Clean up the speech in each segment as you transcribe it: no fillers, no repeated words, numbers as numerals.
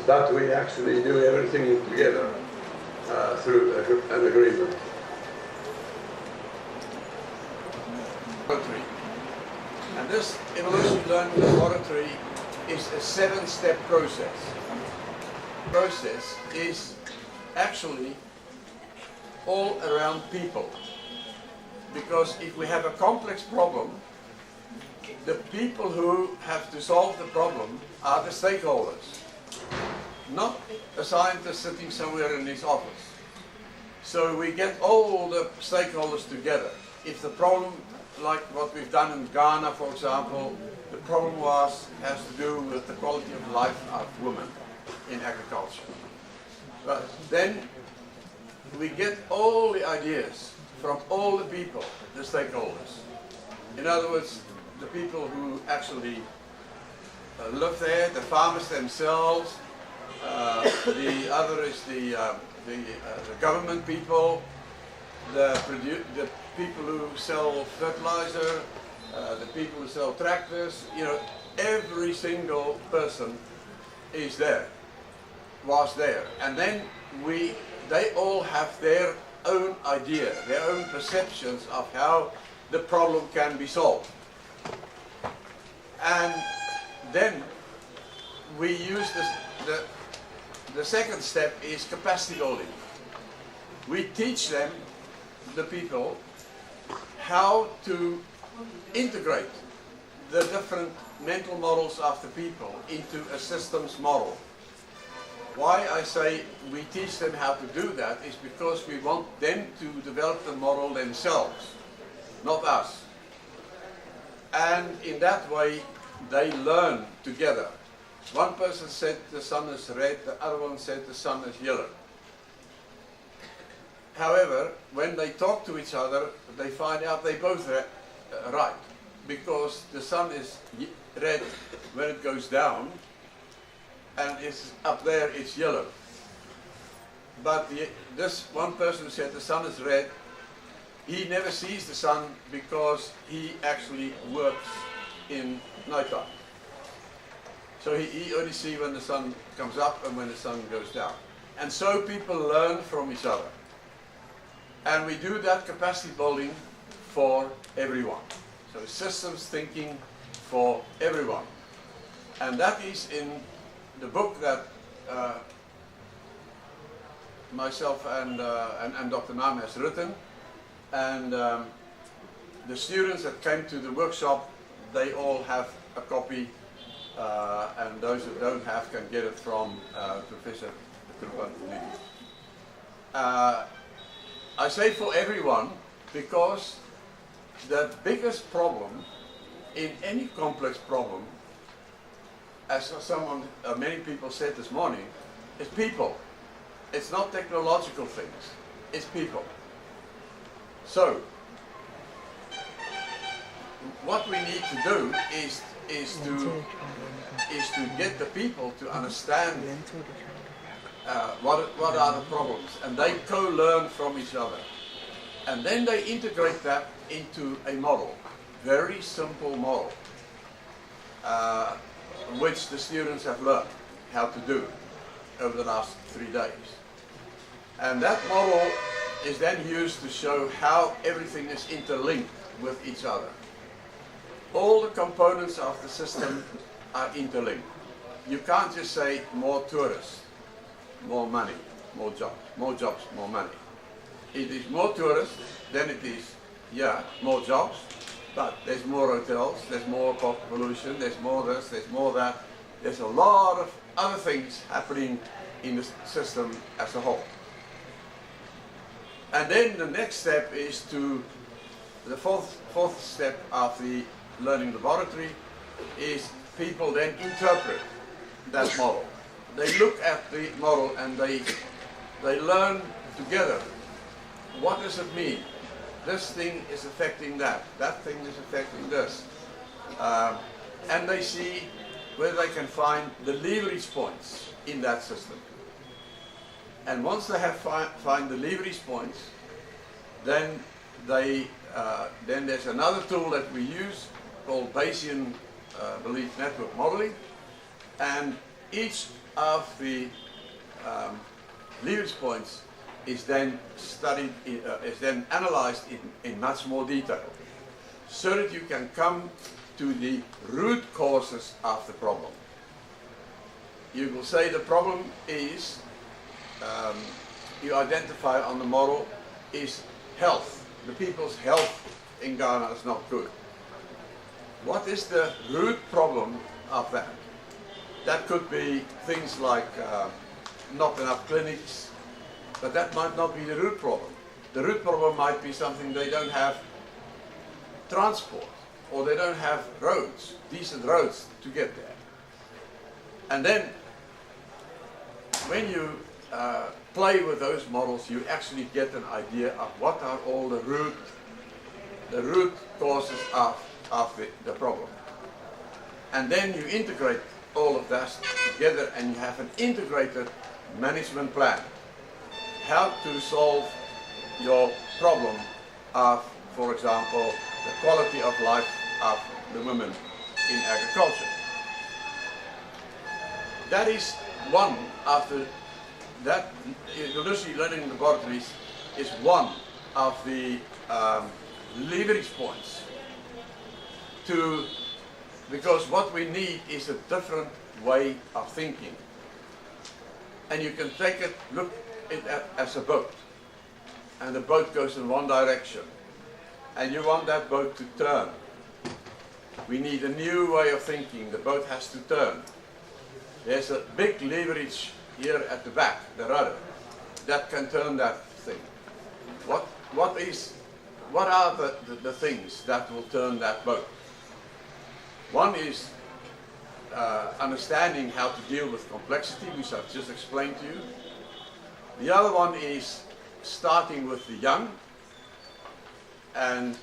but we actually do everything together through an agreement. And this Evolution Learning Laboratory is a 7-step process. The process is actually all around people. Because if we have a complex problem, the people who have to solve the problem are the stakeholders, not a scientist sitting somewhere in his office. So we get all the stakeholders together. If the problem, like what we've done in Ghana, for example, the problem has to do with the quality of life of women in agriculture. But then we get all the ideas from all the people, the stakeholders. In other words, the people who actually live there, the farmers themselves, the other is the government people, the people who sell fertilizer, the people who sell tractors, you know, every single person is there, was there. And then they all have their own idea, their own perceptions of how the problem can be solved. And then we use the second step is capacity building. We teach them, the people, how to integrate the different mental models of the people into a systems model. Why I say we teach them how to do that is because we want them to develop the model themselves, not us. And in that way, they learn together. One person said the sun is red, the other one said the sun is yellow. However, when they talk to each other, they find out they both are right, because the sun is red when it goes down, and it's up there, it's yellow. But this one person who said the sun is red, he never sees the sun because he actually works in nighttime. So he only sees when the sun comes up and when the sun goes down. And so people learn from each other. And we do that capacity building for everyone. So systems thinking for everyone. And that is in the book that myself and Dr. Naam has written. And the students that came to the workshop, they all have a copy, and those who don't have can get it from Professor Krupan. I say for everyone because the biggest problem in any complex problem, as many people said this morning, is people. It's not technological things, it's people. So, what we need to do is to get the people to understand what are the problems, and they co-learn from each other. And then they integrate that into a model, very simple model, which the students have learned how to do over the last 3 days. And that model is then used to show how everything is interlinked with each other. All the components of the system are interlinked. You can't just say more tourists, more money, more jobs, more money. It is more tourists, then it is, yeah, more jobs, but there's more hotels, there's more pollution, there's more this, there's more that. There's a lot of other things happening in the system as a whole. And then the next step is the fourth step of the learning laboratory is people then interpret that model. They look at the model and they learn together. What does it mean? This thing is affecting that. That thing is affecting this. And they see whether they can find the leverage points in that system. And once they have find the leverage points, then there's another tool that we use called Bayesian belief network modeling. And each of the leverage points is then studied, is then analyzed in much more detail, so that you can come to the root causes of the problem. You will say the problem is, you identify on the model, is health. The people's health in Ghana is not good. What is the root problem of that? That could be things like not enough clinics, but that might not be the root problem. The root problem might be something they don't have transport, or they don't have roads, decent roads to get there. And then when you play with those models, you actually get an idea of what are all the root causes of the problem. And then you integrate all of that together and you have an integrated management plan. How to solve your problem of, for example, the quality of life of the women in agriculture. That is one of that University Learning Laboratories is one of the leverage points because what we need is a different way of thinking. And you can take it, look at it as a boat. And the boat goes in one direction. And you want that boat to turn. We need a new way of thinking. The boat has to turn. There's a big leverage here at the back, the rudder, that can turn that thing. What are the things that will turn that boat? One is understanding how to deal with complexity, which I've just explained to you. The other one is starting with the young, and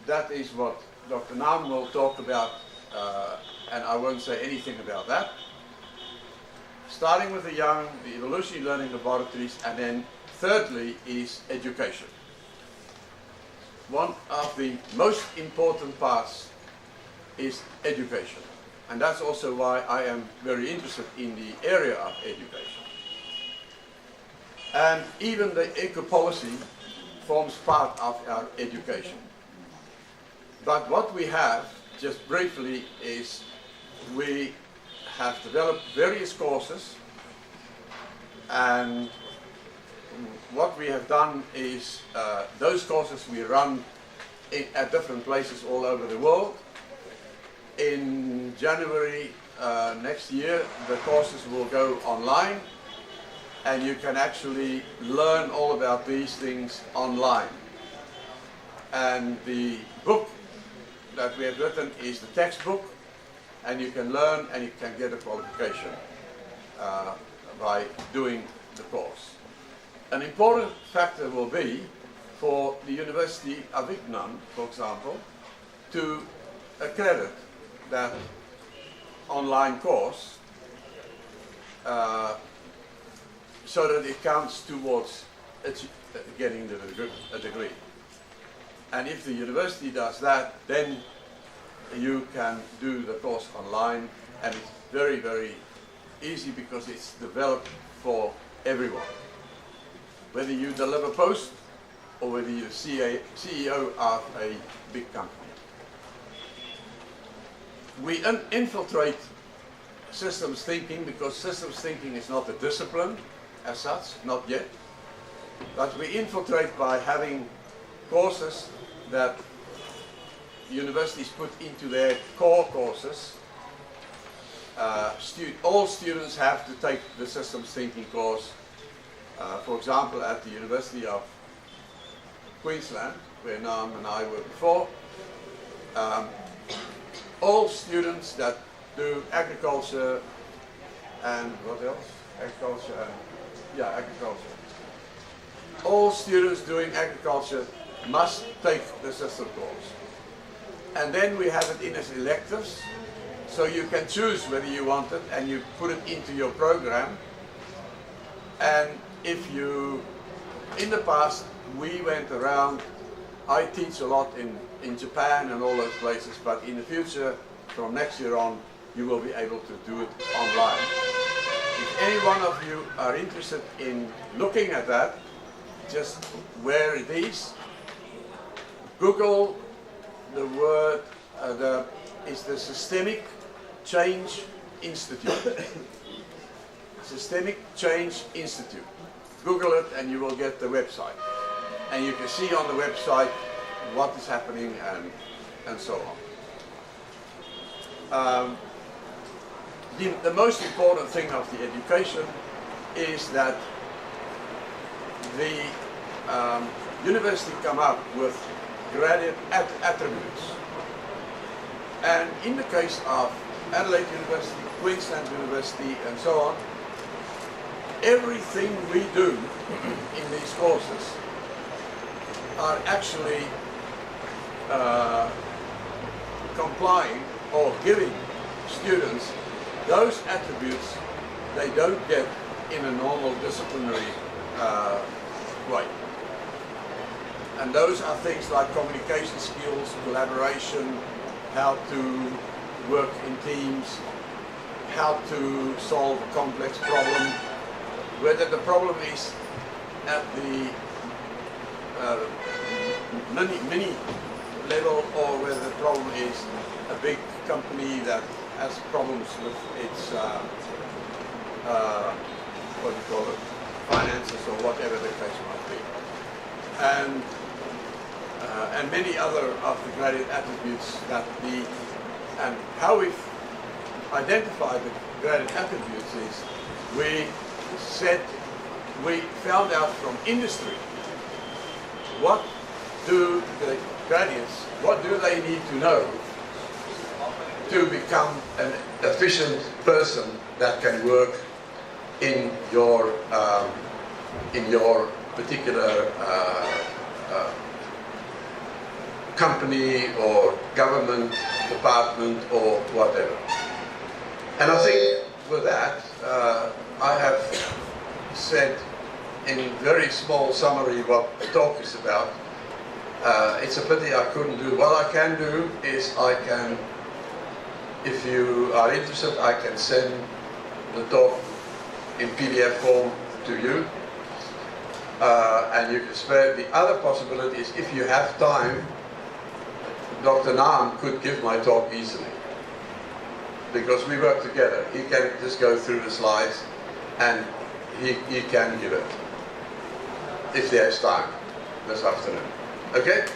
that is what Dr. Naam will talk about, and I won't say anything about that. Starting with the young, the Evolutionary Learning Laboratories, and then thirdly is education. One of the most important parts is education. And that's also why I am very interested in the area of education. And even the eco-policy forms part of our education. But what we have, just briefly, is we have developed various courses, and what we have done is those courses we run at different places all over the world. In January next year, the courses will go online, and you can actually learn all about these things online. And the book that we have written is the textbook, and you can learn and you can get a qualification by doing the course. An important factor will be for the University of Vietnam, for example, to accredit that online course so that it counts towards getting a degree. And if the university does that, then you can do the course online, and it's very, very easy because it's developed for everyone. Whether you deliver post or whether you're CEO of a big company. We infiltrate systems thinking because systems thinking is not a discipline as such, not yet. But we infiltrate by having courses that universities put into their core courses. All students have to take the systems thinking course. For example, at the University of Queensland, where Naam and I were before, all students that do agriculture and what else? Agriculture. All students doing agriculture must take the system course. And then we have it in as electives, so you can choose whether you want it and you put it into your program. And if you, in the past, we went around, I teach a lot in Japan and all those places, but in the future, from next year on, you will be able to do it online. If any one of you are interested in looking at that, just where it is, Google the word, is the Systemic Change Institute. Systemic Change Institute. Google it and you will get the website. And you can see on the website what is happening and so on. The most important thing of the education is that the university come up with graduate attributes. And in the case of Adelaide University, Queensland University and so on, everything we do in these courses are actually complying or giving students those attributes they don't get in a normal disciplinary way. And those are things like communication skills, collaboration, how to work in teams, how to solve a complex problem, whether the problem is at the mini level or whether the problem is a big company that has problems with its what do you call it, finances or whatever the case might be. And many other of the graduate attributes that and how we've identified the graduate attributes is we found out from industry what do the graduates, what do they need to know to become an efficient person that can work in your particular company or government department or whatever. And I think with that, I have said in very small summary what the talk is about. It's a pity I couldn't do. What I can do is I can, if you are interested, I can send the talk in PDF form to you. And you can spare. The other possibility is if you have time, Dr. Naam could give my talk easily because we work together. He can just go through the slides and he can give it if there's time this afternoon. Okay?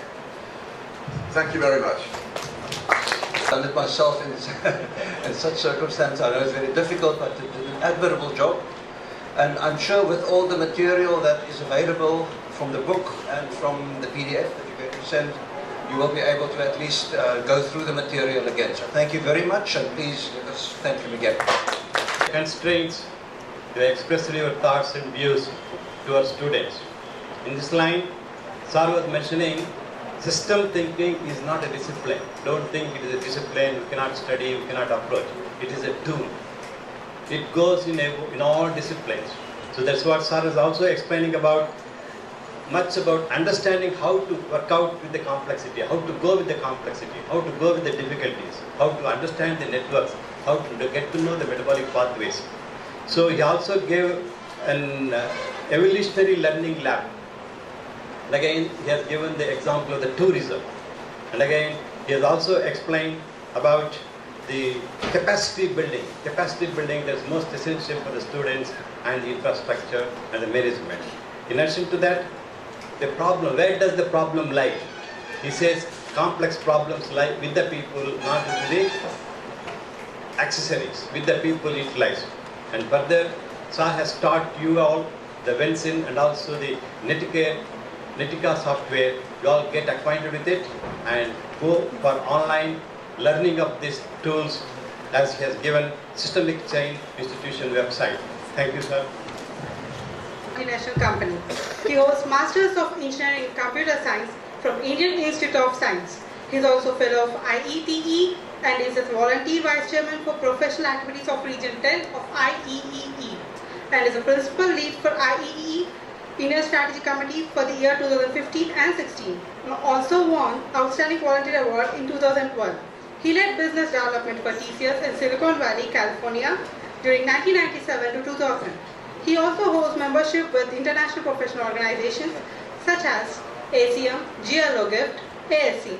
Thank you very much. I've done it myself in such circumstances. I know it's very difficult, but you did an admirable job. And I'm sure with all the material that is available from the book and from the PDF that you're going to send, you will be able to at least go through the material again. So thank you very much, and please let us thank him again. Constraints to express your thoughts and views to our students. In this line, Sir was mentioning system thinking is not a discipline. Don't think it is a discipline, you cannot study, you cannot approach. It is a tool. It goes in all disciplines. So that's what Sir is also explaining about, much about understanding how to work out with the complexity, how to go with the complexity, how to go with the difficulties, how to understand the networks, how to get to know the metabolic pathways. So he also gave an evolutionary learning lab. And again, he has given the example of the tourism. And again, he has also explained about the capacity building. Capacity building that is most essential for the students and the infrastructure and the management. In addition to that, the problem, where does the problem lie? He says complex problems lie with the people, not with the accessories, with the people it lies. And further, Sir has taught you all the Vensin and also the Netica software. You all get acquainted with it and go for online learning of these tools as he has given Systemic Change Institution website. Thank you, sir. Multinational company. He holds Masters of Engineering in Computer Science from Indian Institute of Science. He is also fellow of IETE and is a volunteer vice chairman for professional activities of Region 10 of IEEE and is a principal lead for IEEE Indian Strategy Committee for the year 2015 and 16. And also won Outstanding Volunteer Award in 2012. He led business development for TCS in Silicon Valley, California, during 1997 to 2000. He also holds membership with international professional organizations such as ACM, GLO Gift, ASC.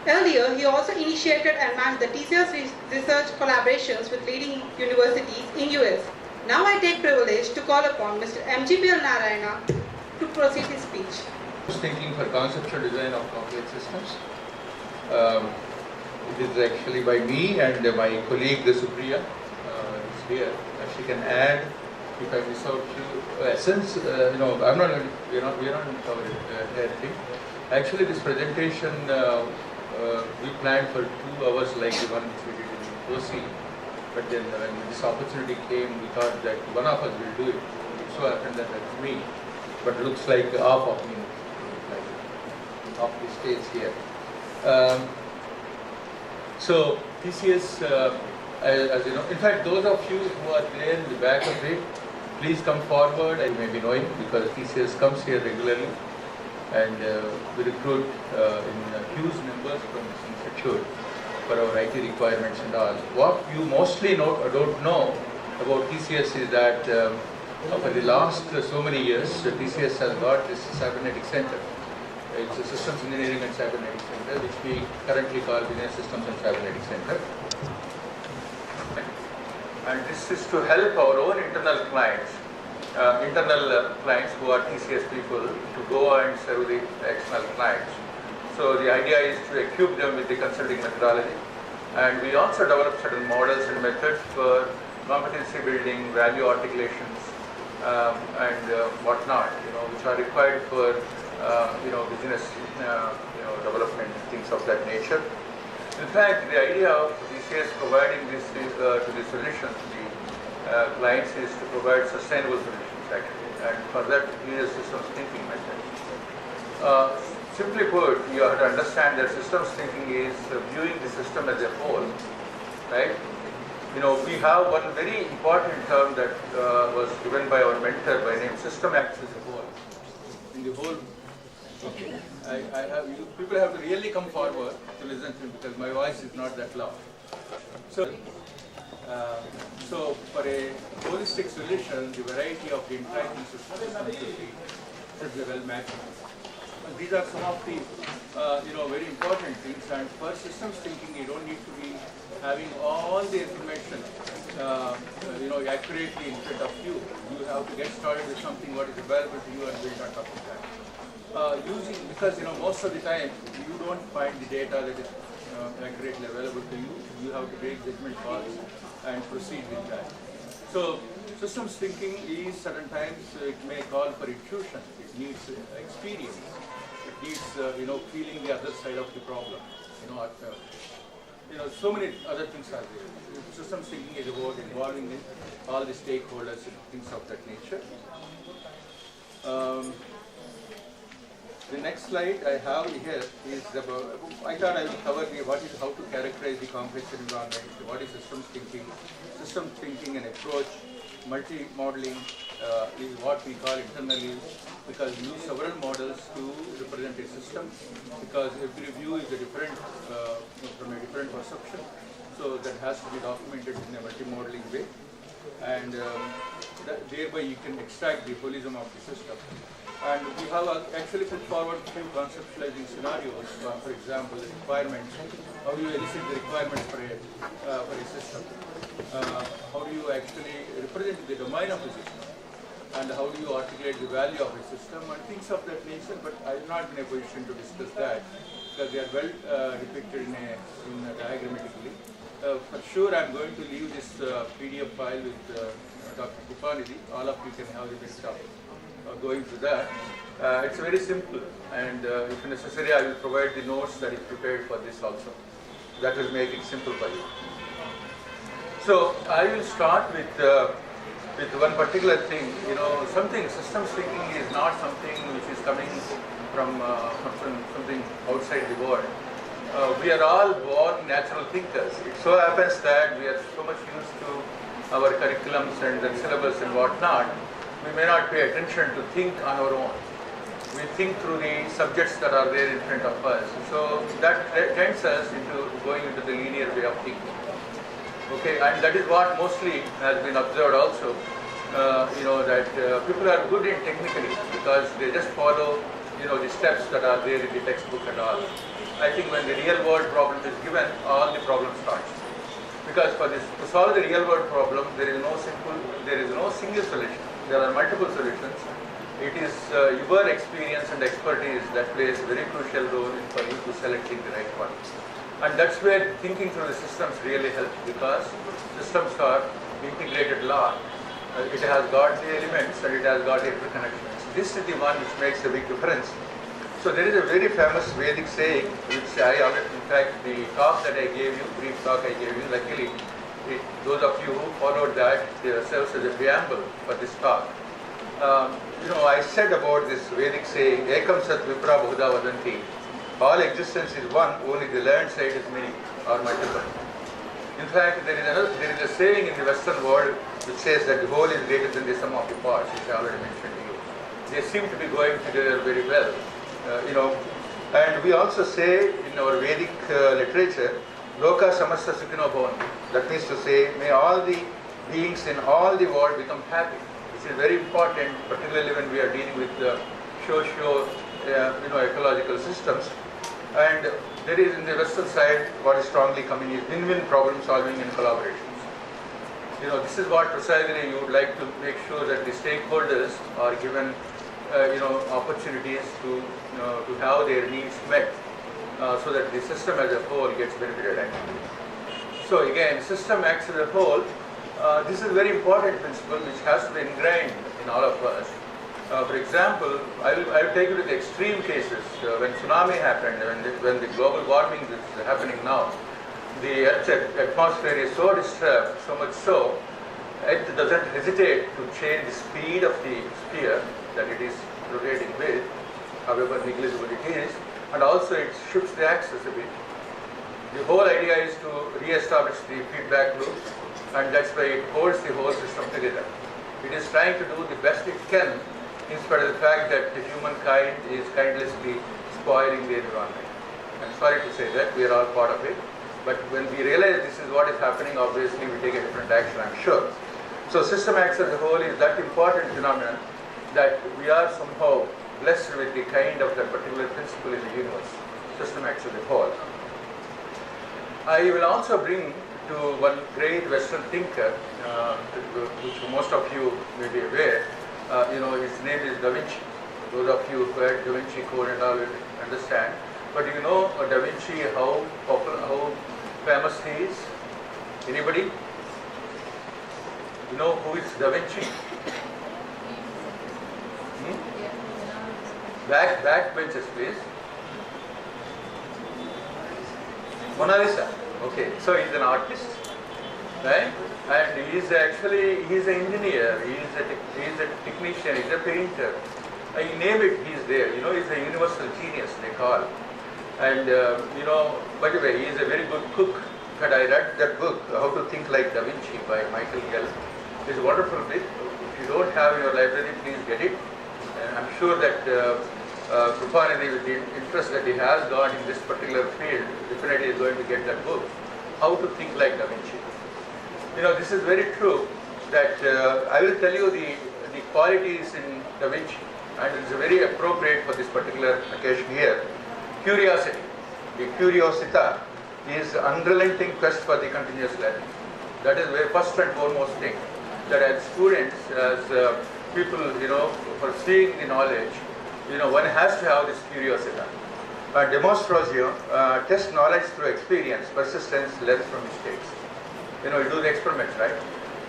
Earlier, he also initiated and managed the TCS research collaborations with leading universities in US. Now I take privilege to call upon Mr. MGPL Narayana to proceed his speech. Thinking for conceptual design of complex systems. It is actually by me and my colleague Supriya is here. She can add if I miss out few essence. I'm not. We're not in our head thing. Actually, this presentation we planned for 2 hours, like the one which we did in OC. But then when this opportunity came, we thought that one of us will do it. It so happened that that's me. But looks like half of me, like off the stage here. So TCS, as you know, in fact, those of you who are there in the back of it, please come forward. I may be knowing because TCS comes here regularly, and we recruit in huge numbers from this institute for our IT requirements and all. What you mostly don't know about TCS is that for the last so many years, TCS has got this cybernetic center. It's a systems engineering and cybernetic center, which we currently call Business Systems and Cybernetic Center. And this is to help our own internal clients who are TCS people to go and serve the external clients. So the idea is to equip them with the consulting methodology, and we also develop certain models and methods for competency building, value articulations, and whatnot, which are required for business development, things of that nature. In fact, the idea of TCS providing this to the solutions to the clients is to provide sustainable solutions actually, and for that we use systems thinking method. Simply put, you have to understand that systems thinking is viewing the system as a whole, right? We have one very important term that was given by our mentor by name system acts as a whole. In the whole, okay, people have to really come forward to listen to me because my voice is not that loud. So for a holistic solution, the variety of the interacting systems should be well matched. These are some of the very important things, and for systems thinking you don't need to be having all the information accurately in front of you. You have to get started with something what is available to you and build on top of that. Because most of the time you don't find the data that is accurately available to you. You have to make judgment calls and proceed with that. So systems thinking is certain times it may call for intuition. It needs experience. It needs feeling the other side of the problem. So many other things are there. Systems thinking is about involving all the stakeholders and things of that nature. The next slide I have here is about, I thought I will cover how to characterize the complex environment, what is systems thinking and approach, multi-modeling is what we call internally, because we use several models to represent a system, because every view is a different, from a different perception, so that has to be documented in a multi-modeling way, and thereby you can extract the holism of the system. And we have actually put forward a few conceptualizing scenarios. For example, the requirements. How do you elicit the requirements for a system? How do you actually represent the domain of the system? And how do you articulate the value of a system and things of that nature? But I am not in a position to discuss that because they are well depicted diagrammatically. For sure, I am going to leave this PDF file with Dr. Kupanidhi. All of you can have the best of going through that. It's very simple, and if necessary I will provide the notes that is prepared for this also. That will make it simple for you. So I will start with one particular thing. Systems thinking is not something which is coming from something outside the world. We are all born natural thinkers. It so happens that we are so much used to our curriculums and the syllabus and whatnot. We may not pay attention to think on our own. We think through the subjects that are there in front of us. So that tends us into going into the linear way of thinking. Okay, and that is what mostly has been observed also. That people are good in technically because they just follow the steps that are there in the textbook and all. I think when the real world problem is given, all the problem starts. Because to solve the real world problem, there is no single solution. There are multiple solutions. It is your experience and expertise that plays a very crucial role for you to selecting the right one. And that's where thinking through the systems really helps, because systems are integrated law. It has got the elements and it has got interconnections. This is the one which makes a big difference. So there is a very famous Vedic saying, which I already, in fact, the talk that I gave you, brief talk I gave you, luckily, those of you who followed that serves as a preamble for this talk. I said about this Vedic saying, Ekam Sat Vipra Bahuda Vadanti. All existence is one, only the learned side is many or multiple. In fact, there is a saying in the Western world which says that the whole is greater than the sum of the parts, which I already mentioned to you. They seem to be going together very well. And we also say in our Vedic literature, Loka Samasta Sukhino Bhavantu. That means to say, may all the beings in all the world become happy. This is very important, particularly when we are dealing with ecological systems. And there is in the Western side, what is strongly coming is win-win problem solving and collaborations. This is what precisely you would like to make sure that the stakeholders are given opportunities to have their needs met, so that the system as a whole gets benefited actually. So again, system acts as a whole. This is a very important principle which has to be ingrained in all of us. For example, I'll take you to the extreme cases. When tsunami happened, when the global warming is happening now, the Earth's atmosphere is so disturbed, so much so, it doesn't hesitate to change the speed of the sphere that it is rotating with, however negligible it is, and also it shifts the axis a bit. The whole idea is to re-establish the feedback loop, and that's why it holds the whole system together. It is trying to do the best it can, in spite of the fact that the humankind is kindlessly spoiling the environment. I'm sorry to say that, we are all part of it, but when we realize this is what is happening, obviously we take a different action, I'm sure. So system acts as a whole is that important phenomenon that we are somehow blessed with the kind of that particular principle in the universe. System acts as a whole. I will also bring to one great Western thinker, which most of you may be aware. His name is Da Vinci. Those of you who had Da Vinci Code and all will understand. But do you know Da Vinci, how famous he is? Anybody? You know who is Da Vinci? Back benches, please. Mona Lisa. Okay, so he's an artist, right? And he's an engineer, he's a technician, he's a painter. You name it, he's there. He's a universal genius, they call. And by the way, he's a very good cook. In fact, I read that book, How to Think Like Da Vinci by Michael Gell. It's a wonderful book. If you don't have in your library, please get it. And I'm sure that Krupanidhi, with the interest that he has got in this particular field, definitely is going to get that book, How to Think Like Da Vinci. This is very true that I will tell you the qualities in Da Vinci, and it's very appropriate for this particular occasion here. Curiosity. The curiosita is unrelenting quest for the continuous learning. That is the first and foremost thing. That as students, as people, for seeing the knowledge, one has to have this curiosity. Demonstratio, test knowledge through experience, persistence, learn from mistakes. You do the experiments, right?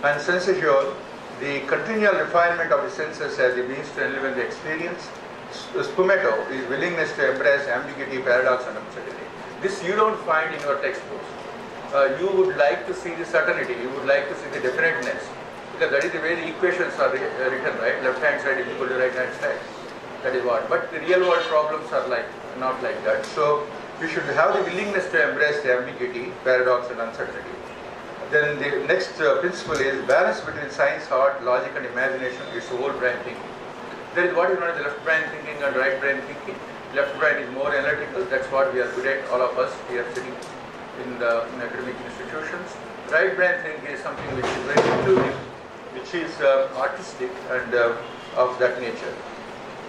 And sensatio, the continual refinement of the senses as a means to enliven the experience. Spumato is willingness to embrace ambiguity, paradox, and absurdity. This you don't find in your textbooks. You would like to see the certainty, you would like to see the definiteness, because that is the way the equations are written, right? Left hand side is equal to right hand side. That is what. But the real world problems are not like that. So you should have the willingness to embrace the ambiguity, paradox, and uncertainty. Then the next principle is balance between science, art, logic, and imagination. It's whole brain thinking. There is what is known as the left brain thinking and right brain thinking. Left brain is more analytical. That's what we are good at, all of us here sitting in academic institutions. right brain thinking is something which is very intuitive, which is artistic and of that nature.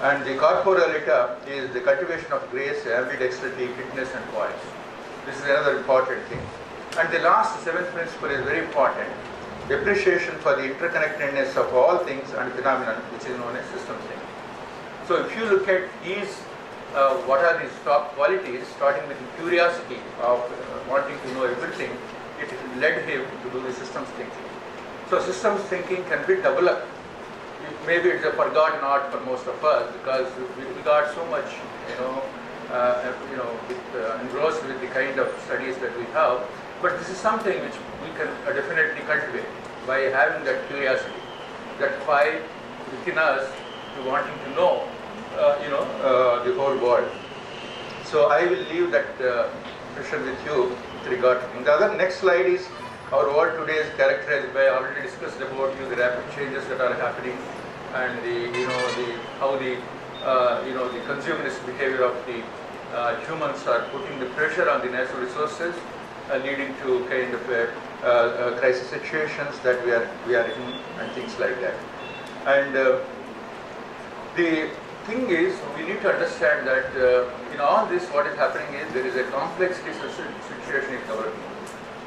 And the corporalita is the cultivation of grace, ambidexterity, fitness and poise. This is another important thing. And the last, seventh principle is very important. Appreciation for the interconnectedness of all things and phenomena, which is known as system thinking. So if you look at these, what are these top qualities, starting with the curiosity of wanting to know everything, it led him to do the systems thinking. So systems thinking can be developed. Maybe it's a forgotten art for most of us because we got so much, engrossed with the kind of studies that we have. But this is something which we can definitely cultivate by having that curiosity, that fire within us to wanting to know, the whole world. So I will leave that session with you with regard to the other. Next slide is our world today is characterized by, I already discussed about the rapid changes that are happening and how the consumerist behavior of the humans are putting the pressure on the natural resources, leading to kind of crisis situations that we are in and things like that. And the thing is, we need to understand that in all this, what is happening is there is a complexity situation in development.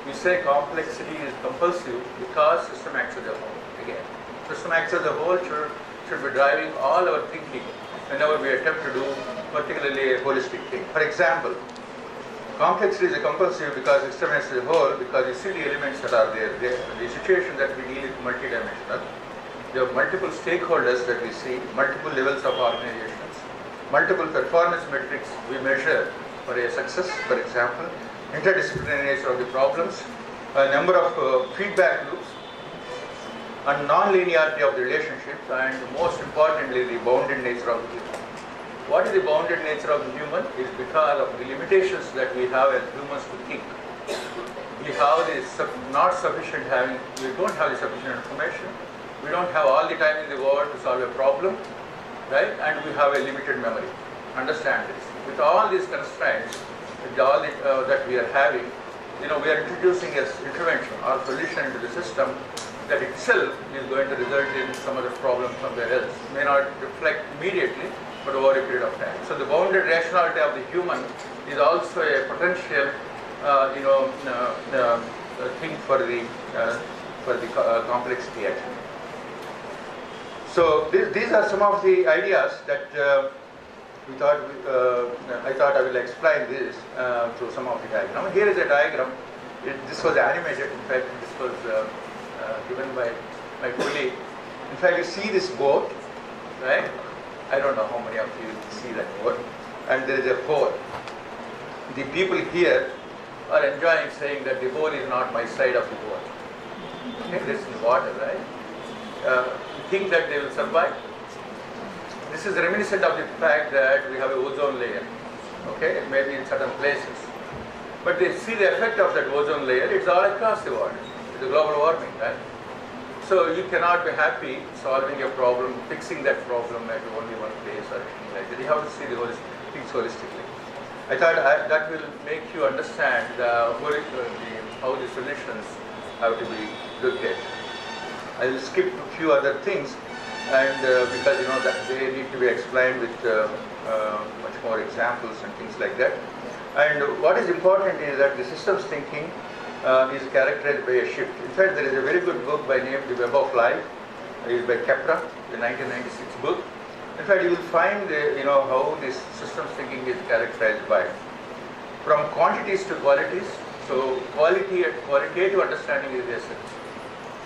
We say complexity is compulsive because system acts as a whole. Again, system acts as a whole should be driving all our thinking whenever we attempt to do particularly a holistic thing. For example, complexity is a compulsive because system acts as a whole, because you see the elements that are there. The situation that we deal with multidimensional. There are multiple stakeholders that we see, multiple levels of organizations, multiple performance metrics we measure for a success, for example, interdisciplinary nature of the problems, a number of feedback loops, and non-linearity of the relationships, and most importantly, the bounded nature of the human. What is the bounded nature of the human? Is because of the limitations that we have as humans to think. We have this not sufficient having, we don't have the sufficient information. We don't have all the time in the world to solve a problem, right? And we have a limited memory. Understand this. With all these constraints, with all that we are having, we are introducing an intervention or solution into the system that itself is going to result in some other problem somewhere else. It may not reflect immediately, but over a period of time. So the bounded rationality of the human is also a potential, thing for the complexity actually. So these are some of the ideas that I thought I will explain this through some of the diagram. Here is a diagram. This was animated. In fact, this was given by my colleague. In fact, you see this boat, right? I don't know how many of you see that boat. And there is a hole. The people here are enjoying saying that the hole is not my side of the boat. Okay, this is water, right? Think that they will survive. This is reminiscent of the fact that we have a ozone layer, okay, maybe in certain places. But they see the effect of that ozone layer, it's all across the world. It's a global warming, right? So you cannot be happy solving a problem, fixing that problem at only one place or anything like that. You have to see the things holistically. I thought that will make you understand how the solutions have to be looked at. I will skip a few other things, and because that they need to be explained with much more examples and things like that. And what is important is that the systems thinking is characterized by a shift. In fact, there is a very good book by name The Web of Life. It is by Kepra, the 1996 book. In fact, you will find how this systems thinking is characterized by from quantities to qualities. So qualitative understanding is the essence.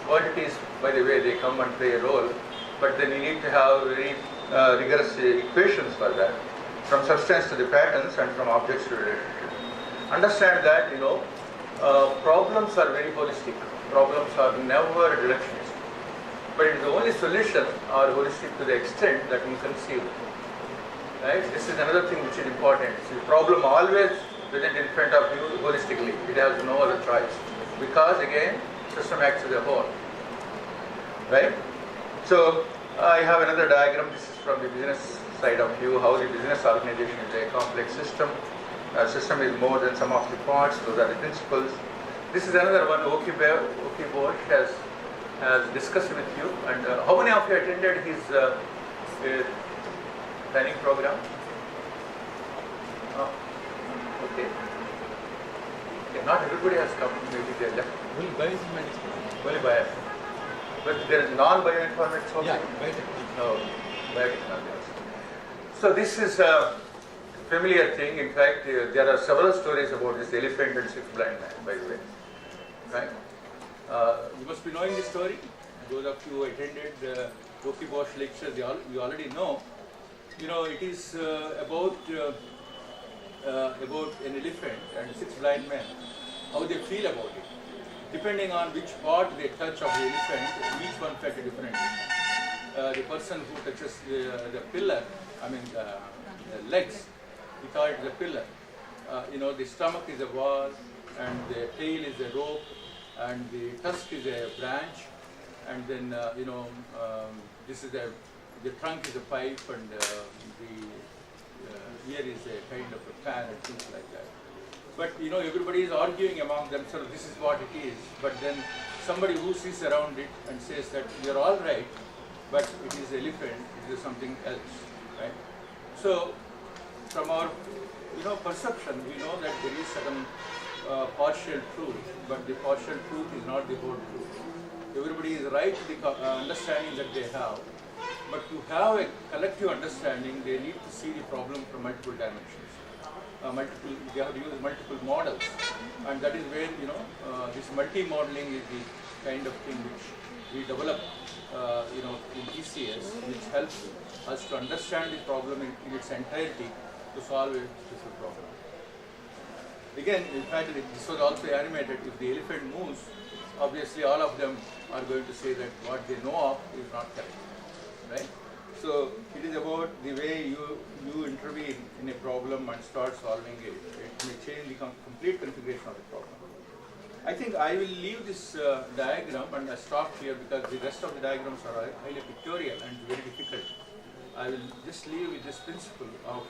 Quantities, by the way, they come and play a role, but then you need to have very rigorous equations for that, from substance to the patterns and from objects to relationships. Understand that problems are very holistic. Problems are never reductionist, but the only solution are holistic to the extent that we conceive. Right? This is another thing which is important. So the problem always present in front of you holistically. It has no other choice, because again, system acts as a whole. Right? So I have another diagram. This is from the business side of view, how the business organization is a complex system. System is more than sum of the parts. Those are the principles. This is another one Oki Bosch has discussed with you. And how many of you attended his training program? Oh, okay. Okay. Not everybody has come. Maybe they left. Only bioinformatics. Only bio. But there is non-bioinformatics also. Yeah, biotechnology. No, biotechnology also. So this is a familiar thing. In fact, there are several stories about this elephant and sixth blind man, by the way. Right? You must be knowing this story. Those of you who attended the Oki Bosch lectures, you already know. You know, it is about an elephant and six blind men, how they feel about it. Depending on which part they touch of the elephant, each one felt differently. The person who touches the pillar, I mean the legs, we call it the pillar. You know, the stomach is a wall, and the tail is a rope, and the tusk is a branch, and then you know, this is the trunk is a pipe, and the ear is a kind of a fan and things like that. But you know, everybody is arguing among themselves, this is what it is. But then somebody who sits around it and says that you're all right, but it is elephant, it is something else, right? So from our perception, we know that there is certain partial truth, but the partial truth is not the whole truth. Everybody is right to the understanding that they have, but to have a collective understanding, they need to see the problem from multiple dimensions. They have to use multiple models, and that is where this multi-modeling is the kind of thing which we develop in ECS, which helps us to understand the problem in its entirety to solve a specific problem. Again, in fact, this was also animated. If the elephant moves, obviously all of them are going to say that what they know of is not correct, right? So it is about the way you intervene in a problem and start solving it. It may change the complete configuration of the problem. I think I will leave this diagram and I stop here because the rest of the diagrams are highly pictorial and very difficult. I will just leave with this principle of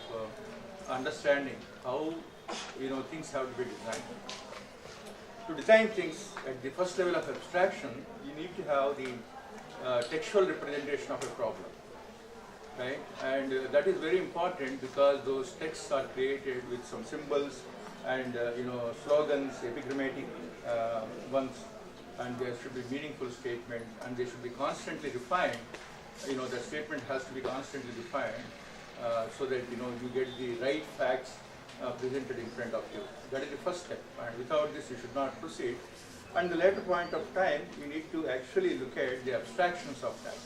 understanding how things have to be designed. To design things at the first level of abstraction, you need to have the textual representation of a problem. Right? And that is very important because those texts are created with some symbols and slogans, epigrammatic ones, and there should be meaningful statement, and they should be constantly refined. The statement has to be constantly defined so that you get the right facts presented in front of you. That is the first step, and without this you should not proceed. And the later point of time, you need to actually look at the abstractions of that.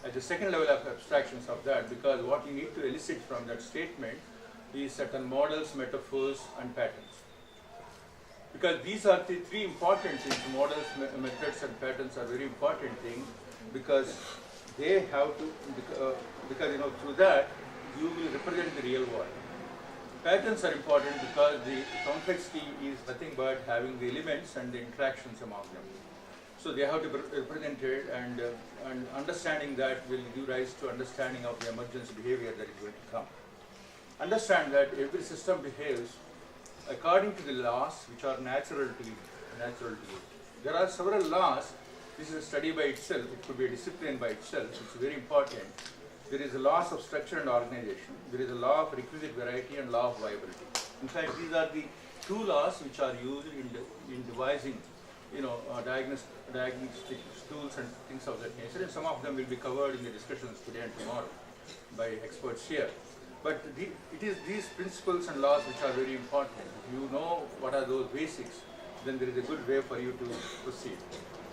At the second level of abstractions of that, because what you need to elicit from that statement is certain models, metaphors, and patterns. Because these are the three important things. Models, methods, and patterns are very important things because they have to, because through that you will represent the real world. Patterns are important because the complexity is nothing but having the elements and the interactions among them. So they have to be represented, and understanding that will give rise to understanding of the emergence behavior that is going to come. Understand that every system behaves according to the laws which are natural to you. There are several laws. This is a study by itself. It could be a discipline by itself. It's very important. There is a laws of structure and organization. There is a law of requisite variety and law of viability. In fact, these are the two laws which are used in devising diagnostic tools and things of that nature, and some of them will be covered in the discussions today and tomorrow by experts here. But it is these principles and laws which are very important. If you know what are those basics, then there is a good way for you to proceed.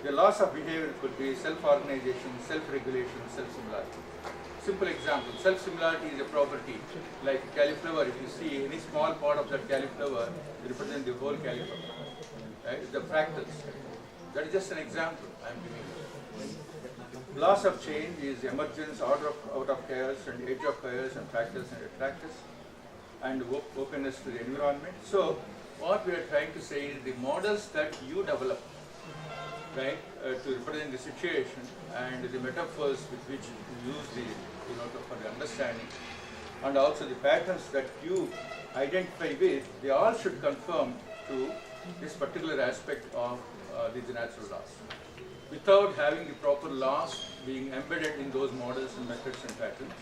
The laws of behavior could be self-organization, self-regulation, self-similarity. Simple example, self-similarity is a property. Like cauliflower, if you see any small part of that cauliflower, it represents the whole cauliflower. Right? The fractals. That is just an example I am giving you. Loss of change is emergence out of chaos and edge of chaos and factors and attractors, and openness to the environment. So what we are trying to say is the models that you develop, right, to represent the situation, and the metaphors with which you use the for the understanding, and also the patterns that you identify with, they all should conform to this particular aspect of these natural laws. Without having the proper laws being embedded in those models and methods and patterns,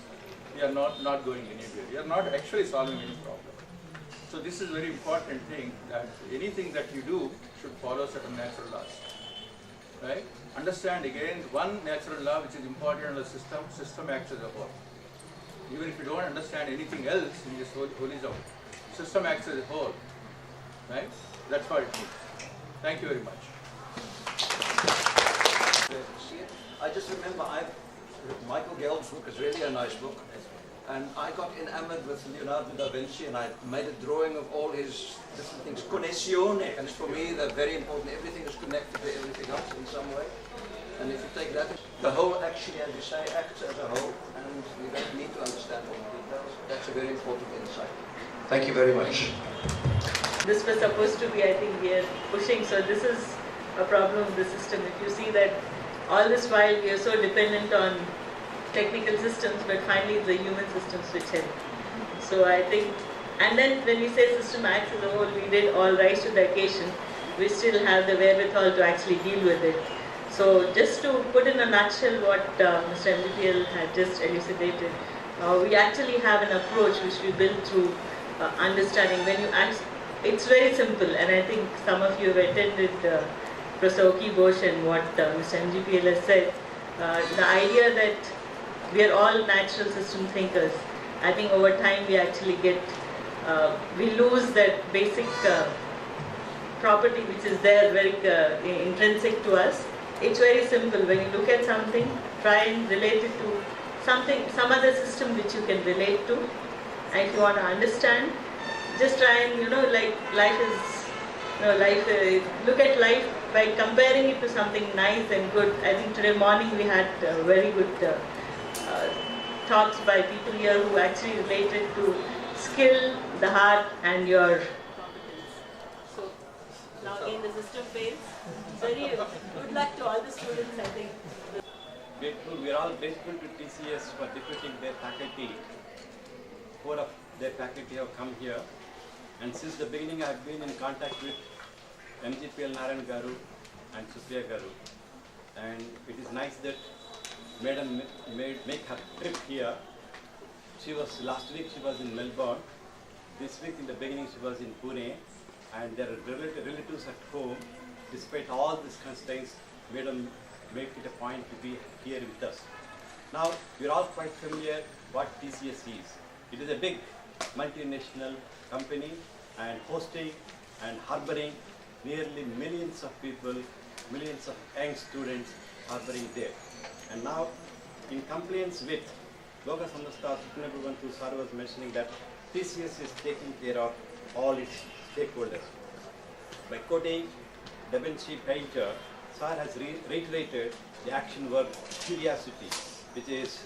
we are not going anywhere. We are not actually solving any problem. So this is a very important thing, that anything that you do should follow certain natural laws. Right? Understand again one natural law which is important in the system acts as a whole. Even if you don't understand anything else in this whole holism, system acts as a whole. Right? That's what it means. Thank you very much. I just remember Michael Gelb's book is really a nice book, and I got enamored with Leonardo da Vinci, and I made a drawing of all his different things. Connessione, and for me they're very important. Everything is connected to everything else in some way. And if you take that, the whole actually, as you say, acts as a whole, and we don't need to understand all the details. That's a very important insight. Thank you very much. This was supposed to be, I think, we are pushing, so this is a problem of the system. If you see that all this while we are so dependent on technical systems, but finally the human systems which help. So I think, and then when we say system acts as a whole, we did all rise to the occasion. We still have the wherewithal to actually deal with it. So just to put in a nutshell what Mr. MGPL had just elucidated, we actually have an approach which we build through understanding. When you ask, it's very simple, and I think some of you have attended Professor Oki Bosch and what Mr. MGPL has said. The idea that we are all natural system thinkers. I think over time we actually get, we lose that basic property which is there, very intrinsic to us. It's very simple. When you look at something, try and relate it to something, some other system which you can relate to. And if you want to understand, just try and, like life is, look at life by comparing it to something nice and good. I think today morning we had very good talks by people here who actually related to skill, the heart, and your competence. So now again the system fails. Very good luck to all the students, I think. Grateful, we are all grateful to TCS for deputing their faculty. 4 of their faculty have come here, and since the beginning I have been in contact with MGPL Narayan Garu and Supriya Garu, and it is nice that Madam make her trip here. Last week she was in Melbourne, this week in the beginning she was in Pune, and there are relatives at home. Despite all these constraints, Madam made it a point to be here with us. Now we are all quite familiar what TCS is. It is a big multinational company and hosting and harboring nearly millions of people, millions of young students harboring there. And now, in compliance with Loka Samastha, Supreme Bhuvantu sir was mentioning that TCS is taking care of all its stakeholders. By quoting Da Vinci painter, sir has reiterated the action verb curiosity, which is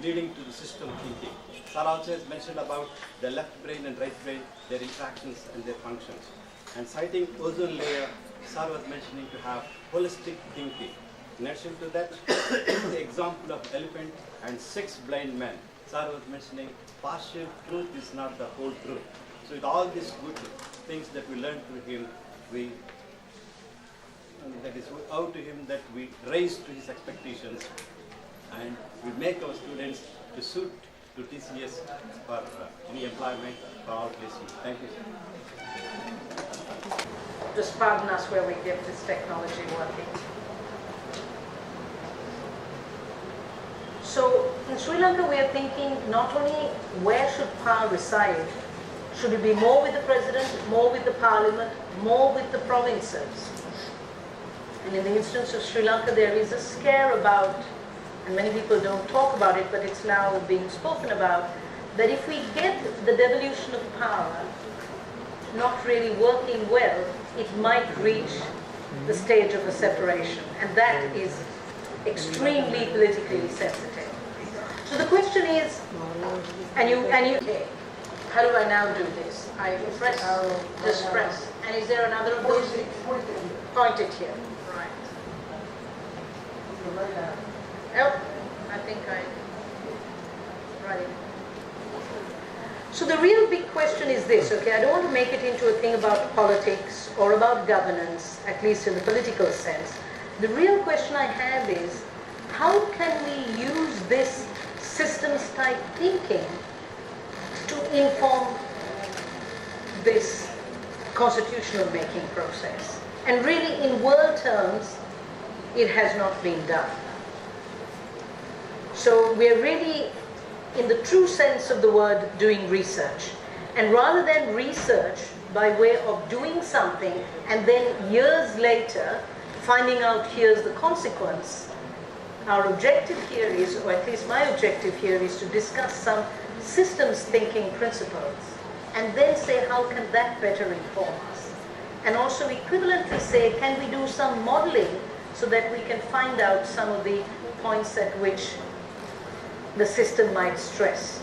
leading to the system thinking. Sir also has mentioned about the left brain and right brain, their interactions and their functions. And citing ozone layer, sir was mentioning to have holistic thinking. In addition to that, the example of elephant and 6 blind men. Sir was mentioning partial truth is not the whole truth. So with all these good things that we learned through him, that is out to him that we raise to his expectations, and we make our students to suit to TCS for any employment for all placement. Thank you. Just pardon us where we get this technology working. So in Sri Lanka we are thinking not only where should power reside, should it be more with the president, more with the parliament, more with the provinces? And in the instance of Sri Lanka there is a scare about, and many people don't talk about it, but it's now being spoken about, that if we get the devolution of power not really working well, it might reach the stage of a separation, and that is extremely politically sensitive. So the question is, okay, how do I now do this? I press, just press, and is there another of those? Pointed here, right. Oh, I think right. So the real big question is this, okay, I don't want to make it into a thing about politics or about governance, at least in the political sense. The real question I have is, how can we use this systems type thinking to inform this constitutional making process? And really, in world terms, it has not been done. So we're really, in the true sense of the word, doing research. And rather than research by way of doing something and then years later finding out here's the consequence, our objective here is, or at least my objective here is, to discuss some systems thinking principles and then say how can that better inform us. And also equivalently say, can we do some modeling so that we can find out some of the points at which the system might stress.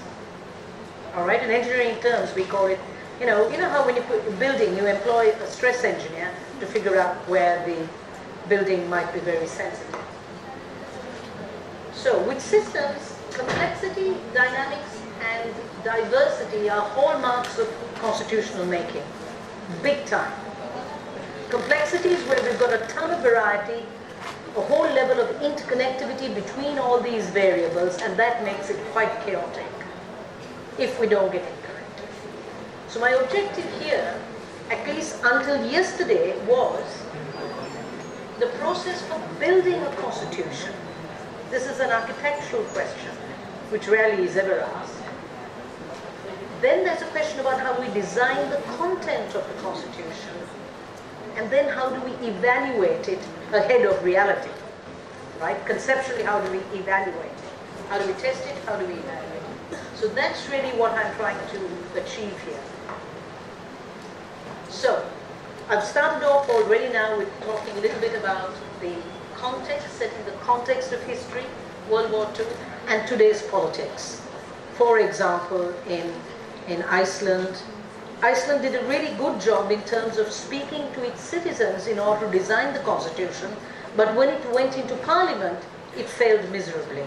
All right, in engineering terms we call it, you know how when you put a building, you employ a stress engineer to figure out where the building might be very sensitive. So with systems, complexity, dynamics and diversity are hallmarks of constitutional making, big time. Complexity is where we've got a ton of variety, a whole level of interconnectivity between all these variables, and that makes it quite chaotic if we don't get it correct. So my objective here, at least until yesterday, was the process for building a constitution. This is an architectural question, which rarely is ever asked. Then there's a question about how we design the content of the constitution, and then how do we evaluate it ahead of reality, right? Conceptually, how do we evaluate it? How do we test it? How do we evaluate it? So that's really what I'm trying to achieve here. So, I've started off already now with talking a little bit about the context, setting the context of history, World War II, and today's politics. For example, in Iceland, Iceland did a really good job in terms of speaking to its citizens in order to design the constitution, but when it went into parliament, it failed miserably.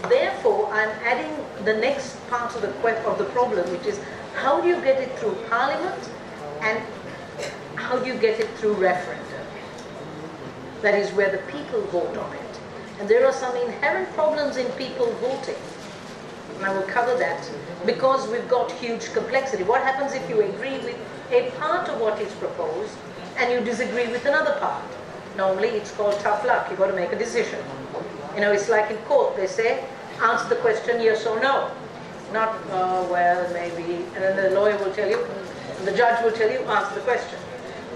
Therefore, I'm adding the next part of the problem, which is how do you get it through parliament and how do you get it through referendum? That is where the people vote on it. And there are some inherent problems in people voting. And I will cover that because we've got huge complexity. What happens if you agree with a part of what is proposed and you disagree with another part? Normally it's called tough luck. You've got to make a decision. You know, it's like in court. They say, answer the question yes or no. Not, well, maybe. And then the lawyer will tell you, and the judge will tell you, answer the question.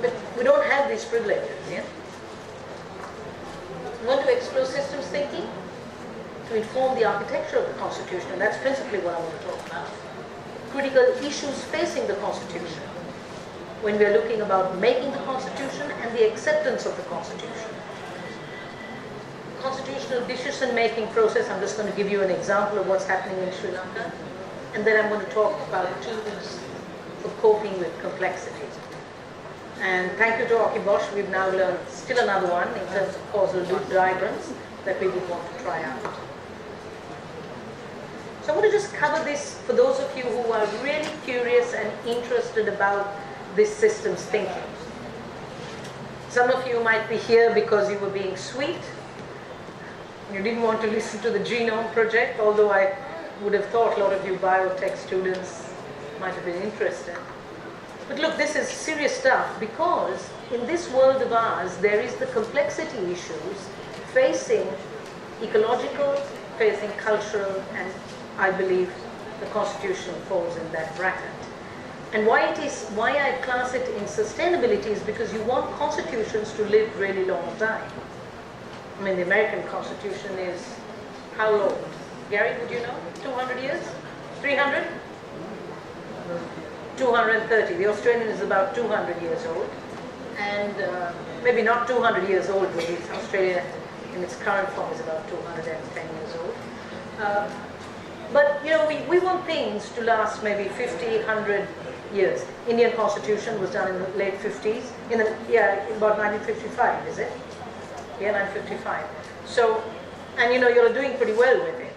But we don't have these privileges, yeah? We want to explore systems thinking to inform the architecture of the Constitution, and that's principally what I want to talk about. Critical issues facing the Constitution when we are looking about making the Constitution and the acceptance of the Constitution. Constitutional decision-making process, I'm just going to give you an example of what's happening in Sri Lanka, and then I'm going to talk about tools for coping with complexity. And thank you to Aki Bosch, we've now learned still another one in terms of causal loop diagrams that we would want to try out. So I want to just cover this for those of you who are really curious and interested about this systems thinking. Some of you might be here because you were being sweet. You didn't want to listen to the Genome Project, although I would have thought a lot of you biotech students might have been interested. But look, this is serious stuff because in this world of ours, there is the complexity issues facing ecological, facing cultural, and I believe the Constitution falls in that bracket. And why I class it in sustainability is because you want constitutions to live really long time. I mean, the American Constitution is how old? Gary, would you know? 200 years? 300? 230. The Australian is about 200 years old. And maybe not 200 years old, really. Australia in its current form is about 210 years old. But, you know, we want things to last maybe 50, 100 years. Indian Constitution was done in the late 50s. About 1955, is it? Yeah, 1955. So, and you know, you're doing pretty well with it.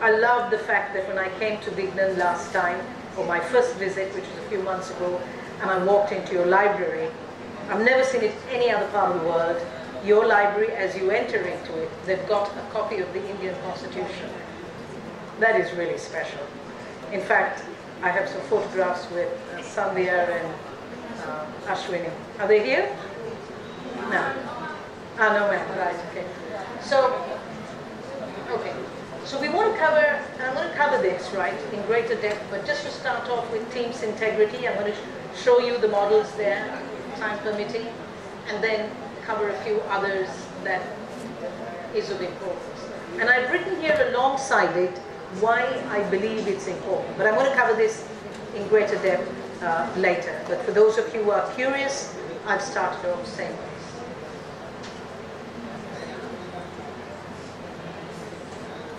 I love the fact that when I came to Vignan last time, for my first visit, which was a few months ago, and I walked into your library, I've never seen it any other part of the world. Your library, as you enter into it, they've got a copy of the Indian Constitution. That is really special. In fact, I have some photographs with Sandhya and Ashwini. Are they here? No. Ah, no, ma'am. Right, okay. So, okay. So we want to cover, and I'm going to cover this, right, in greater depth, but just to start off with Teams Integrity, I'm going to show you the models there, time permitting, and then cover a few others that is of importance. And I've written here alongside it why I believe it's important, but I'm going to cover this in greater depth later. But for those of you who are curious, I've started off saying this.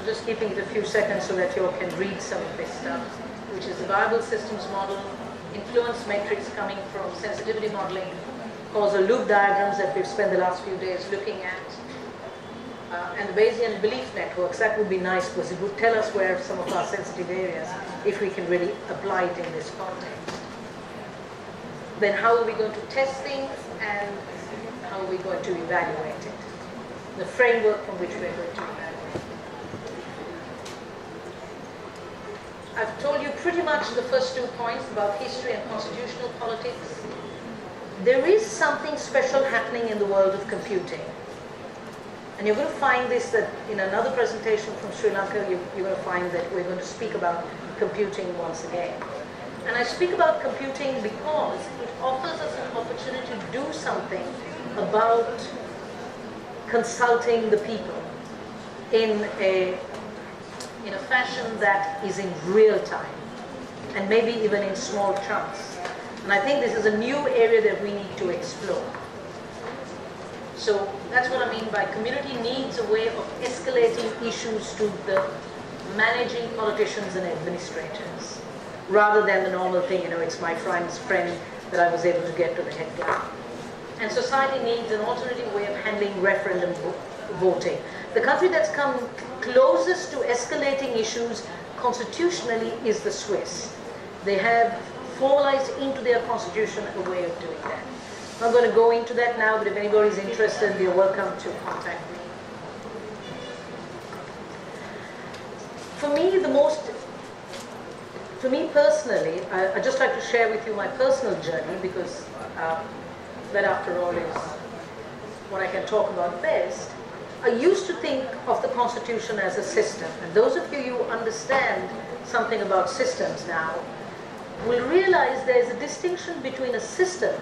Just keeping it a few seconds so that you all can read some of this stuff, which is the viable systems model, influence matrix coming from sensitivity modeling, causal loop diagrams that we've spent the last few days looking at, and the Bayesian belief networks. That would be nice because it would tell us where some of our sensitive areas, if we can really apply it in this context. Then how are we going to test things, and how are we going to evaluate it? The framework from which we're going to evaluate. I've told you pretty much the first 2 points about history and constitutional politics. There is something special happening in the world of computing. And you're going to find this, that in another presentation from Sri Lanka, you're going to find that we're going to speak about computing once again. And I speak about computing because it offers us an opportunity to do something about consulting the people in a fashion that is in real time, and maybe even in small chunks. And I think this is a new area that we need to explore. So that's what I mean by community needs a way of escalating issues to the managing politicians and administrators, rather than the normal thing, it's my friend's friend that I was able to get to the headline. And society needs an alternative way of handling referendum voting. The country that's come closest to escalating issues constitutionally is the Swiss. They have formalized into their constitution a way of doing that. I'm not going to go into that now, but if anybody's interested, you're welcome to contact me. For me personally, I'd just like to share with you my personal journey, because that after all is what I can talk about best. I used to think of the Constitution as a system, and those of you who understand something about systems now will realize there's a distinction between a system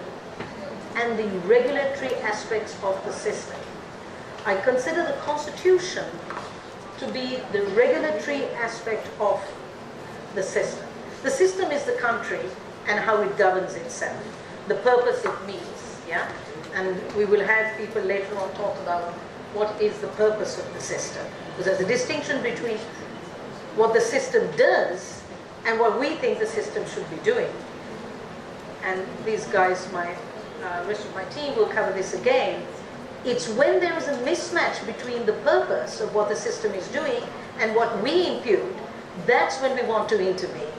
and the regulatory aspects of the system. I consider the Constitution to be the regulatory aspect of the system. The system is the country and how it governs itself, the purpose it meets, yeah? And we will have people later on talk about what is the purpose of the system. Because there's a distinction between what the system does and what we think the system should be doing. And these guys, rest of my team will cover this again. It's when there is a mismatch between the purpose of what the system is doing and what we impute, that's when we want to intervene.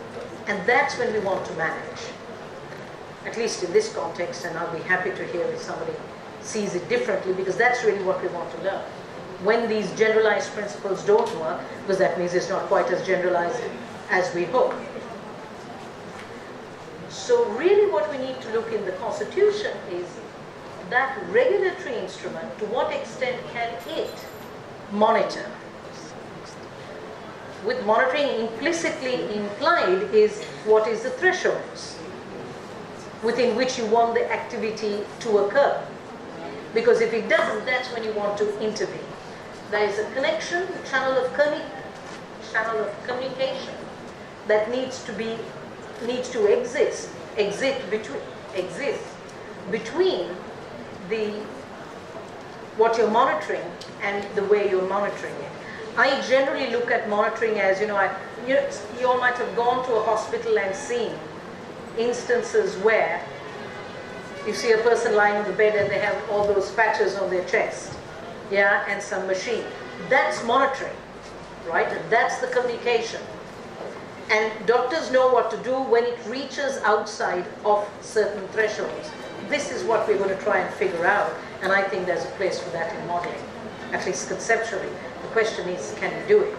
And that's when we want to manage. At least in this context, and I'll be happy to hear if somebody sees it differently, because that's really what we want to learn. When these generalized principles don't work, because that means it's not quite as generalized as we hope. So really what we need to look in the Constitution is that regulatory instrument, to what extent can it monitor? With monitoring implicitly implied is what is the thresholds within which you want the activity to occur. Because if it doesn't, that's when you want to intervene. There is a connection, a channel of communication that needs to exist between what you're monitoring and the way you're monitoring it. I generally look at monitoring as, you all might have gone to a hospital and seen instances where you see a person lying on the bed and they have all those patches on their chest, yeah, and some machine. That's monitoring. right? And that's the communication. And doctors know what to do when it reaches outside of certain thresholds. This is what we're going to try and figure out, and I think there's a place for that in modeling, at least conceptually. The question is, can we do it?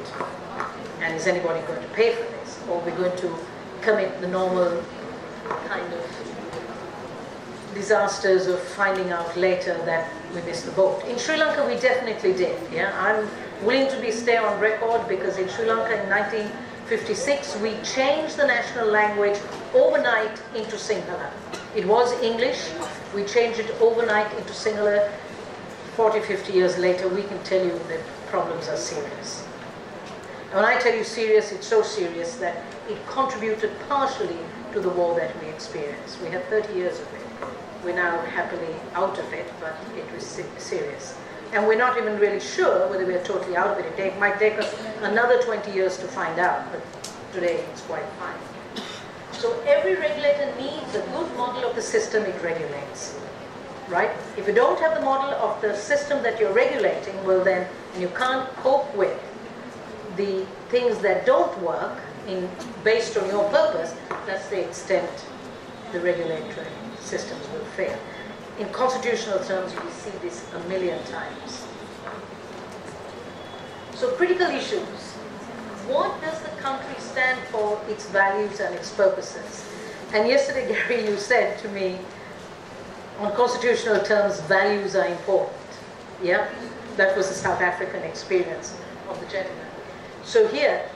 And is anybody going to pay for this? Or are we going to commit the normal kind of disasters of finding out later that we missed the boat? In Sri Lanka, we definitely did. Yeah, I'm willing to stay on record because in Sri Lanka in 1956, we changed the national language overnight into Sinhala. It was English. We changed it overnight into Sinhala. 40, 50 years later, we can tell you that problems are serious. And when I tell you serious, it's so serious that it contributed partially to the war that we experienced. We had 30 years of it. We're now happily out of it, but it was serious. And we're not even really sure whether we're totally out of it. It might take us another 20 years to find out, but today it's quite fine. So every regulator needs a good model of the system it regulates, right? If you don't have the model of the system that you're regulating, well then, and you can't cope with the things that don't work based on your purpose, that's the extent the regulatory systems will fail. In constitutional terms, we see this a million times. So critical issues. What does the country stand for, its values and its purposes? And yesterday, Gary, you said to me, on constitutional terms, values are important. Yeah? That was the South African experience of the gentleman. So here,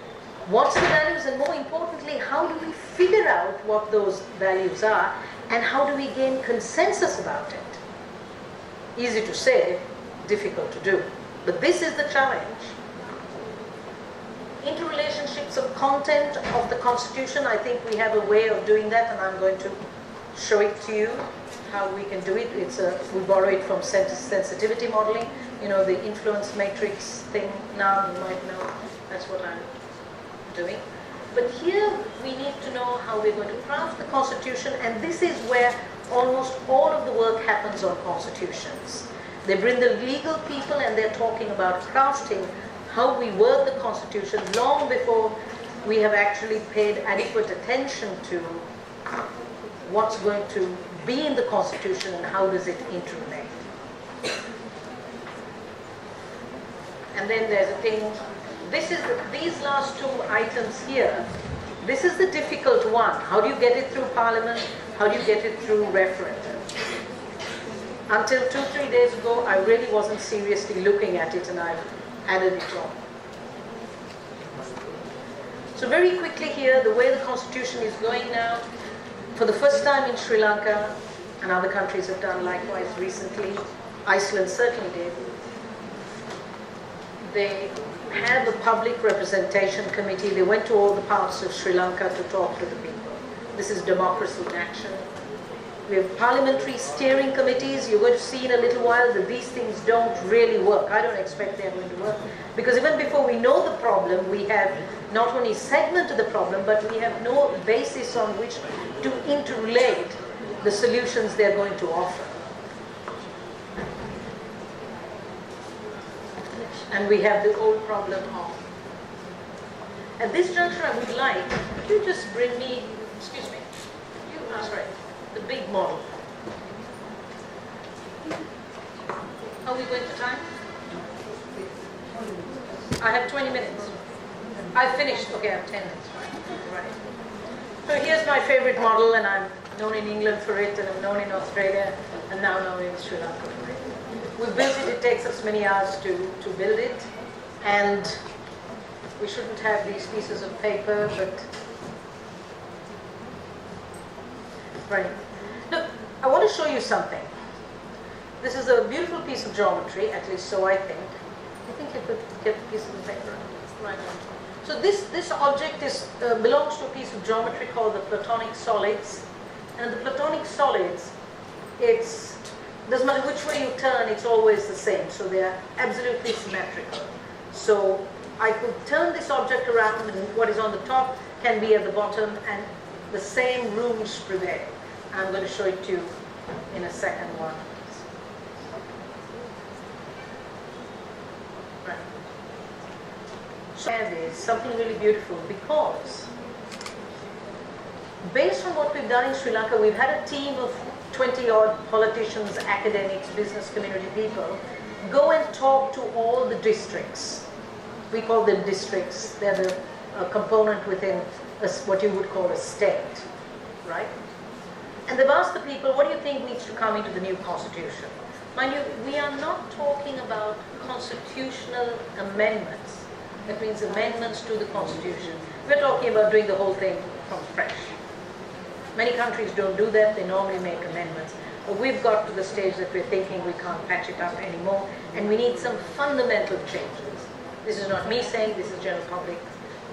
what's the values, and more importantly, how do we figure out what those values are, and how do we gain consensus about it? Easy to say, difficult to do. But this is the challenge. Interrelationships of content of the Constitution, I think we have a way of doing that, and I'm going to show it to you, how we can do it. We borrow it from sensitivity modeling, you know, the influence matrix thing now, you might know. That's what I'm doing. But here we need to know how we're going to craft the Constitution, and this is where almost all of the work happens on constitutions. They bring the legal people and they're talking about crafting how we word the Constitution long before we have actually paid adequate attention to what's going to be in the Constitution and how does it interrelate. And then there's a thing. These last two items here, this is the difficult one. How do you get it through Parliament? How do you get it through referendum? Until 2-3 days ago, I really wasn't seriously looking at it, and I've added it on. So very quickly here, the way the Constitution is going now, for the first time in Sri Lanka, and other countries have done likewise recently, Iceland certainly did, they had the public representation committee. They went to all the parts of Sri Lanka to talk to the people. This is democracy in action. We have parliamentary steering committees. You're going to see in a little while that these things don't really work. I don't expect they're going to work. Because even before we know the problem, we have not only segmented the problem, but we have no basis on which to interrelate the solutions they're going to offer. And we have the old problem of. At this juncture, I would like, could you just bring me, excuse me, sorry, the big model. Are we going to time? I have 20 minutes. I finished, okay, I have 10 minutes, right. So here's my favorite model, and I'm known in England for it, and I'm known in Australia, and now known in Sri Lanka for it. We built it, it takes us many hours to build it, and we shouldn't have these pieces of paper, but right. Look, I want to show you something. This is a beautiful piece of geometry, at least so I think. I think you could get the piece of paper. Right. So this object belongs to a piece of geometry called the Platonic solids. And the Platonic solids, doesn't matter which way you turn, it's always the same. So they are absolutely symmetrical. So I could turn this object around, and what is on the top can be at the bottom, and the same rules prevail. I'm going to show it to you in a second one. Right. is something really beautiful, because based on what we've done in Sri Lanka, we've had a team of 20-odd politicians, academics, business community people go and talk to all the districts. We call them districts. They're a component within what you would call a state, right? And they've asked the people, what do you think needs to come into the new constitution? Mind you, we are not talking about constitutional amendments. That means amendments to the constitution. We're talking about doing the whole thing from fresh. Many countries don't do that. They normally make amendments. But we've got to the stage that we're thinking we can't patch it up anymore, and we need some fundamental changes. This is not me saying, this is general public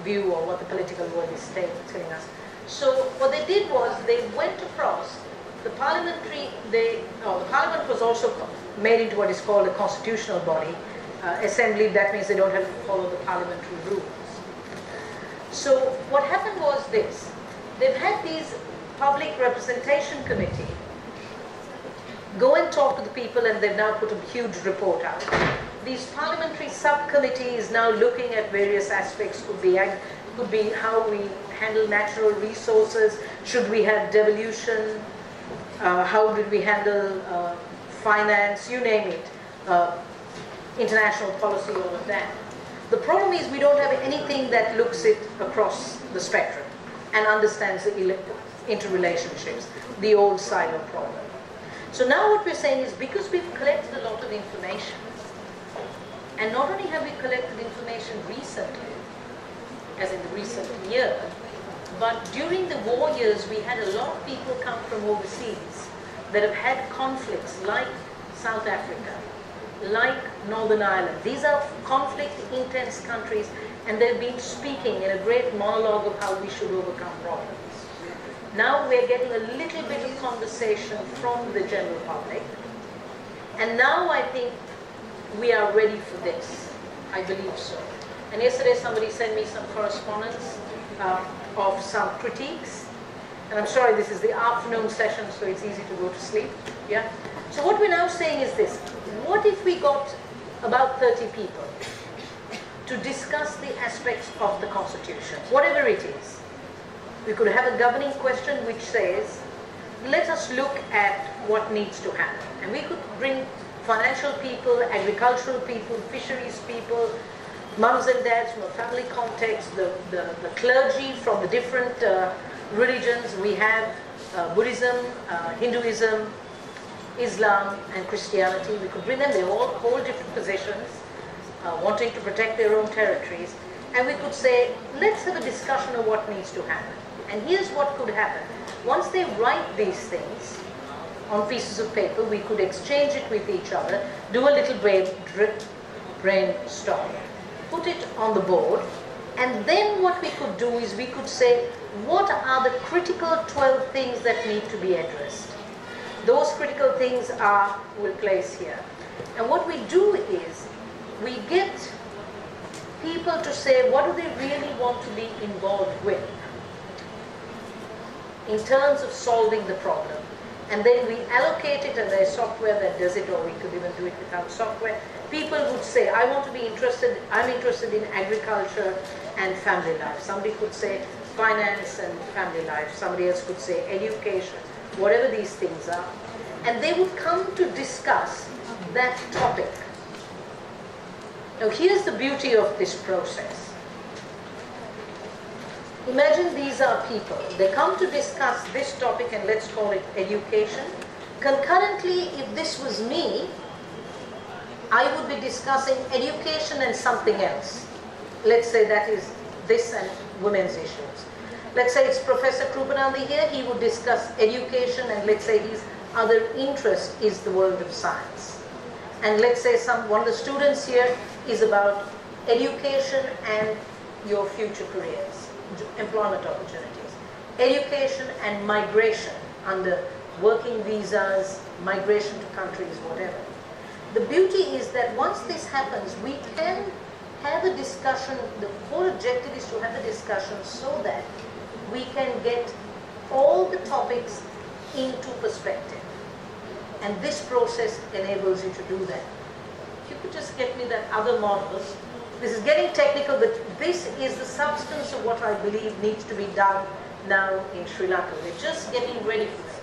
view or what the political world is telling us. So what they did was they went across the parliamentary, the parliament was also made into what is called a constitutional body, assembly. That means they don't have to follow the parliamentary rules. So what happened was this: they've had these public representation committee go and talk to the people, and they've now put a huge report out. These parliamentary subcommittee is now looking at various aspects. Could be how we handle natural resources. Should we have devolution? How did we handle finance? You name it. International policy, all of that. The problem is we don't have anything that looks it across the spectrum and understands the interrelationships, the old silo problem. So now what we're saying is, because we've collected a lot of information, and not only have we collected information recently, as in the recent year, but during the war years we had a lot of people come from overseas that have had conflicts like South Africa, like Northern Ireland. These are conflict-intense countries, and they've been speaking in a great monologue of how we should overcome problems. Now we're getting a little bit of conversation from the general public, and now I think we are ready for this. I believe so. And yesterday somebody sent me some correspondence of some critiques, and I'm sorry, this is the afternoon session, so it's easy to go to sleep. Yeah. So what we're now saying is this: what if we got about 30 people to discuss the aspects of the Constitution, whatever it is? We could have a governing question which says, let us look at what needs to happen. And we could bring financial people, agricultural people, fisheries people, mums and dads from a family context, the clergy from the different religions. We have Buddhism, Hinduism, Islam, and Christianity. We could bring them. They all hold different positions, wanting to protect their own territories. And we could say, let's have a discussion of what needs to happen. And here's what could happen. Once they write these things on pieces of paper, we could exchange it with each other, do a little brainstorm, put it on the board, and then what we could do is we could say, what are the critical 12 things that need to be addressed? Those critical things we'll place here. And what we do is, we get people to say, what do they really want to be involved with in terms of solving the problem. And then we allocate it, and there's software that does it, or we could even do it without software. People would say, I'm interested in agriculture and family life. Somebody could say finance and family life. Somebody else could say education, whatever these things are. And they would come to discuss that topic. Now here's the beauty of this process. Imagine these are people. They come to discuss this topic, and let's call it education. Concurrently, if this was me, I would be discussing education and something else. Let's say that is this and women's issues. Let's say it's Professor Krupanandi here. He would discuss education, and let's say his other interest is the world of science. And let's say one of the students here is about education and your future careers, employment opportunities, education and migration under working visas, migration to countries, whatever. The beauty is that once this happens, we can have a discussion. The whole objective is to have a discussion so that we can get all the topics into perspective. And this process enables you to do that. If you could just get me that other model, This is getting technical, but this is the substance of what I believe needs to be done now in Sri Lanka. We're just getting ready for it.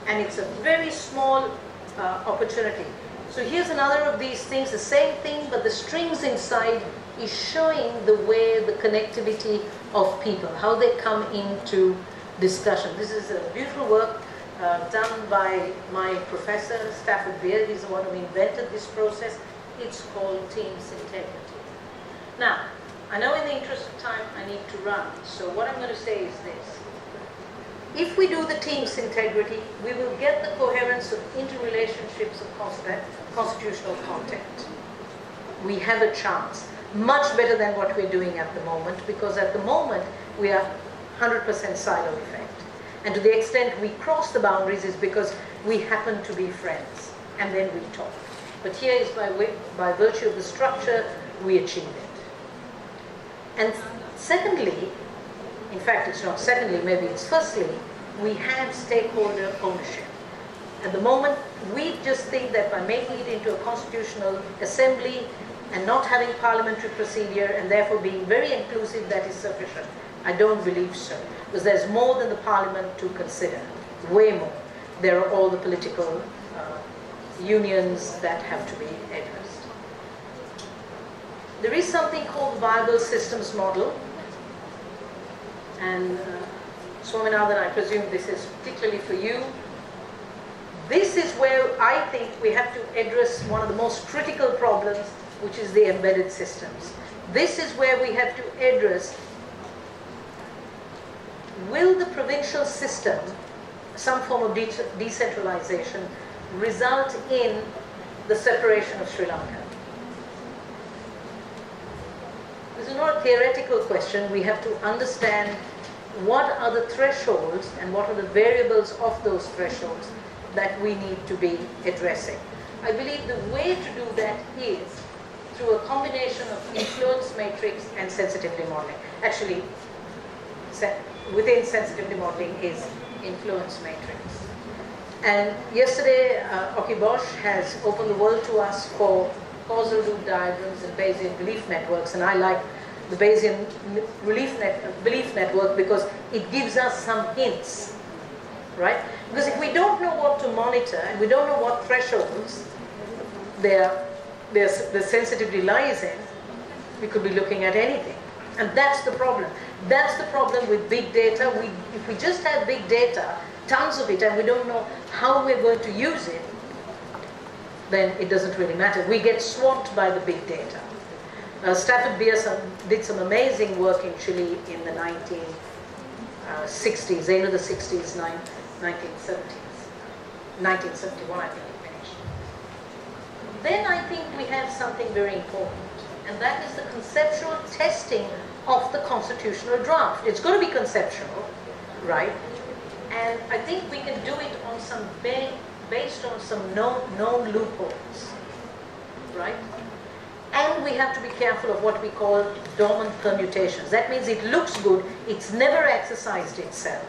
And it's a very small opportunity. So here's another of these things, the same thing, but the strings inside is showing the way, the connectivity of people, how they come into discussion. This is a beautiful work done by my professor, Stafford Beard. He's the one who invented this process. It's called Teams Integrity. Now, I know in the interest of time I need to run, so what I'm going to say is this. If we do the Teams Integrity, we will get the coherence of interrelationships of constitutional content. We have a chance, much better than what we're doing at the moment, because at the moment we are 100% silo effect. And to the extent we cross the boundaries is because we happen to be friends, and then we talk. But here is by virtue of the structure, we achieve it. And secondly, in fact it's not secondly, maybe it's firstly, we have stakeholder ownership. At the moment, we just think that by making it into a constitutional assembly and not having parliamentary procedure and therefore being very inclusive, that is sufficient. I don't believe so, because there's more than the parliament to consider, way more. There are all the political unions that have to be addressed. There is something called the viable systems model, and Swaminathan, I presume this is particularly for you. This is where I think we have to address one of the most critical problems, which is the embedded systems. This is where we have to address, will the provincial system, some form of decentralization, result in the separation of Sri Lanka? This is not a theoretical question. We have to understand what are the thresholds and what are the variables of those thresholds that we need to be addressing. I believe the way to do that is through a combination of influence matrix and sensitivity modeling. Actually, within sensitivity modeling is influence matrix. And yesterday, Oki Bosch has opened the world to us for causal loop diagrams and Bayesian belief networks, and I like the Bayesian belief network because it gives us some hints, right? Because if we don't know what to monitor and we don't know what thresholds the sensitivity lies in, we could be looking at anything. And that's the problem. That's the problem with big data. If we just have big data, tons of it, and we don't know how we're going to use it, then it doesn't really matter. We get swamped by the big data. Stafford Beer did some amazing work in Chile in the 1960s, end of the 60s, 1970s. 1971, I think he finished. Then I think we have something very important, and that is the conceptual testing of the constitutional draft. It's going to be conceptual, right? And I think we can do it on some based on some known loopholes, right? And we have to be careful of what we call dormant permutations. That means it looks good, it's never exercised itself.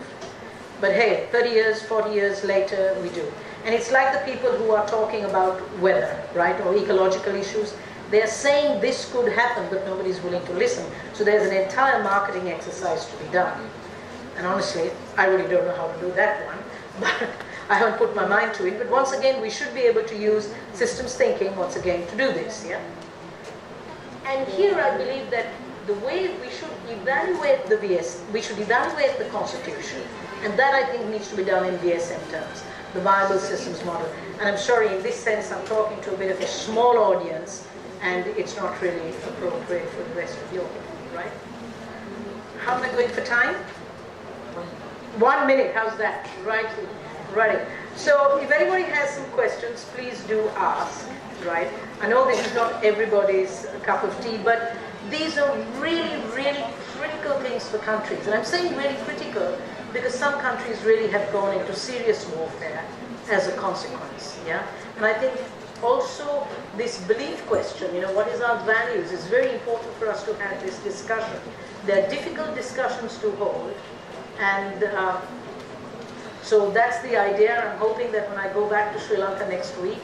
But hey, 30 years, 40 years later, we do. And it's like the people who are talking about weather, right, or ecological issues. They're saying this could happen, but nobody's willing to listen. So there's an entire marketing exercise to be done. And honestly, I really don't know how to do that one, but I haven't put my mind to it. But once again, we should be able to use systems thinking, once again, to do this, yeah? And here I believe that the way we should evaluate the VS, we should evaluate the Constitution, and that I think needs to be done in VSM terms, the viable systems model. And I'm sorry, in this sense, I'm talking to a bit of a small audience, and it's not really appropriate for the rest of you, right? How am I going for time? 1 minute, how's that? Right, ready. So if anybody has some questions, please do ask, right? I know this is not everybody's cup of tea, but these are really, really critical things for countries. And I'm saying really critical because some countries really have gone into serious warfare as a consequence, yeah? And I think also this belief question, you know, what is our values, is very important for us to have this discussion. They're difficult discussions to hold, and so that's the idea. I'm hoping that when I go back to Sri Lanka next week,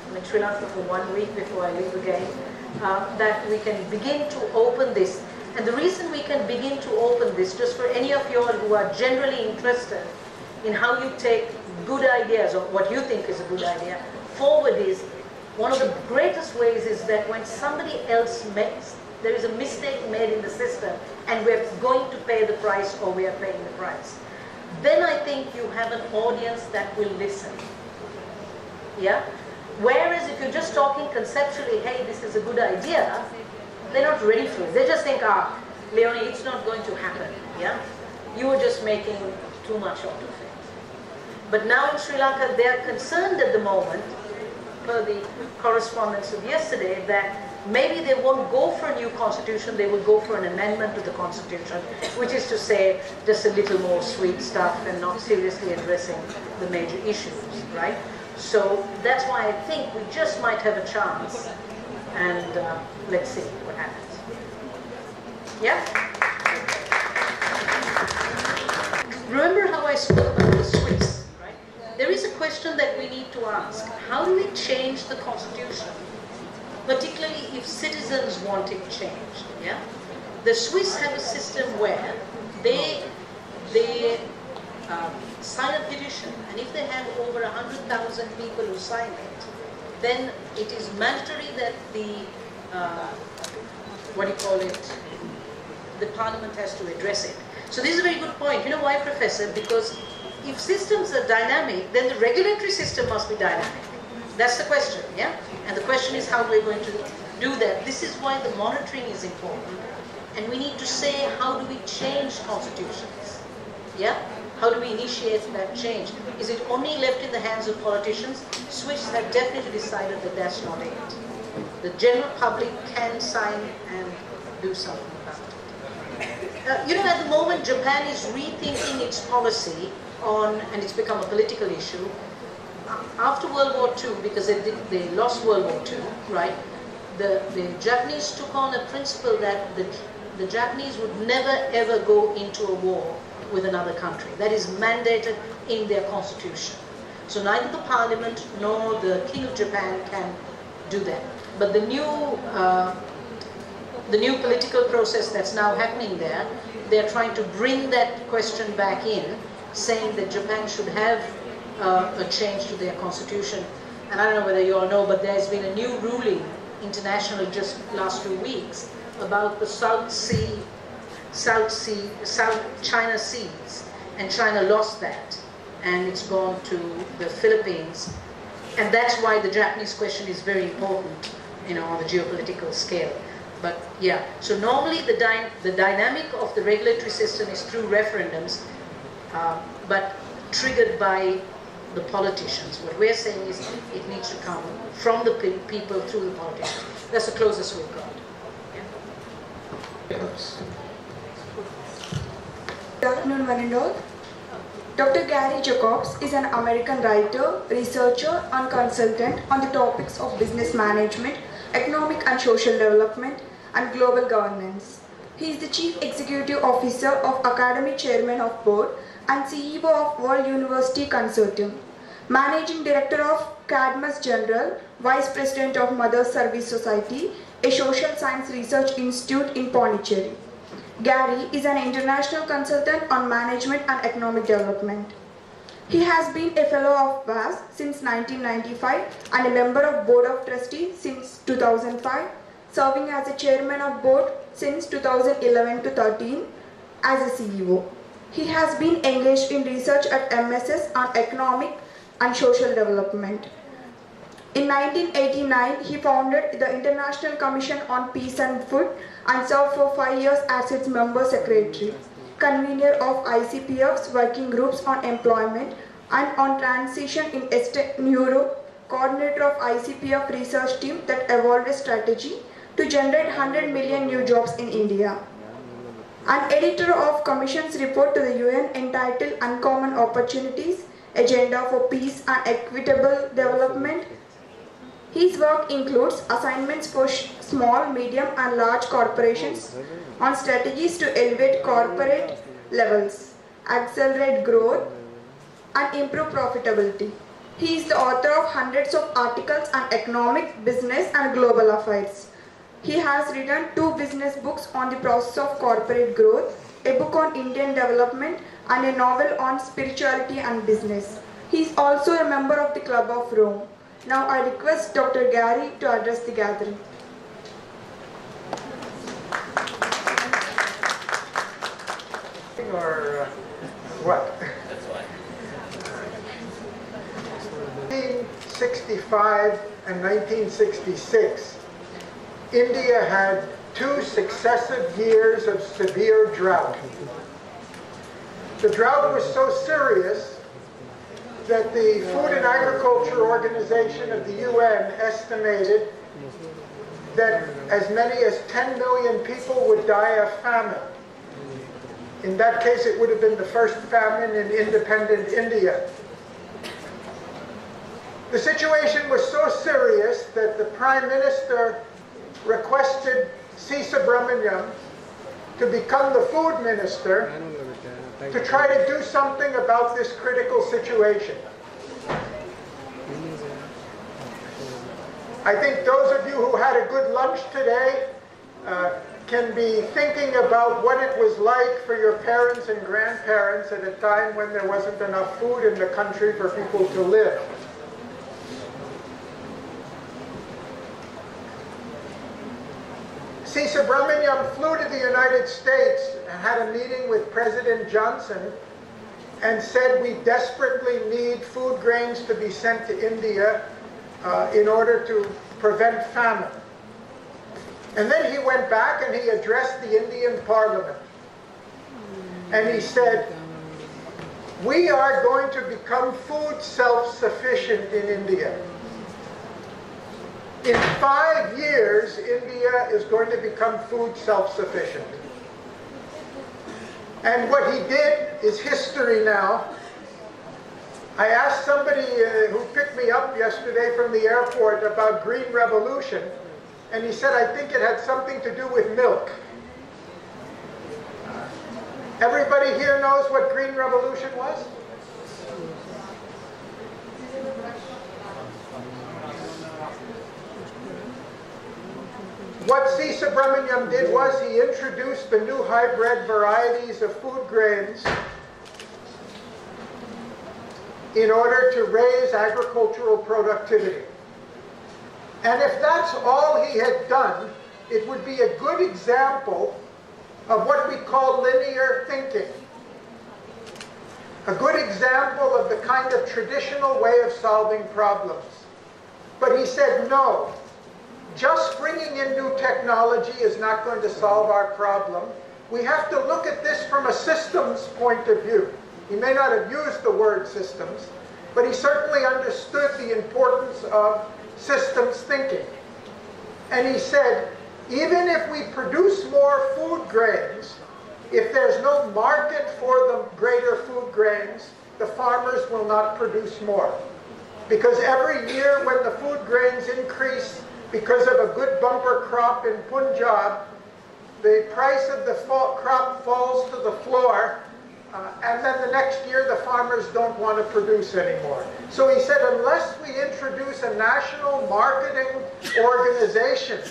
I'm in Sri Lanka for 1 week before I leave again, that we can begin to open this. And the reason we can begin to open this, just for any of you all who are generally interested in how you take good ideas or what you think is a good idea forward, is one of the greatest ways is that when somebody else makes, there is a mistake made in the system and we're going to pay the price or we are paying the price, then I think you have an audience that will listen. Yeah? Whereas if you're just talking conceptually, hey, this is a good idea, they're not ready for it. They just think, Leonie, it's not going to happen. Yeah? You are just making too much out of it. But now in Sri Lanka, they are concerned at the moment, per the correspondence of yesterday, that maybe they won't go for a new constitution, they will go for an amendment to the constitution, which is to say just a little more sweet stuff and not seriously addressing the major issues, right? So that's why I think we just might have a chance, and let's see what happens. Yeah? Remember how I spoke about the Swiss, right? There is a question that we need to ask. How do we change the constitution? Particularly if citizens want it changed. Yeah? The Swiss have a system where they sign a petition, and if they have over 100,000 people who sign it, then it is mandatory that the the parliament has to address it. So this is a very good point. You know why, Professor? Because if systems are dynamic, then the regulatory system must be dynamic. That's the question, yeah? And the question is how we're going to do that. This is why the monitoring is important. And we need to say, how do we change constitutions? Yeah? How do we initiate that change? Is it only left in the hands of politicians? Swiss have definitely decided that that's not it. The general public can sign and do something about it. You know, at the moment, Japan is rethinking its policy on, and it's become a political issue, after World War II, because they lost World War II, right? The Japanese took on a principle that the Japanese would never ever go into a war with another country. That is mandated in their constitution. So neither the parliament nor the King of Japan can do that. But the new political process that's now happening there, they're trying to bring that question back in, saying that Japan should have a change to their constitution. And I don't know whether you all know, but there's been a new ruling, international, just last 2 weeks, about the South China Seas, and China lost that, and it's gone to the Philippines, and that's why the Japanese question is very important, you know, on the geopolitical scale. But yeah, so normally the dynamic of the regulatory system is through referendums, but triggered by the politicians. What we're saying is it needs to come from the people through the politicians. That's the closest we've got. Yeah. Good afternoon, one and all. Dr. Gary Jacobs is an American writer, researcher, and consultant on the topics of business management, economic and social development, and global governance. He is the Chief Executive Officer of Academy Chairman of Board and CEO of World University Consortium, Managing Director of Cadmus General, Vice President of Mother Service Society, a social science research institute in Pondicherry. Gary is an international consultant on management and economic development. He has been a fellow of WAS since 1995 and a member of Board of Trustees since 2005, serving as a chairman of board since 2011 to 13 as a CEO. He has been engaged in research at MSS on economic and social development. In 1989, he founded the International Commission on Peace and Food and served for 5 years as its member secretary, convener of ICPF's working groups on employment and on transition in Eastern Europe, coordinator of ICPF research team that evolved a strategy to generate 100 million new jobs in India. An editor of Commission's report to the UN entitled Uncommon Opportunities, Agenda for Peace and Equitable Development. His work includes assignments for small, medium and large corporations on strategies to elevate corporate levels, accelerate growth and improve profitability. He is the author of hundreds of articles on economic, business and global affairs. He has written 2 business books on the process of corporate growth, a book on Indian development, and a novel on spirituality and business. He is also a member of the Club of Rome. Now I request Dr. Gary to address the gathering. Or what? 1965 and 1966, India had 2 successive years of severe drought. The drought was so serious that the Food and Agriculture Organization of the UN estimated that as many as 10 million people would die of famine. In that case, it would have been the first famine in independent India. The situation was so serious that the Prime Minister requested C. Subramaniam to become the Food Minister to try to do something about this critical situation. I think those of you who had a good lunch today can be thinking about what it was like for your parents and grandparents at a time when there wasn't enough food in the country for people to live. C. Subramaniam flew to the United States and had a meeting with President Johnson and said we desperately need food grains to be sent to India in order to prevent famine. And then he went back and he addressed the Indian Parliament. And he said, we are going to become food self-sufficient in India. In 5 years, India is going to become food self-sufficient. And what he did is history now. I asked somebody who picked me up yesterday from the airport about Green Revolution, and he said, I think it had something to do with milk. Everybody here knows what Green Revolution was? What C. Subramaniam did was he introduced the new hybrid varieties of food grains in order to raise agricultural productivity. And if that's all he had done, it would be a good example of what we call linear thinking. A good example of the kind of traditional way of solving problems. But he said, no, just bringing in new technology is not going to solve our problem. We have to look at this from a systems point of view. He may not have used the word systems, but he certainly understood the importance of systems thinking. And he said, even if we produce more food grains, if there's no market for the greater food grains, the farmers will not produce more. Because every year when the food grains increase because of a good bumper crop in Punjab, the price of the crop falls to the floor, and then the next year the farmers don't want to produce anymore. So he said, unless we introduce a national marketing organization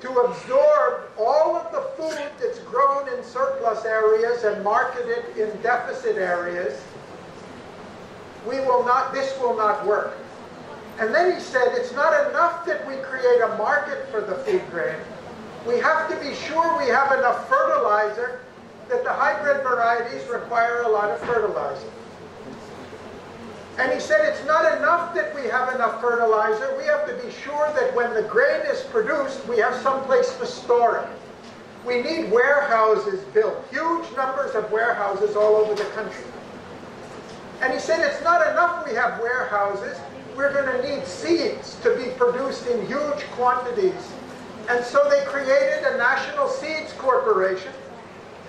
to absorb all of the food that's grown in surplus areas and market it in deficit areas, this will not work. And then he said, it's not enough that we create a market for the food grain. We have to be sure we have enough fertilizer, that the hybrid varieties require a lot of fertilizer. And he said it's not enough that we have enough fertilizer, we have to be sure that when the grain is produced, we have some place to store it. We need warehouses built, huge numbers of warehouses all over the country. And he said it's not enough we have warehouses, we're going to need seeds to be produced in huge quantities. And so they created a National Seeds Corporation,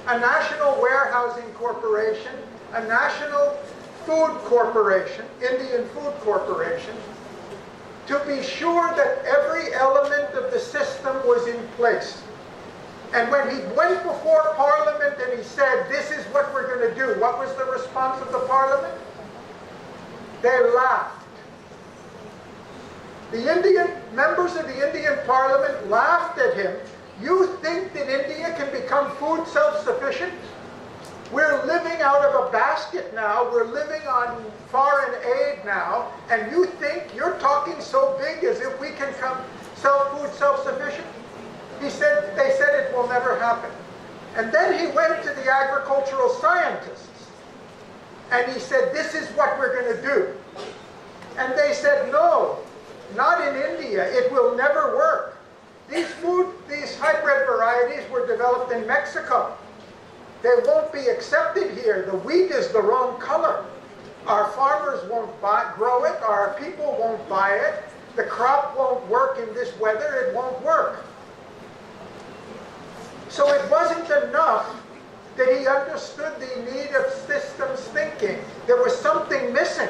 a National Warehousing Corporation, a National Food Corporation, Indian Food Corporation, to be sure that every element of the system was in place. And when he went before Parliament and he said, this is what we're going to do, what was the response of the Parliament? They laughed. The Indian members of the Indian Parliament laughed at him. You think that India can become food self-sufficient? We're living out of a basket now. We're living on foreign aid now. And you think you're talking so big as if we can come food self-sufficient? They said it will never happen. And then he went to the agricultural scientists. And he said, this is what we're going to do. And they said, no, not in India. It will never work. These hybrid varieties were developed in Mexico. They won't be accepted here. The wheat is the wrong color. Our farmers won't grow it. Our people won't buy it. The crop won't work in this weather. It won't work. So it wasn't enough that he understood the need of systems thinking. There was something missing.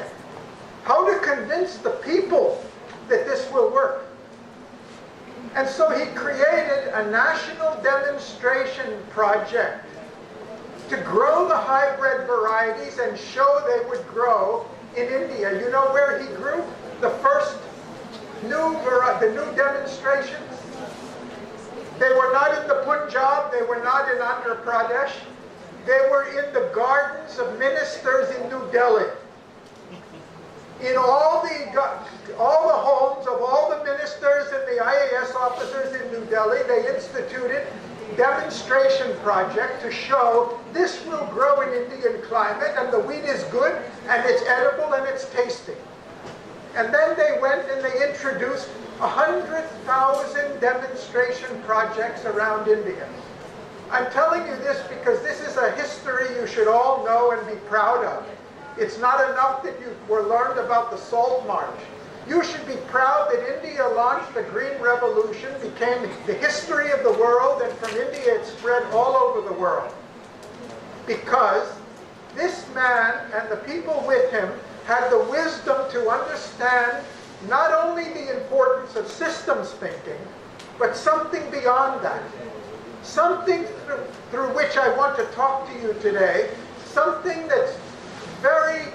How to convince the people that this will work. And so he created a national demonstration project to grow the hybrid varieties and show they would grow in India. You know where he grew the first new demonstrations? They were not in the Punjab, they were not in Andhra Pradesh. They were in the gardens of ministers in New Delhi. In all the homes of all the ministers and the IAS officers in New Delhi, they instituted demonstration project to show this will grow in Indian climate and the wheat is good and it's edible and it's tasty. And then they went and they introduced 100,000 demonstration projects around India. I'm telling you this because this is a history you should all know and be proud of. It's not enough that you were learned about the Salt March. You should be proud that India launched the Green Revolution, became the history of the world, and from India it spread all over the world. Because this man and the people with him had the wisdom to understand not only the importance of systems thinking, but something beyond that. Something through which I want to talk to you today, something that's very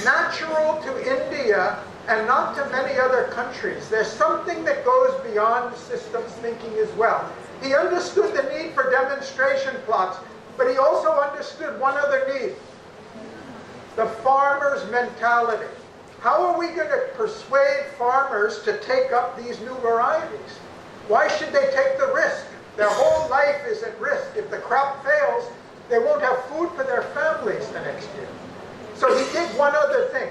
natural to India and not to many other countries. There's something that goes beyond systems thinking as well. He understood the need for demonstration plots, but he also understood one other need: the farmer's mentality. How are we going to persuade farmers to take up these new varieties? Why should they take the risk? Their whole life is at risk. If the crop fails, they won't have food for their families the next year. So he did one other thing.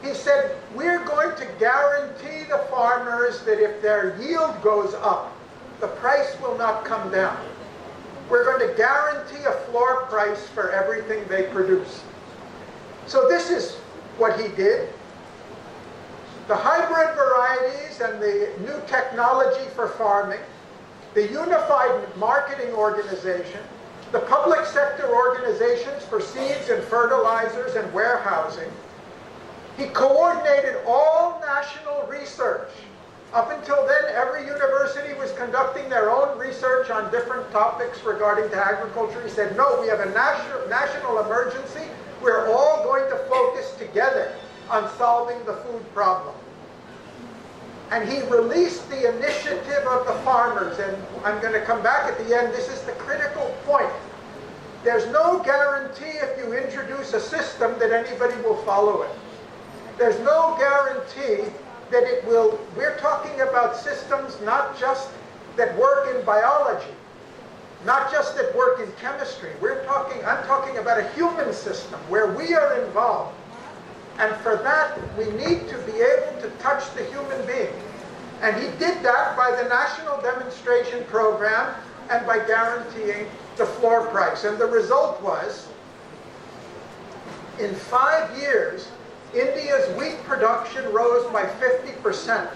He said, we're going to guarantee the farmers that if their yield goes up, the price will not come down. We're going to guarantee a floor price for everything they produce. So this is what he did. The hybrid varieties and the new technology for farming, the unified marketing organization, the public sector organizations for seeds and fertilizers and warehousing. He coordinated all national research. Up until then, every university was conducting their own research on different topics regarding to agriculture. He said, no, we have a national emergency. We're all going to focus together on solving the food problem. And he released the initiative of the farmers. And I'm going to come back at the end. This is the critical point. There's no guarantee if you introduce a system that anybody will follow it. There's no guarantee that it will. We're talking about systems not just that work in biology, not just that work in chemistry. I'm talking about a human system where we are involved. And for that, we need to be able to touch the human being. And he did that by the National Demonstration Program and by guaranteeing the floor price. And the result was, in 5 years, India's wheat production rose by 50%.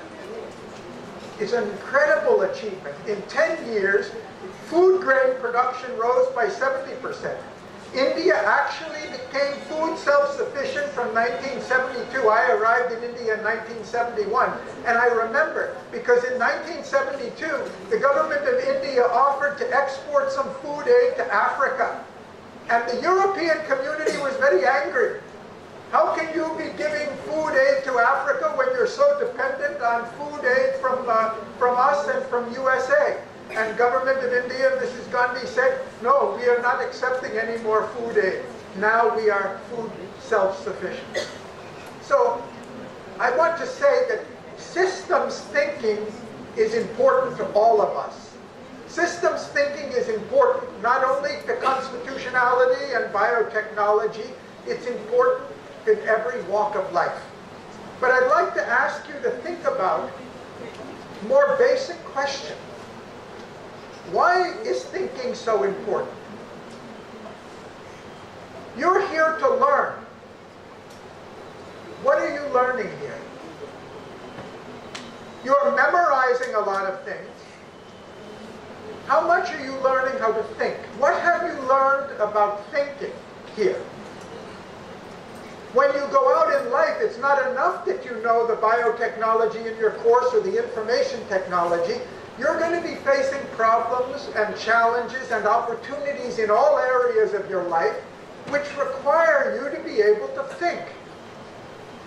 It's an incredible achievement. In 10 years, food grain production rose by 70%. India actually became food self-sufficient from 1972. I arrived in India in 1971. And I remember, because in 1972, the government of India offered to export some food aid to Africa. And the European community was very angry. How can you be giving food aid to Africa when you're so dependent on food aid from us and from USA? And government of India, Mrs. Gandhi said, no, we are not accepting any more food aid. Now we are food self-sufficient. So I want to say that systems thinking is important to all of us. Systems thinking is important not only to constitutionality and biotechnology, it's important in every walk of life. But I'd like to ask you to think about a more basic question. Why is thinking so important? You're here to learn. What are you learning here? You're memorizing a lot of things. How much are you learning how to think? What have you learned about thinking here? When you go out in life, it's not enough that you know the biotechnology in your course or the information technology. You're going to be facing problems and challenges and opportunities in all areas of your life which require you to be able to think.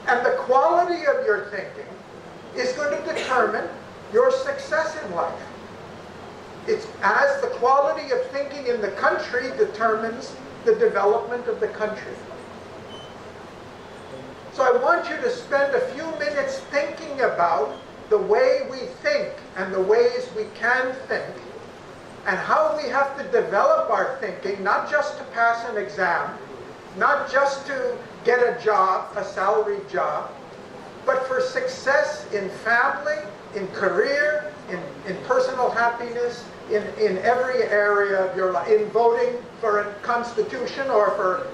And the quality of your thinking is going to determine your success in life. It's as the quality of thinking in the country determines the development of the country. So I want you to spend a few minutes thinking about the way we think and the ways we can think and how we have to develop our thinking, not just to pass an exam, not just to get a job, a salaried job, but for success in family, in career, in personal happiness, in every area of your life, in voting for a constitution or for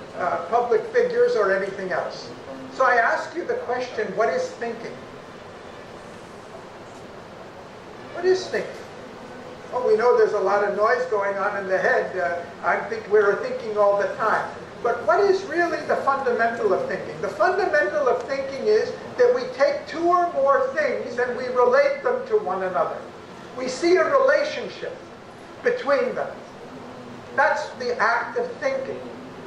public figures or anything else. So I ask you the question, what is thinking? What is thinking? Oh, we know there's a lot of noise going on in the head. I think we're thinking all the time. But what is really the fundamental of thinking? The fundamental of thinking is that we take two or more things and we relate them to one another. We see a relationship between them. That's the act of thinking.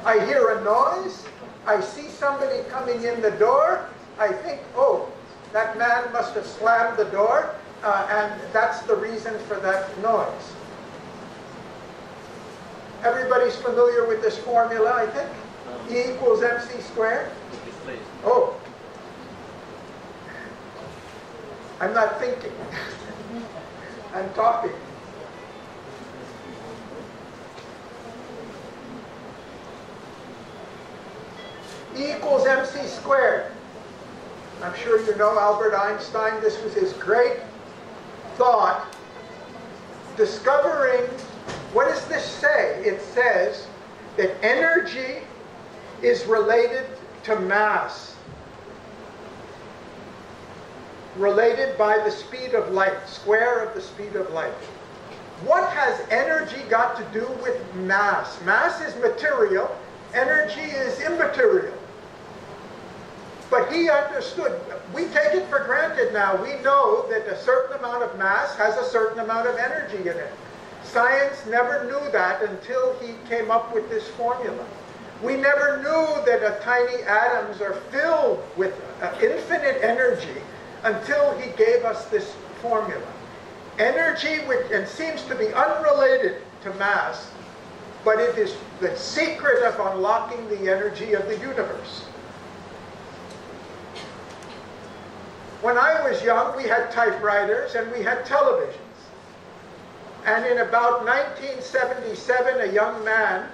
I hear a noise. I see somebody coming in the door. I think, oh, that man must have slammed the door, and that's the reason for that noise. Everybody's familiar with this formula, I think? E equals mc squared? Oh. I'm not thinking. I'm talking. E equals mc squared. I'm sure you know Albert Einstein. This was his great thought. Discovering, what does this say? It says that energy is related to mass. Related by the speed of light, square of the speed of light. What has energy got to do with mass? Mass is material, energy is immaterial. But he understood. We take it for granted now. We know that a certain amount of mass has a certain amount of energy in it. Science never knew that until he came up with this formula. We never knew that tiny atoms are filled with infinite energy until he gave us this formula. Energy, which and seems to be unrelated to mass, but it is the secret of unlocking the energy of the universe. When I was young, we had typewriters and we had televisions. And in about 1977, a young man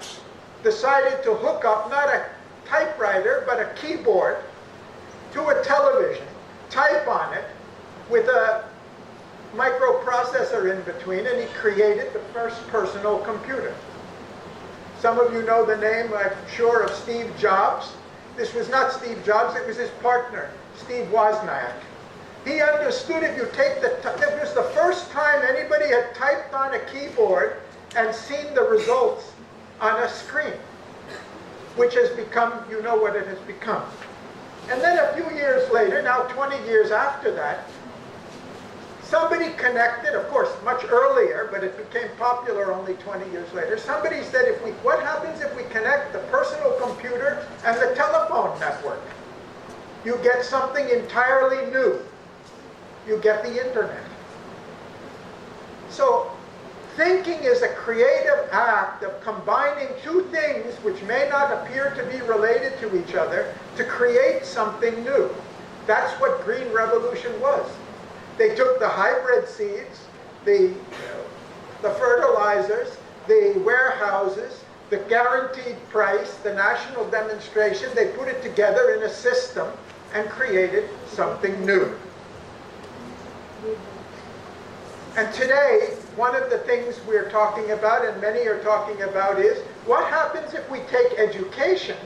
decided to hook up not a typewriter, but a keyboard to a television, type on it with a microprocessor in between, and he created the first personal computer. Some of you know the name, I'm sure, of Steve Jobs. This was not Steve Jobs, it was his partner, Steve Wozniak. He understood if you take it was the first time anybody had typed on a keyboard and seen the results on a screen, which has become, you know what it has become. And then a few years later, now 20 years after that, somebody connected, of course, much earlier, but it became popular only 20 years later. Somebody said, what happens if we connect the personal computer and the telephone network? You get something entirely new. You get the internet. So, thinking is a creative act of combining two things which may not appear to be related to each other to create something new. That's what Green Revolution was. They took the hybrid seeds, the fertilizers, the warehouses, the guaranteed price, the national demonstration, they put it together in a system and created something new. And today, one of the things we're talking about, and many are talking about, is what happens if we take education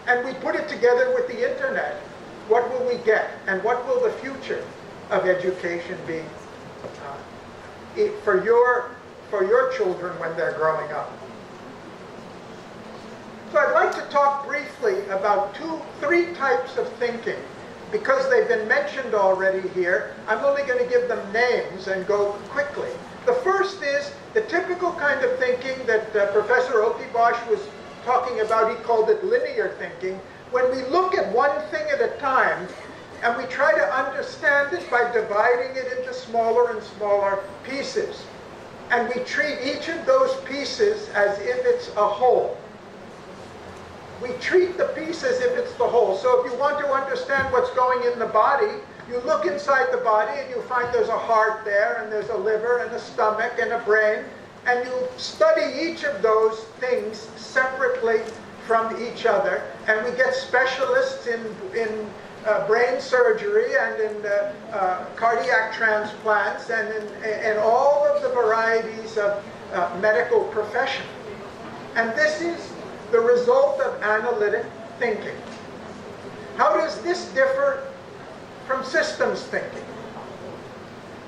and we put it together with the internet? What will we get? And what will the future of education be for your children when they're growing up? So I'd like to talk briefly about three types of thinking. Because they've been mentioned already here, I'm only going to give them names and go quickly. The first is the typical kind of thinking that Professor Oki Bosch was talking about. He called it linear thinking. When we look at one thing at a time, and we try to understand it by dividing it into smaller and smaller pieces. And we treat each of those pieces as if it's a whole. We treat the piece as if it's the whole. So if you want to understand what's going in the body, you look inside the body and you find there's a heart there, and there's a liver, and a stomach, and a brain, and you study each of those things separately from each other, and we get specialists in brain surgery and in cardiac transplants and in all of the varieties of medical profession. And this is the result of analytic thinking. How does this differ from systems thinking?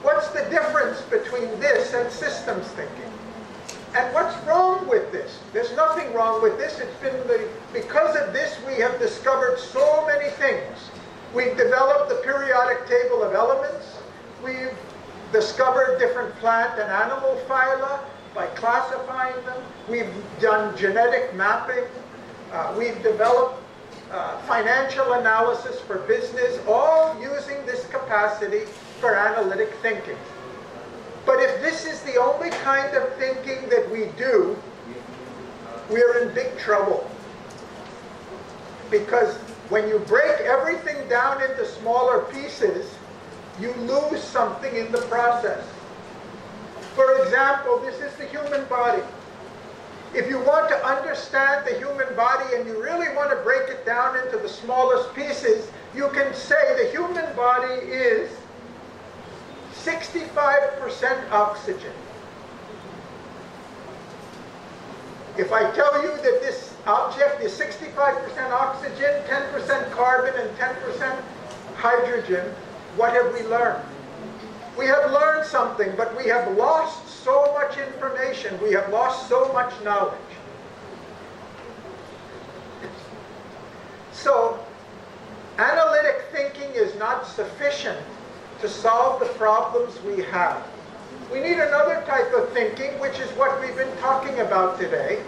What's the difference between this and systems thinking? And what's wrong with this? There's nothing wrong with this. It's been because of this we have discovered so many things. We've developed the periodic table of elements. We've discovered different plant and animal phyla by classifying them. We've done genetic mapping. We've developed financial analysis for business, all using this capacity for analytic thinking. But if this is the only kind of thinking that we do, we're in big trouble. Because when you break everything down into smaller pieces, you lose something in the process. For example, this is the human body. If you want to understand the human body and you really want to break it down into the smallest pieces, you can say the human body is 65% oxygen. If I tell you that this object is 65% oxygen, 10% carbon, and 10% hydrogen, what have we learned? We have learned something, but we have lost so much information. We have lost so much knowledge. So, analytic thinking is not sufficient to solve the problems we have. We need another type of thinking, which is what we've been talking about today.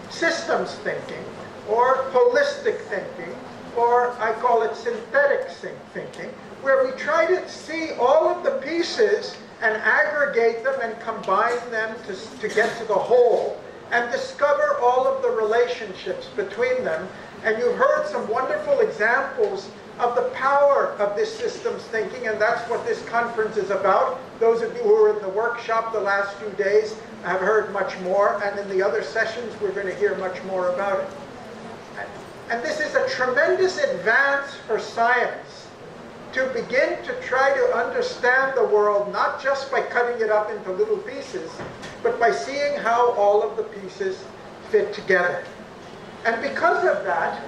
Systems thinking, or holistic thinking, or I call it synthetic thinking, where we try to see all of the pieces and aggregate them and combine them to get to the whole and discover all of the relationships between them. And you've heard some wonderful examples of the power of this systems thinking, and that's what this conference is about. Those of you who were in the workshop the last few days have heard much more, and in the other sessions we're going to hear much more about it. And this is a tremendous advance for science to begin to try to understand the world, not just by cutting it up into little pieces, but by seeing how all of the pieces fit together. And because of that,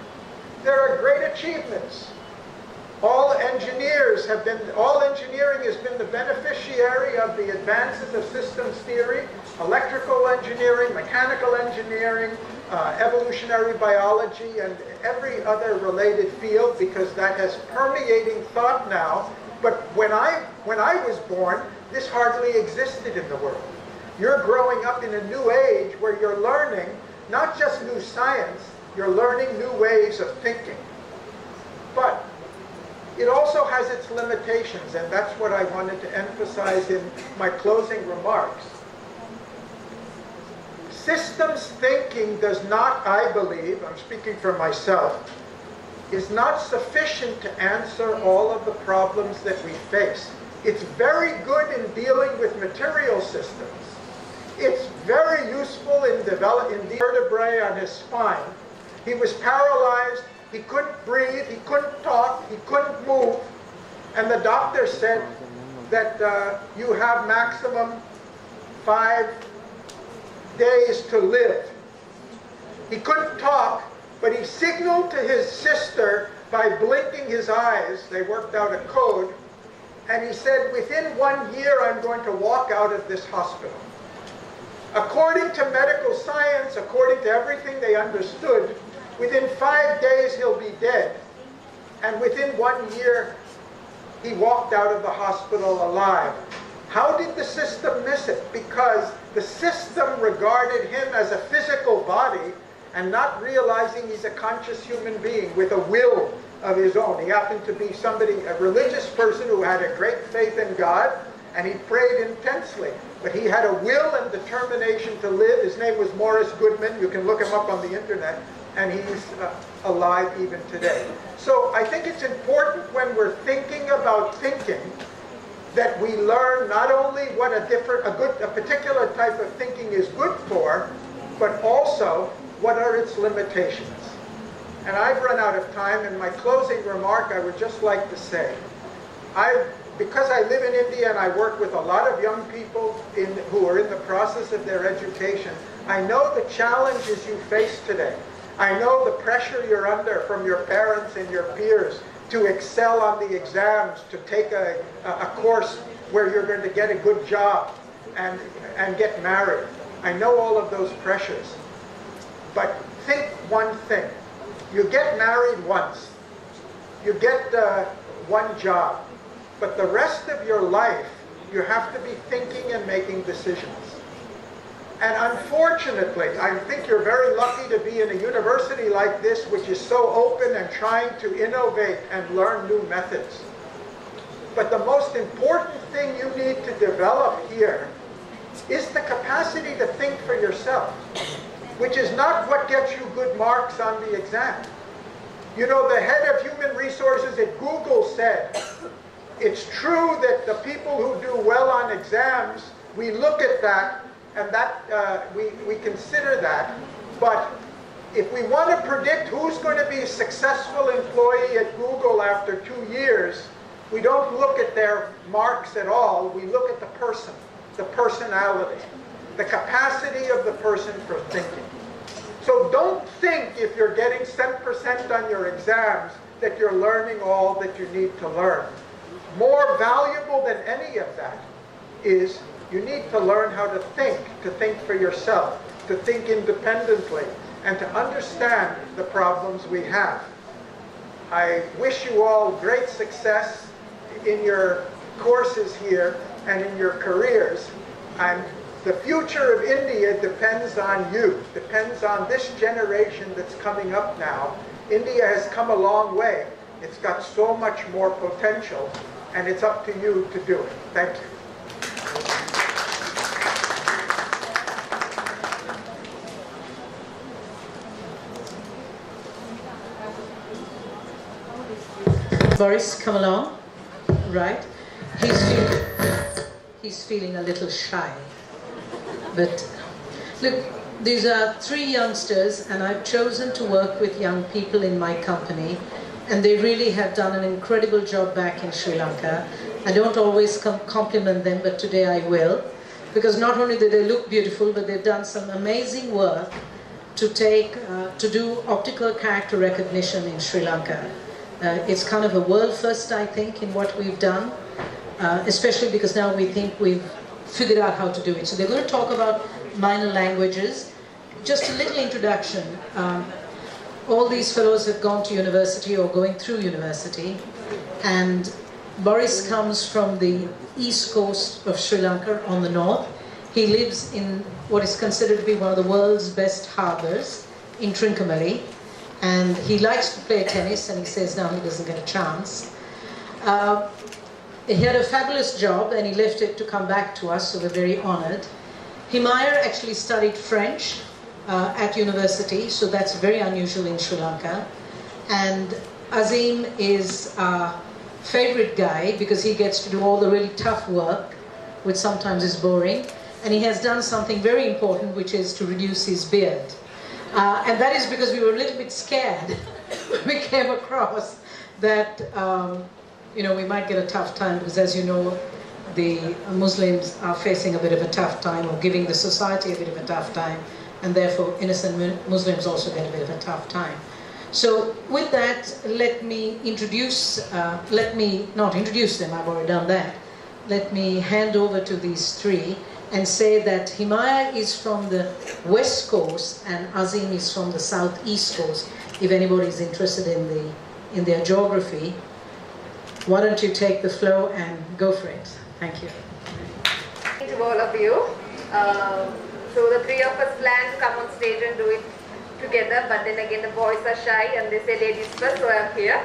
there are great achievements. All engineering has been the beneficiary of the advances of systems theory, electrical engineering, mechanical engineering, evolutionary biology, and every other related field, because that has permeating thought now. But when I was born, this hardly existed in the world. You're growing up in a new age where you're learning not just new science, you're learning new ways of thinking. But it also has its limitations, and that's what I wanted to emphasize in my closing remarks. Systems thinking does not, I believe, I'm speaking for myself, is not sufficient to answer all of the problems that we face. It's very good in dealing with material systems. It's very useful in developing vertebrae on his spine. He was paralyzed, he couldn't breathe, he couldn't talk, he couldn't move, and the doctor said that you have maximum 5 days to live. He couldn't talk, but he signaled to his sister by blinking his eyes. They worked out a code, and he said, within 1 year I'm going to walk out of this hospital. According to medical science, according to everything they understood, within 5 days he'll be dead. And within 1 year, he walked out of the hospital alive. How did the system miss it? Because the system regarded him as a physical body and not realizing he's a conscious human being with a will of his own. He happened to be somebody, a religious person who had a great faith in God, and he prayed intensely. But he had a will and determination to live. His name was Morris Goodman. You can look him up on the internet. And he's alive even today. So I think it's important when we're thinking about thinking that we learn not only what a particular type of thinking is good for, but also what are its limitations. And I've run out of time. In my closing remark, I would just like to say, because I live in India and I work with a lot of young people who are in the process of their education, I know the challenges you face today. I know the pressure you're under from your parents and your peers to excel on the exams, to take a course where you're going to get a good job and get married. I know all of those pressures. But think one thing. You get married once. You get one job. But the rest of your life, you have to be thinking and making decisions. And unfortunately, I think you're very lucky to be in a university like this, which is so open and trying to innovate and learn new methods. But the most important thing you need to develop here is the capacity to think for yourself, which is not what gets you good marks on the exam. You know, the head of human resources at Google said, it's true that the people who do well on exams, we look at that, and that we consider that. But if we want to predict who's going to be a successful employee at Google after 2 years, we don't look at their marks at all. We look at the person, the personality, the capacity of the person for thinking. So don't think if you're getting 10% on your exams that you're learning all that you need to learn. More valuable than any of that is you need to learn how to think for yourself, to think independently, and to understand the problems we have. I wish you all great success in your courses here and in your careers. And the future of India depends on you, depends on this generation that's coming up now. India has come a long way. It's got so much more potential, and it's up to you to do it. Thank you. Boris, come along. Right. He's feeling a little shy. But look, these are 3 youngsters, and I've chosen to work with young people in my company, and they really have done an incredible job back in Sri Lanka. I don't always compliment them, but today I will, because not only do they look beautiful, but they've done some amazing work to do optical character recognition in Sri Lanka. It's kind of a world first, I think, in what we've done, especially because now we think we've figured out how to do it. So they're going to talk about minor languages. Just a little introduction. All these fellows have gone to university or going through university, and Boris comes from the east coast of Sri Lanka on the north. He lives in what is considered to be one of the world's best harbours in Trincomalee. And he likes to play tennis, and he says now he doesn't get a chance. He had a fabulous job, and he left it to come back to us, so we're very honoured. Himayar actually studied French at university, so that's very unusual in Sri Lanka. And Azim is our favourite guy because he gets to do all the really tough work, which sometimes is boring. And he has done something very important, which is to reduce his beard. And that is because we were a little bit scared when we came across that, we might get a tough time because, as you know, the Muslims are facing a bit of a tough time, or giving the society a bit of a tough time, and therefore innocent Muslims also get a bit of a tough time. So with that, let me not introduce them, I've already done that. Let me hand over to these three and say that Himayar is from the west coast and Azim is from the southeast coast, if anybody is interested in their geography. Why don't you take the floor and go for it? Thank you. To all of you. So the three of us planned to come on stage and do it together, but then again the boys are shy and they say ladies first, so I'm here.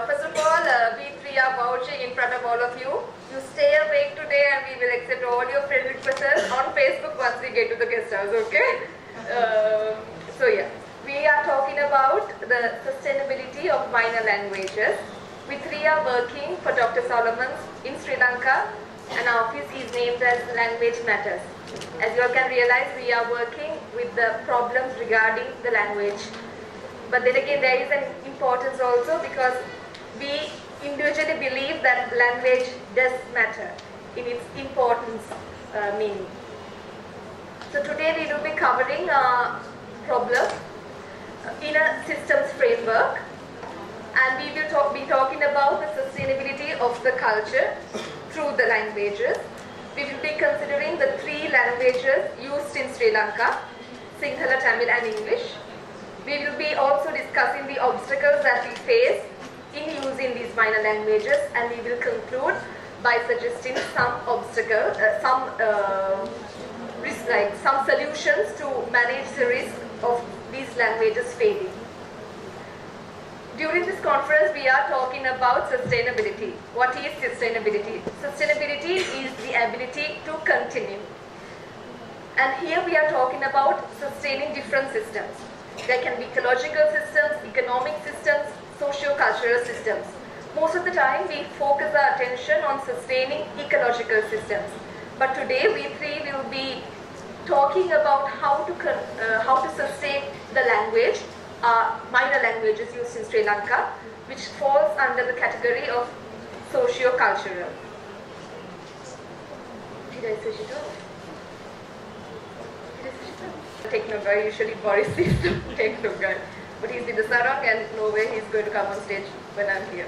First of all, we three are vouching in front of all of you. You stay awake today and we will accept all your friend requests on Facebook once we get to the guest house, okay? So yeah, we are talking about the sustainability of minor languages. We three are working for Dr. Solomon's in Sri Lanka, and our office is named as Language Matters. As you all can realize, we are working with the problems regarding the language. But then again, there is an importance also because we individually believe that language does matter in its importance meaning. So today we will be covering a problem in a systems framework, and we will be talking about the sustainability of the culture through the languages. We will be considering the three languages used in Sri Lanka: Sinhala, Tamil and English. We will be also discussing the obstacles that we face in using these minor languages, and we will conclude by suggesting some some solutions to manage the risk of these languages failing. During this conference, we are talking about sustainability. What is sustainability? Sustainability is the ability to continue. And here we are talking about sustaining different systems. There can be ecological systems, economic systems, socio-cultural systems. Most of the time, we focus our attention on sustaining ecological systems. But today, we three will be talking about how to sustain the language, minor languages used in Sri Lanka, which falls under the category of socio-cultural. Did I switch it off? Techno guy, usually Boris is the techno guy, but he's with the sarong and no way he's going to come on stage when I'm here.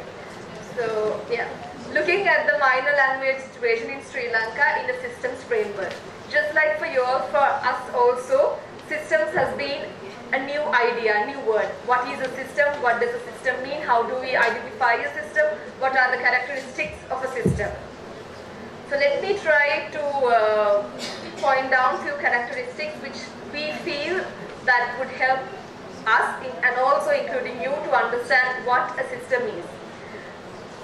So yeah, looking at the minor language situation in Sri Lanka in a systems framework. Just like for you all, for us also, systems has been a new idea, a new word. What is a system? What does a system mean? How do we identify a system? What are the characteristics of a system? So let me try to point down few characteristics which we feel that would help us and also including you to understand what a system is.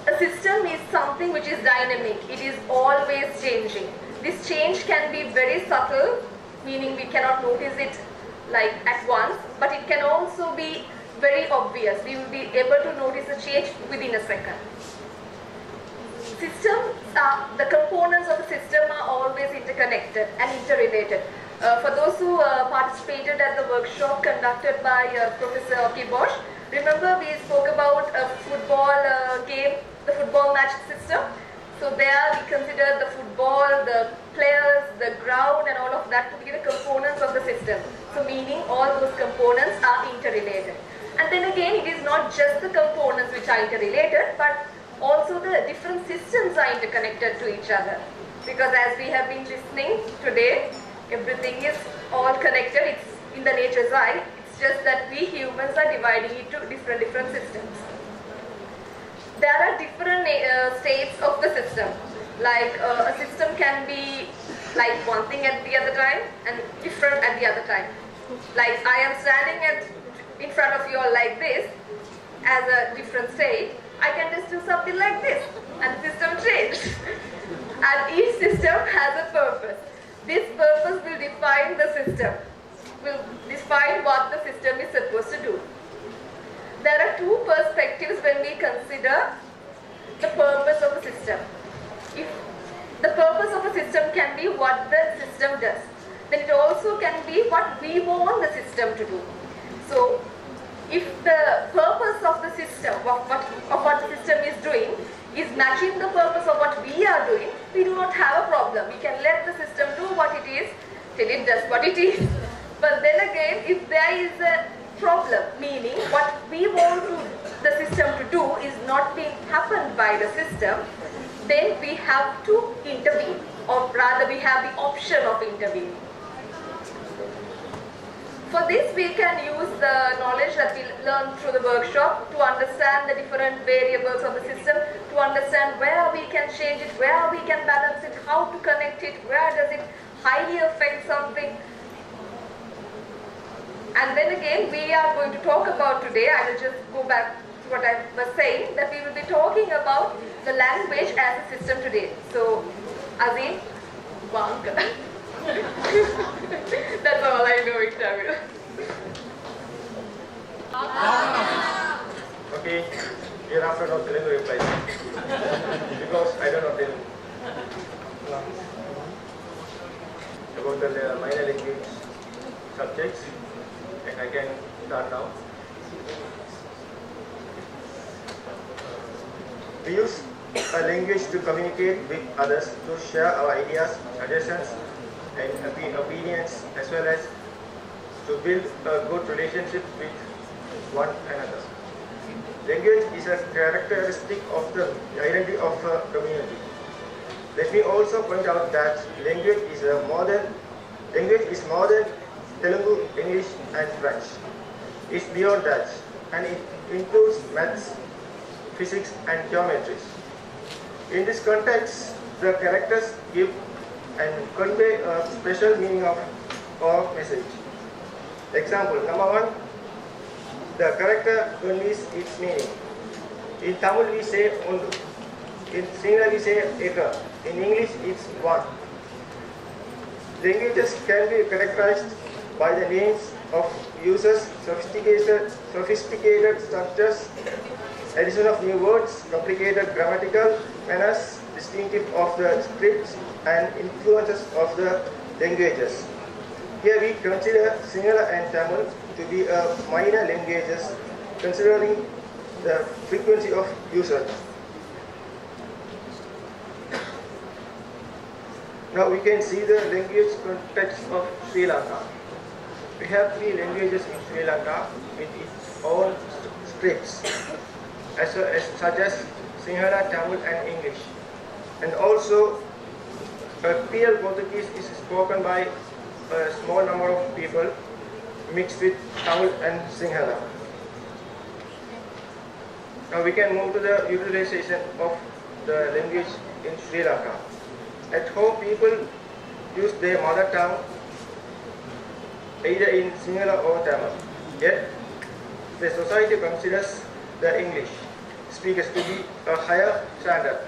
A system is something which is dynamic. It is always changing. This change can be very subtle, meaning we cannot notice it like at once, but it can also be very obvious. We will be able to notice a change within a second. Systems, the components of a system are always interconnected and interrelated. For those who participated at the workshop conducted by Professor Oki Bosch, remember we spoke about a football game, the football match system. So there we consider the football, the players, the ground and all of that to be the components of the system. So meaning all those components are interrelated. And then again, it is not just the components which are interrelated, but also the different systems are interconnected to each other. Because as we have been listening today, everything is all connected. It's in the nature's eye. It's just that we humans are dividing it to different systems. there are different states of the system. Like a system can be like one thing at the other time and different at the other time. Like I am standing in front of you all like this as a different state. I can just do something like this and the system changes. And each system has a purpose. This purpose will define the system, will define what the system is supposed to do. There are two perspectives when we consider the purpose of a system. If the purpose of a system can be what the system does, then it also can be what we want the system to do. So, if the purpose of the system, of what the system is doing, is matching the purpose of what we are doing, we do not have a problem. We can let the system do what it is till it does what it is. But then again, if there is a problem, meaning what we want the system to do is not being happened by the system, then we have to intervene, or rather we have the option of intervening. For this, we can use the knowledge that we learned through the workshop to understand the different variables of the system, to understand where we can change it, where we can balance it, how to connect it, where does it highly affect something. And then again, we are going to talk about today, I will just go back to what I was saying, that we will be talking about the language as a system today. So, Azim, Bank. That's all I know in Tamil. Okay, hereafter no Telugu replies because I don't know Telugu. About the minor language subjects, and I can start now. We use a language to communicate with others, to share our ideas, suggestions, and opinions, as well as to build a good relationship with one another. Language is a characteristic of the identity of a community. Let me also point out that language is more than Telugu, English, and French. It's beyond that, and it includes maths, physics, and geometry. In this context, the characters give and convey a special meaning of our message. Example, number one, the character conveys its meaning. In Tamil we say undu, in Sinhala we say eka, in English it's one. Languages can be characterized by the names of users, sophisticated structures, addition of new words, complicated grammatical manners, distinctive of the scripts, and influences of the languages. Here we consider Sinhala and Tamil to be minor languages, considering the frequency of usage. Now we can see the language context of Sri Lanka. We have three languages in Sri Lanka with its own scripts, such as Sinhala, Tamil, and English. And also, Creole Portuguese is spoken by a small number of people mixed with Tamil and Sinhala. Now we can move to the utilization of the language in Sri Lanka. At home, people use their mother tongue either in Sinhala or Tamil. Yet, the society considers the English speakers to be a higher standard.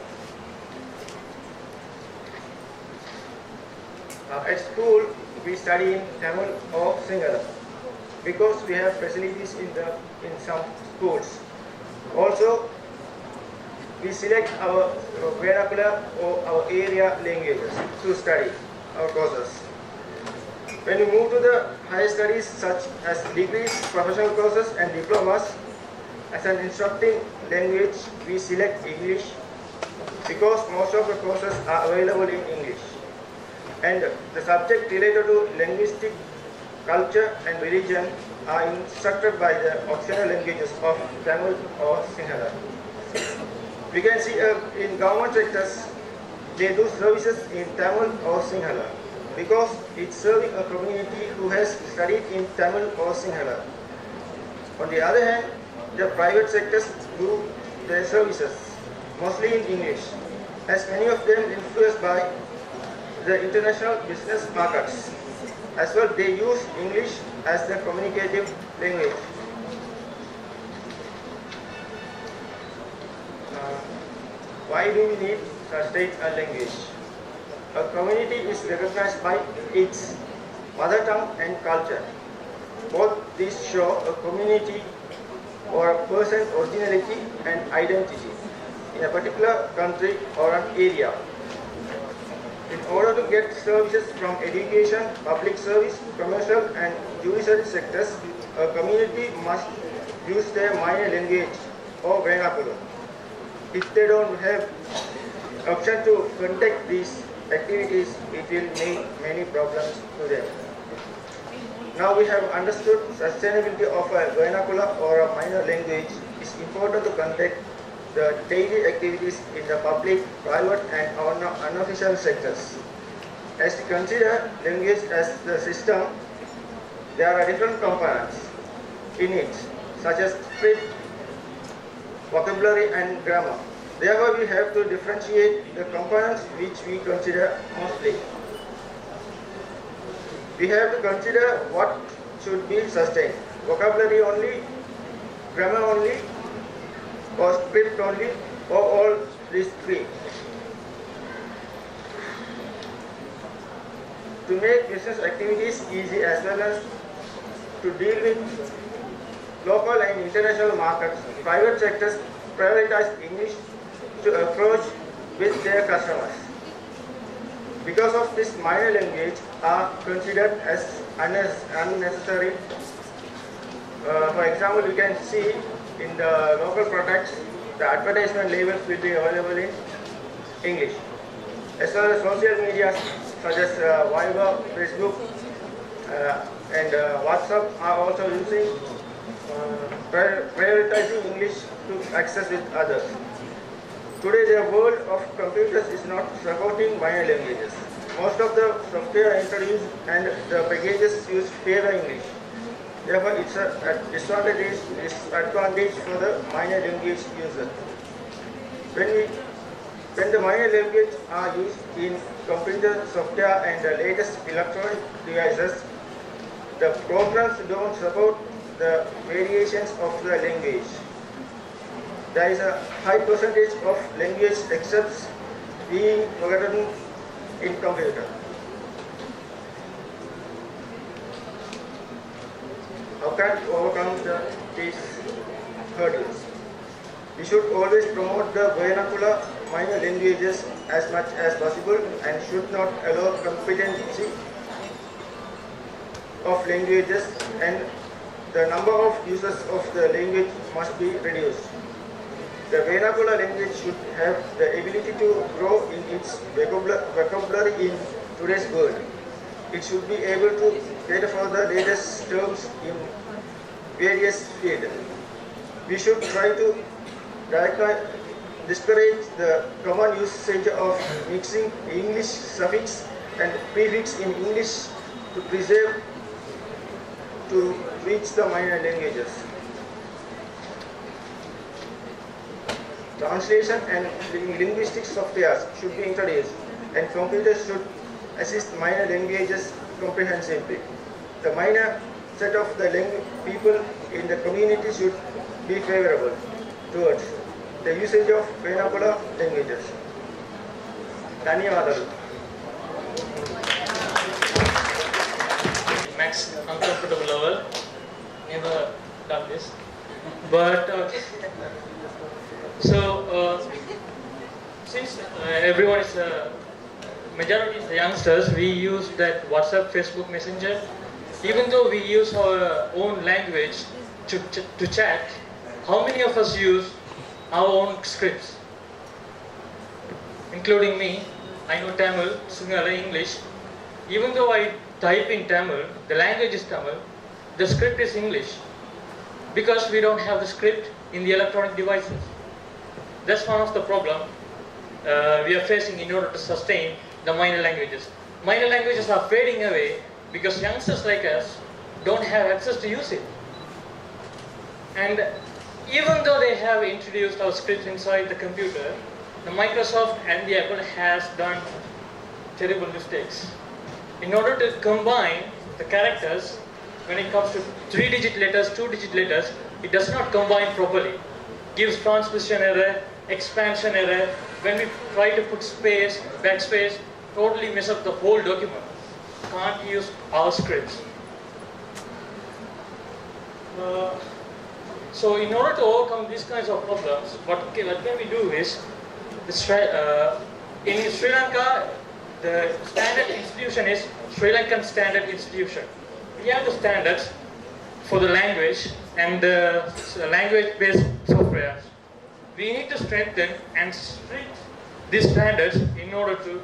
At school, we study in Tamil or Sinhala because we have facilities in some schools. Also, we select our vernacular or our area languages to study our courses. When we move to the higher studies such as degrees, professional courses, and diplomas, as an instructing language, we select English because most of the courses are available in English. And the subject related to linguistic, culture, and religion are instructed by the optional languages of Tamil or Sinhala. We can see in government sectors, they do services in Tamil or Sinhala because it's serving a community who has studied in Tamil or Sinhala. On the other hand, the private sectors do their services, mostly in English, as many of them influenced by the international business markets. As well, they use English as the communicative language. Why do we need such a language? A community is recognized by its mother tongue and culture. Both these show a community or a person's originality and identity in a particular country or an area. In order to get services from education, public service, commercial and judicial sectors, a community must use their minor language or vernacular. If they don't have option to conduct these activities, it will make many problems to them. Now we have understood sustainability of a vernacular or a minor language is important to conduct the daily activities in the public, private and unofficial sectors. As we consider language as the system, there are different components in it, such as script, vocabulary and grammar. Therefore, we have to differentiate the components which we consider mostly. We have to consider what should be sustained, vocabulary only, grammar only, or script only, or all these three. To make business activities easy as well as to deal with local and international markets, private sectors prioritize English to approach with their customers. Because of this, minor language are considered as unnecessary. For example, you can see in the local products, the advertisement labels will be available in English. As well as social media such as Viber, Facebook, and WhatsApp are also using prioritizing English to access with others. Today, the world of computers is not supporting minor languages. Most of the software introduced and the packages use pure English. Therefore, it's a disadvantage for the minor language user. When the minor language are used in computer software and the latest electronic devices, the programs don't support the variations of the language. There is a high percentage of language excepts being forgotten in computer. How can we overcome these hurdles? We should always promote the vernacular minor languages as much as possible and should not allow competency of languages, and the number of users of the language must be reduced. The vernacular language should have the ability to grow in its vocabulary in today's world. It should be able to cater for the latest terms in various fields. We should try to discourage the common usage of mixing English suffix and prefix in English to preserve to reach the minor languages. Translation and linguistic softwares should be introduced, and computers should assist minor languages comprehensively. The minor set of the people in the community should be favorable towards the usage of vernacular languages. Dhanyawadalu. Max uncomfortable level. Never done this, but since everyone is majority is the youngsters, we use that WhatsApp, Facebook Messenger. Even though we use our own language to chat, how many of us use our own scripts? Including me, I know Tamil, Sinhala, English. Even though I type in Tamil, the language is Tamil, the script is English, because we don't have the script in the electronic devices. That's one of the problems we are facing in order to sustain the minor languages. Minor languages are fading away because youngsters like us don't have access to use it. And even though they have introduced our scripts inside the computer, the Microsoft and the Apple has done terrible mistakes. In order to combine the characters, when it comes to 3-digit letters, 2-digit letters, it does not combine properly. Gives transposition error, expansion error. When we try to put space, backspace, totally mess up the whole document. Can't use our scripts. So in order to overcome these kinds of problems, what can we do is, in Sri Lanka, the standard institution is Sri Lankan Standard Institution. We have the standards for the language and the language-based software. We need to strengthen and strict these standards in order to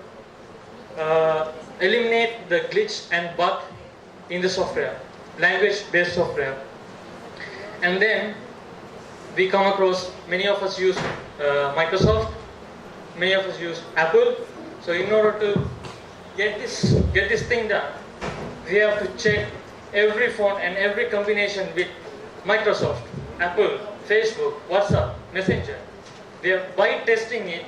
eliminate the glitch and bug in the software, language-based software. And then we come across, many of us use Microsoft, many of us use Apple. So in order to get this thing done, we have to check every phone and every combination with Microsoft, Apple, Facebook, WhatsApp, Messenger. By testing it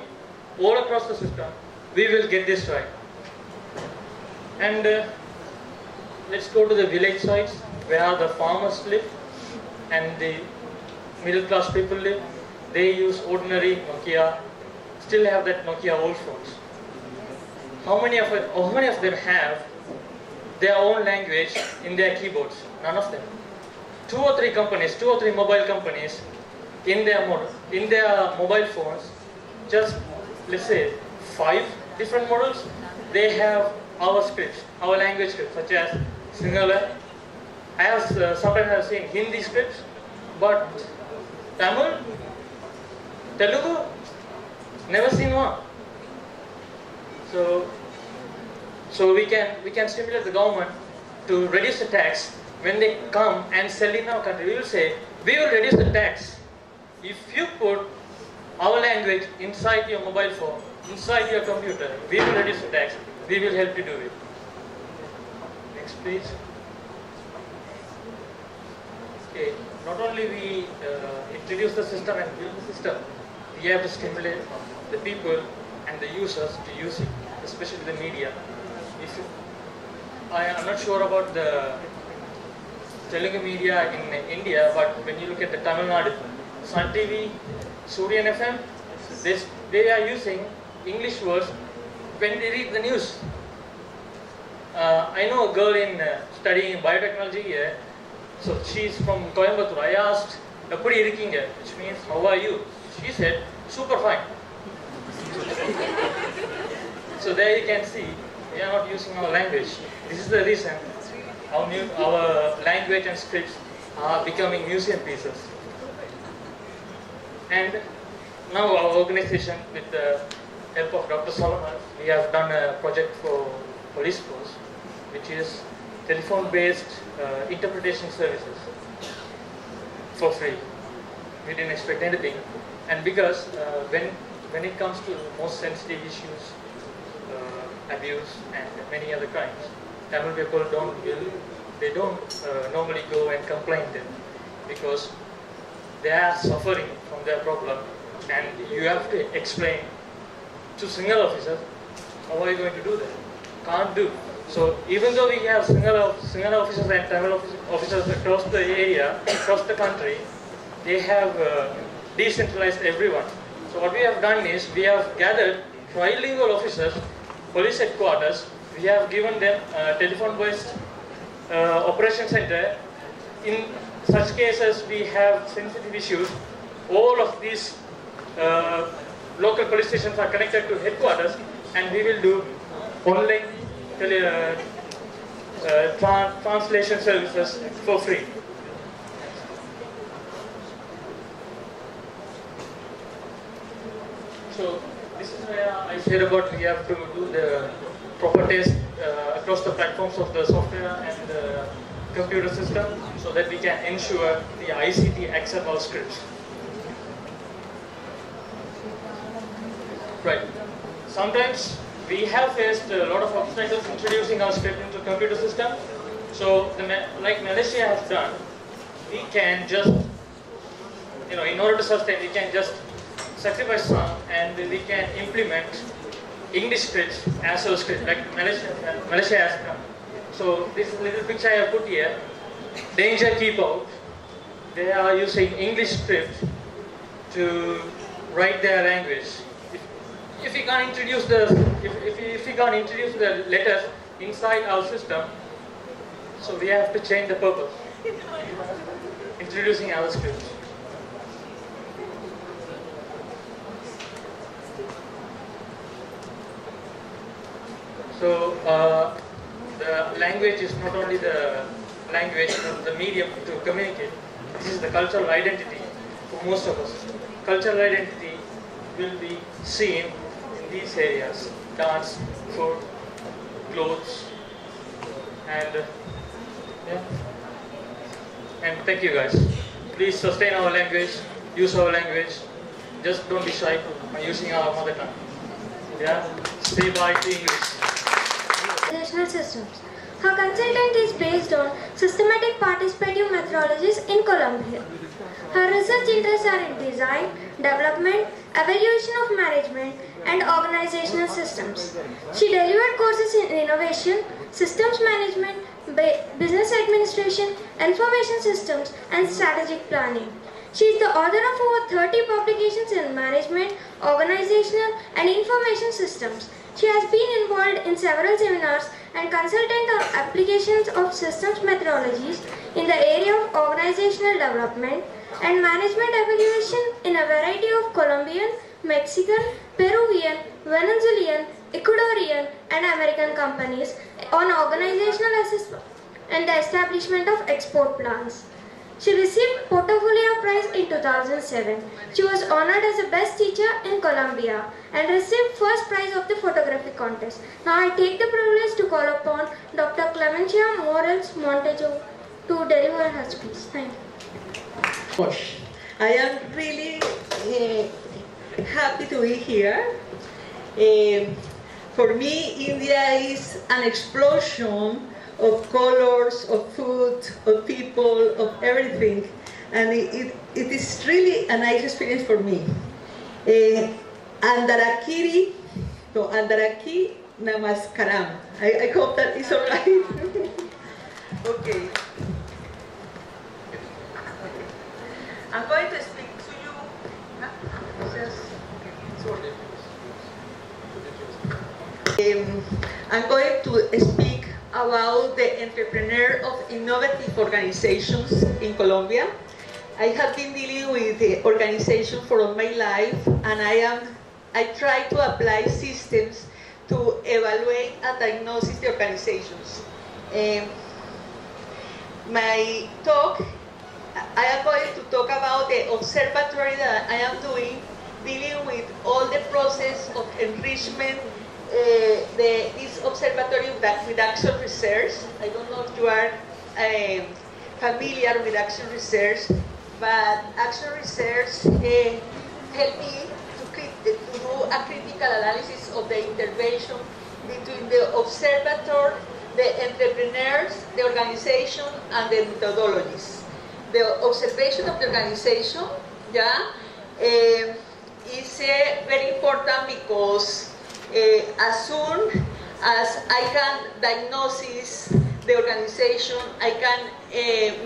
all across the system, we will get this right. And let's go to the village sites where the farmers live and the middle class people live. They use ordinary Nokia, still have that Nokia old phones. How many of them have their own language in their keyboards? None of them. 2 or 3 mobile companies in their mobile phones, just let's say 5 different models, they have our scripts, our language scripts, such as Sinhala. I have sometimes seen Hindi scripts, but Tamil, Telugu, never seen one. So we can stimulate the government to reduce the tax. When they come and sell in our country, we will say, we will reduce the tax if you put our language inside your mobile phone, inside your computer. We will reduce the tax. We will help you do it. Next, please. Okay. Not only we introduce the system and build the system, we have to stimulate the people and the users to use it, especially the media. I am not sure about the Telugu media in India, but when you look at the Tamil Nadu, Sun TV, Suryan FM, they are using English words when they read the news. I know a girl studying biotechnology here, so she's from Coimbatore. I asked, "Eppadi irukkinga?" which means, "How are you?" She said, "Super fine." So there you can see, we are not using our language. This is the reason our language and scripts are becoming museum pieces. And now our organization, with the help of Dr. Solomon, we have done a project for police force, which is telephone-based interpretation services for free. We didn't expect anything. And because when it comes to most sensitive issues, abuse and many other crimes, Tamil people don't normally go and complain them, because they are suffering from their problem, and you have to explain to single officers, how are you going to do that? Can't do. So even though we have single officers and Tamil officers across the area, across the country, they have decentralized everyone. So what we have done is, we have gathered trilingual officers, police headquarters. We have given them telephone-based operation center. In such cases, we have sensitive issues. All of these local police stations are connected to headquarters, and we will do online translation services for free. So this is where I said about we have to do the proper test across the platforms of the software and the computer system, so that we can ensure the ICT accept our scripts. Right. Sometimes we have faced a lot of obstacles introducing our script into computer system. So like Malaysia has done, we can just in order to sustain, we can just sacrifice some and we can implement English scripts as well script, like Malaysia has come. So this little picture I have put here, danger keep out. They are using English script to write their language. If we can't introduce the letters inside our system, so we have to change the purpose. Introducing our script. So the language is not only the language, but the medium to communicate. This is the cultural identity for most of us. Cultural identity will be seen in these areas: dance, food, clothes, and thank you guys. Please sustain our language, use our language. Just don't be shy by using our mother tongue. Yeah, stay by to English. Organizational systems. Her consultant is based on systematic participative methodologies in Colombia. Her research interests are in design, development, evaluation of management, and organizational systems. She delivered courses in innovation, systems management, business administration, information systems, and strategic planning. She is the author of over 30 publications in management, organizational, and information systems. She has been involved in several seminars and consultant on applications of systems methodologies in the area of organizational development and management evaluation in a variety of Colombian, Mexican, Peruvian, Venezuelan, Ecuadorian, and American companies on organizational assessment and the establishment of export plans. She received Portfolio Prize in 2007. She was honored as the best teacher in Colombia and received first prize of the photography contest. Now I take the privilege to call upon Dr. Clemencia Morales Montejo to deliver her speech. Thank you. I am really happy to be here. For me, India is an explosion of colors, of food, of people, of everything. And it is really a nice experience for me. Andarakiri, no, Andaraki Namaskaram. I hope that is all right. Okay. I'm going to speak to you. I'm going to speak about the entrepreneur of innovative organizations in Colombia. I have been dealing with the organization for all my life, and I try to apply systems to evaluate and diagnose the organizations. My talk, I am going to talk about the observatory that I am doing, dealing with all the process of enrichment. This observatory with Action Research. I don't know if you are familiar with Action Research, but Action Research helped me to do a critical analysis of the intervention between the observatory, the entrepreneurs, the organization, and the methodologies. The observation of the organization, is very important because as soon as I can diagnose the organization, I can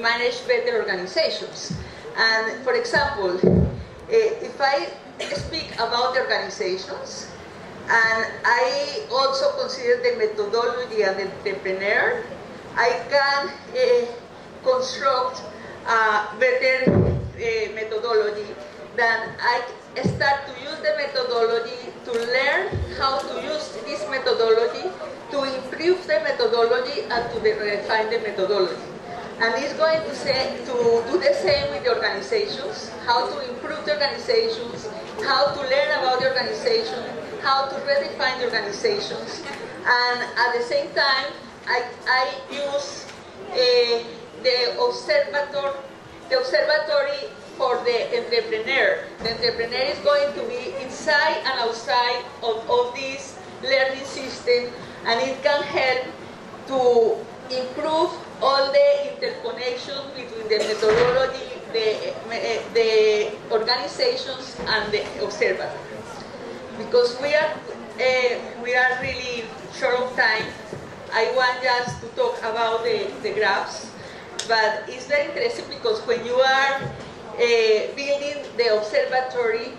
manage better organizations. And for example, if I speak about the organizations, and I also consider the methodology and the entrepreneur, I can construct a better methodology than I start to use the methodology to learn how to use this methodology to improve the methodology and to refine the methodology. And it's going to do the same with the organizations, how to improve the organizations, how to learn about the organization, how to redefine the organizations. And at the same time, I use the observatory for the entrepreneur. The entrepreneur is going to be inside and outside of this learning system, and it can help to improve all the interconnection between the methodology, the organizations and the observatory. Because we are really short of time, I want just to talk about the graphs, but it's very interesting because when you are building the observatory,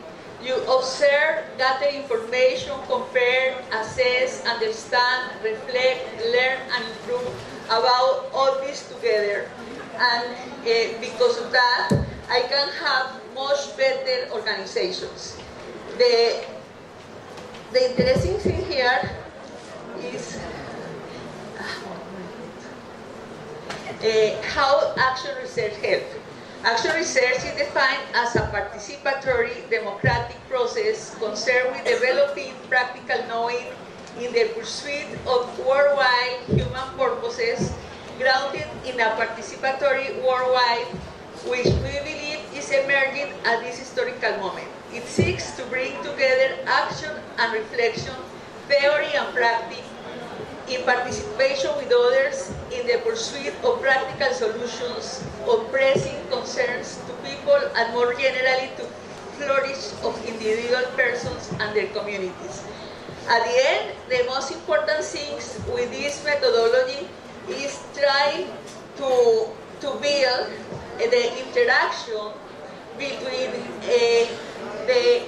you observe, gather information, compare, assess, understand, reflect, learn, and improve about all this together. And because of that, I can have much better organizations. The interesting thing here is how action research helps. Action research is defined as a participatory democratic process concerned with developing practical knowing in the pursuit of worldwide human purposes grounded in a participatory worldwide which we believe is emerging at this historical moment. It seeks to bring together action and reflection, theory and practice, in participation with others in the pursuit of practical solutions of pressing concerns to people and more generally to flourish of individual persons and their communities. At the end, the most important things with this methodology is try to build the interaction between the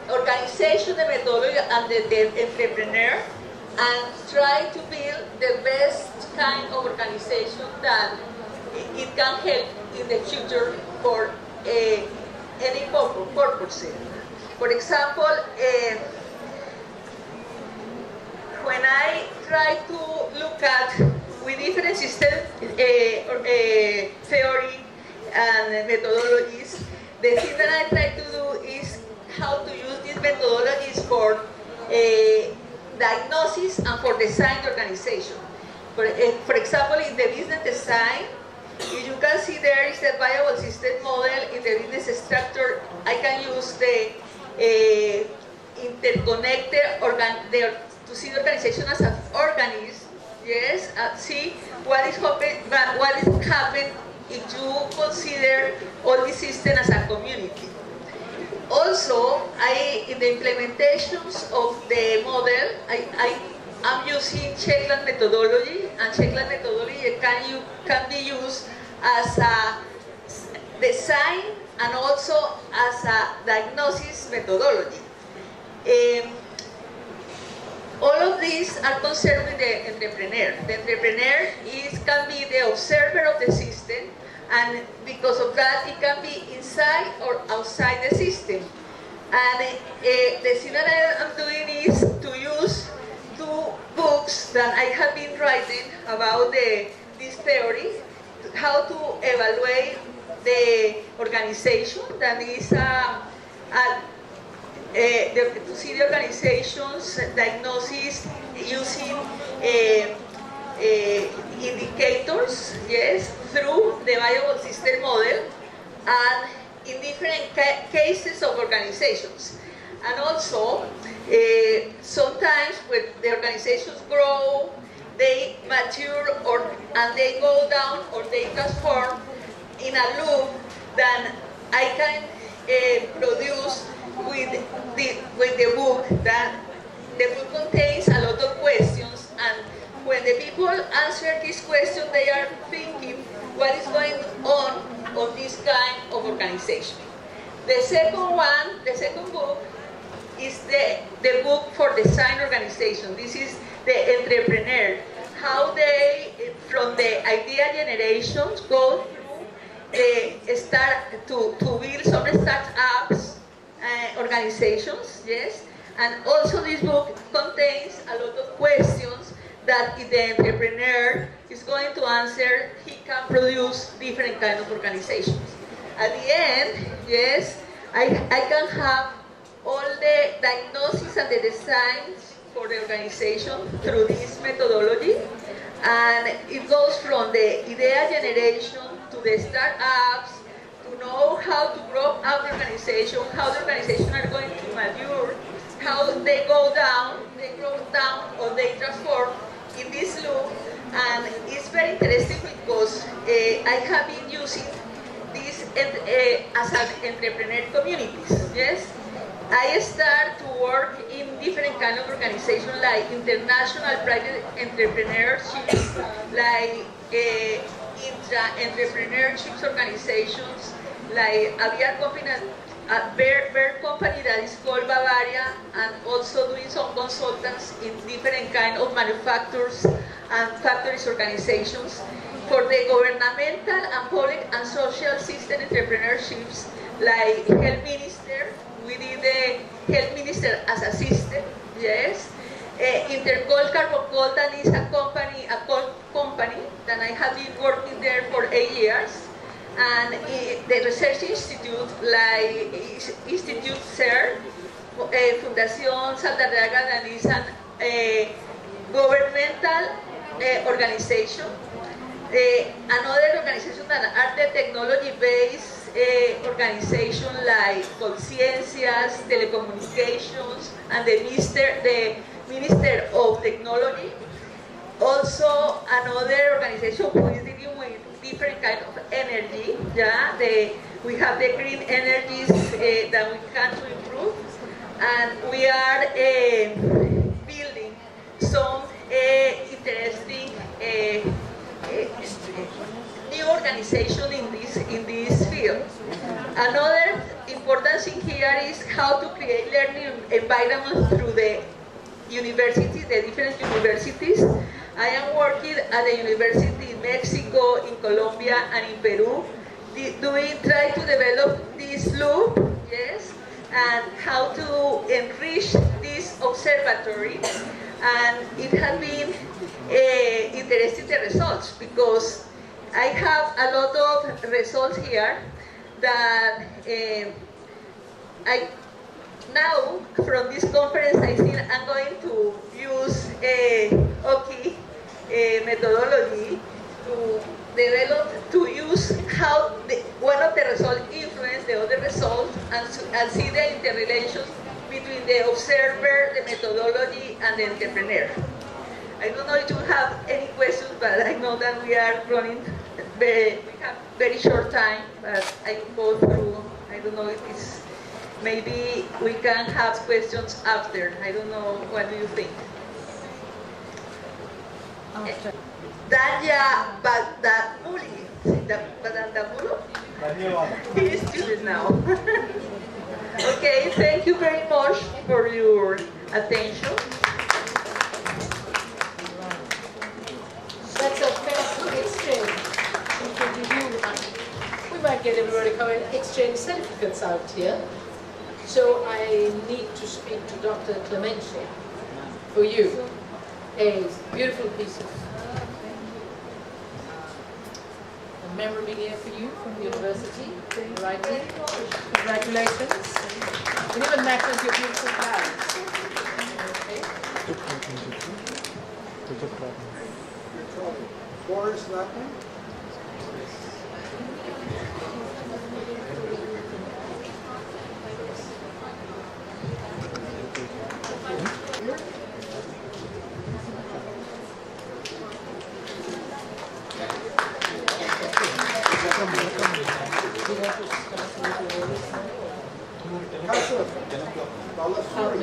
organization, the methodology, and the entrepreneur, and try to build the best kind of organization that it can help in the future for any purpose. For example, when I try to look at with different system theory and methodologies, the thing that I try to do is how to use these methodologies for diagnosis and for design organization. For example, in the business design, you can see there is a viable system model. In the business structure, I can use the interconnected to see the organization as an organism. Yes, see what is happening if you consider all the system as a community. Also, in the implementations of the model, I'm using Checkland methodology, and Checkland methodology can be used as a design and also as a diagnosis methodology. All of these are concerned with the entrepreneur. The entrepreneur can be the observer of the system, and because of that, it can be inside or outside the system. And the thing that I'm doing is to use 2 books that I have been writing about this theory, how to evaluate the organization, that is to see the organization's diagnosis using indicators, yes, through the viable system model and in different cases of organizations. And also, sometimes when the organizations grow, they mature and they go down or they transform in a loop that I can produce with the book. That the book contains a lot of questions, and when the people answer these questions, they are thinking what is going on this kind of organization. The second book is the book for design organization. This is the entrepreneur, how they, from the idea generations, go through, start to build some startups, organizations, yes. And also this book contains a lot of questions that if the entrepreneur is going to answer, he can produce different kind of organizations. At the end, yes, I can have all the diagnosis and the designs for the organization through this methodology. And it goes from the idea generation to the startups, to know how to grow up the organization, how the organization are going to mature, how they go down, they grow down, or they transform in this loop. And it's very interesting because I have been using this as an entrepreneur communities. Yes, I start to work in different kind of organizations like international private entrepreneurships, like intra-entrepreneurships organizations, like a beer company that is called Bavaria, and also doing some consultants in different kind of manufacturers and factories organizations for the governmental and public and social system entrepreneurships, like Health Minister. We did the Health Minister as a system, yes. Intercol Carbocol, that is a company that I have been working there for 8 years. And the research institute, like Institute CER, Fundación Saldarriaga, that is a governmental organization. Another organization that are the technology-based organization like Conciencias, Telecommunications, and the Minister of Technology. Also, another organization who is dealing with different kind of energy. Yeah, we have the green energies that we can to improve, and we are building some interesting new organization in this field. Another important thing here is how to create learning environment through the universities, the different universities. I am working at the university in Mexico, in Colombia, and in Peru, try to develop this loop, yes, and how to enrich this observatory. And it has been interesting, the results, because I have a lot of results here that now from this conference I think I'm going to use OKI methodology to develop, to use how one of the results influence the other result, and see the interrelations between the observer, the methodology, and the entrepreneur. I don't know if you have any questions, but I know that we are running, we have very short time, but I can go through. I don't know if it's, maybe we can have questions after. I don't know, what do you think? Danya Bagdamuli, he is student now. Okay, thank you very much for your attention. That's a fantastic exchange. We might get everybody to come and exchange certificates out here. So I need to speak to Dr. Clemente for you. A beautiful piece of memorabilia for you from the university. Writing. Congratulations. It even matches your beautiful flowers. Okay. Boris Lapin. Sorry,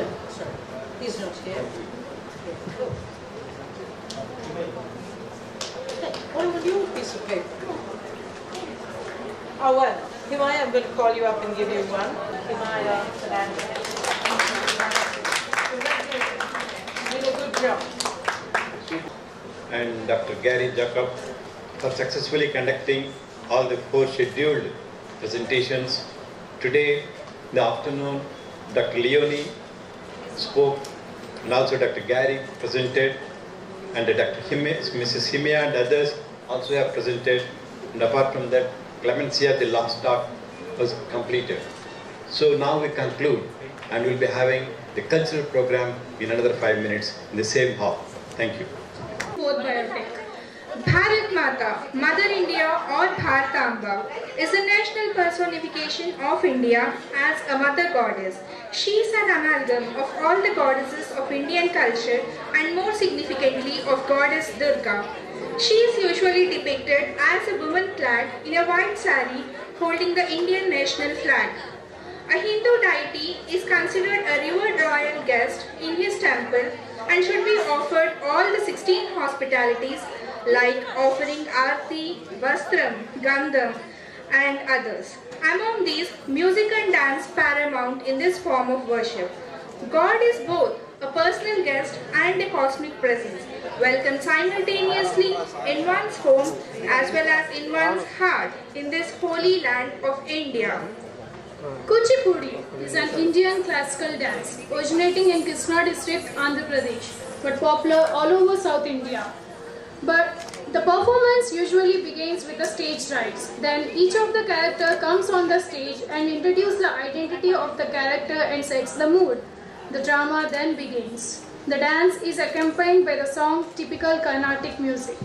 he's not here. What about your piece of paper? Oh well, Himaya, I'm going to call you up and give you one. Himaya, you did a good job. And Dr. Gary Jacob for successfully conducting all the 4 scheduled presentations. Today, in the afternoon, Dr. Leonie spoke, and also Dr. Gary presented, and Mrs. Himaya and others also have presented. And apart from that, Clemencia, the last talk was completed. So now we conclude, and we'll be having the cultural program in another 5 minutes in the same hall. Thank you. Bharat Mata, Mother India or Bharatamba, is a national personification of India as a mother goddess. She is an amalgam of all the goddesses of Indian culture and more significantly of goddess Durga. She is usually depicted as a woman clad in a white sari holding the Indian national flag. A Hindu deity is considered a revered royal guest in his temple and should be offered all the 16 hospitalities like offering arti, vastram, gandham and others. Among these, music and dance paramount in this form of worship. God is both a personal guest and a cosmic presence, welcomed simultaneously in one's home as well as in one's heart in this holy land of India. Kuchipudi is an Indian classical dance originating in Krishna district, Andhra Pradesh, but popular all over South India. But the performance usually begins with the stage rites. Then each of the character comes on the stage and introduces the identity of the character and sets the mood. The drama then begins. The dance is accompanied by the song typical Carnatic music.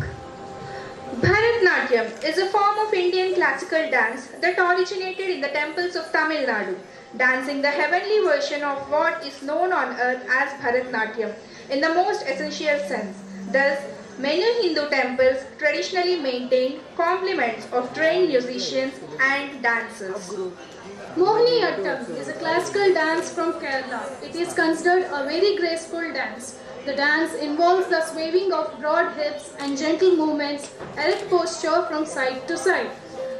Bharatnatyam is a form of Indian classical dance that originated in the temples of Tamil Nadu, dancing the heavenly version of what is known on earth as Bharatnatyam in the most essential sense. Thus, many Hindu temples traditionally maintain complements of trained musicians and dancers. Mohiniyattam is a classical dance from Kerala. It is considered a very graceful dance. The dance involves the swaying of broad hips and gentle movements, erect posture from side to side.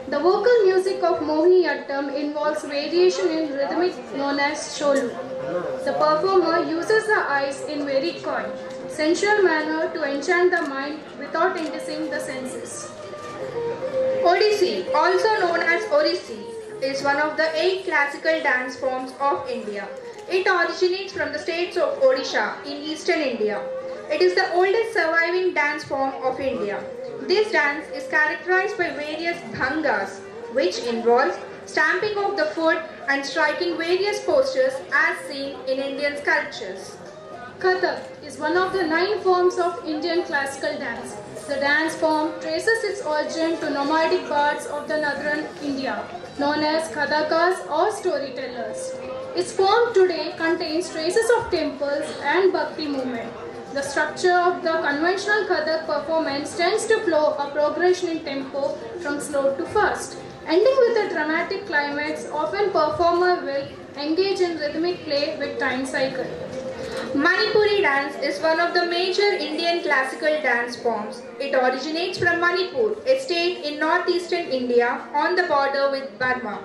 The vocal music of Mohiniyattam involves variation in rhythmic known as Cholu. The performer uses the eyes in very coy, sensual manner to enchant the mind without inducing the senses. Odissi, also known as Odissi, is one of the 8 classical dance forms of India. It originates from the states of Odisha in eastern India. It is the oldest surviving dance form of India. This dance is characterized by various bhangas, which involves stamping of the foot and striking various postures as seen in Indian sculptures. Kathak is one of the 9 forms of Indian classical dance. The dance form traces its origin to nomadic bards of the northern India, known as Kathakas or storytellers. Its form today contains traces of temples and bhakti movement. The structure of the conventional Kathak performance tends to flow a progression in tempo from slow to fast. Ending with a dramatic climax, often performer will engage in rhythmic play with time cycle. Manipuri dance is one of the major Indian classical dance forms. It originates from Manipur, a state in northeastern India on the border with Burma.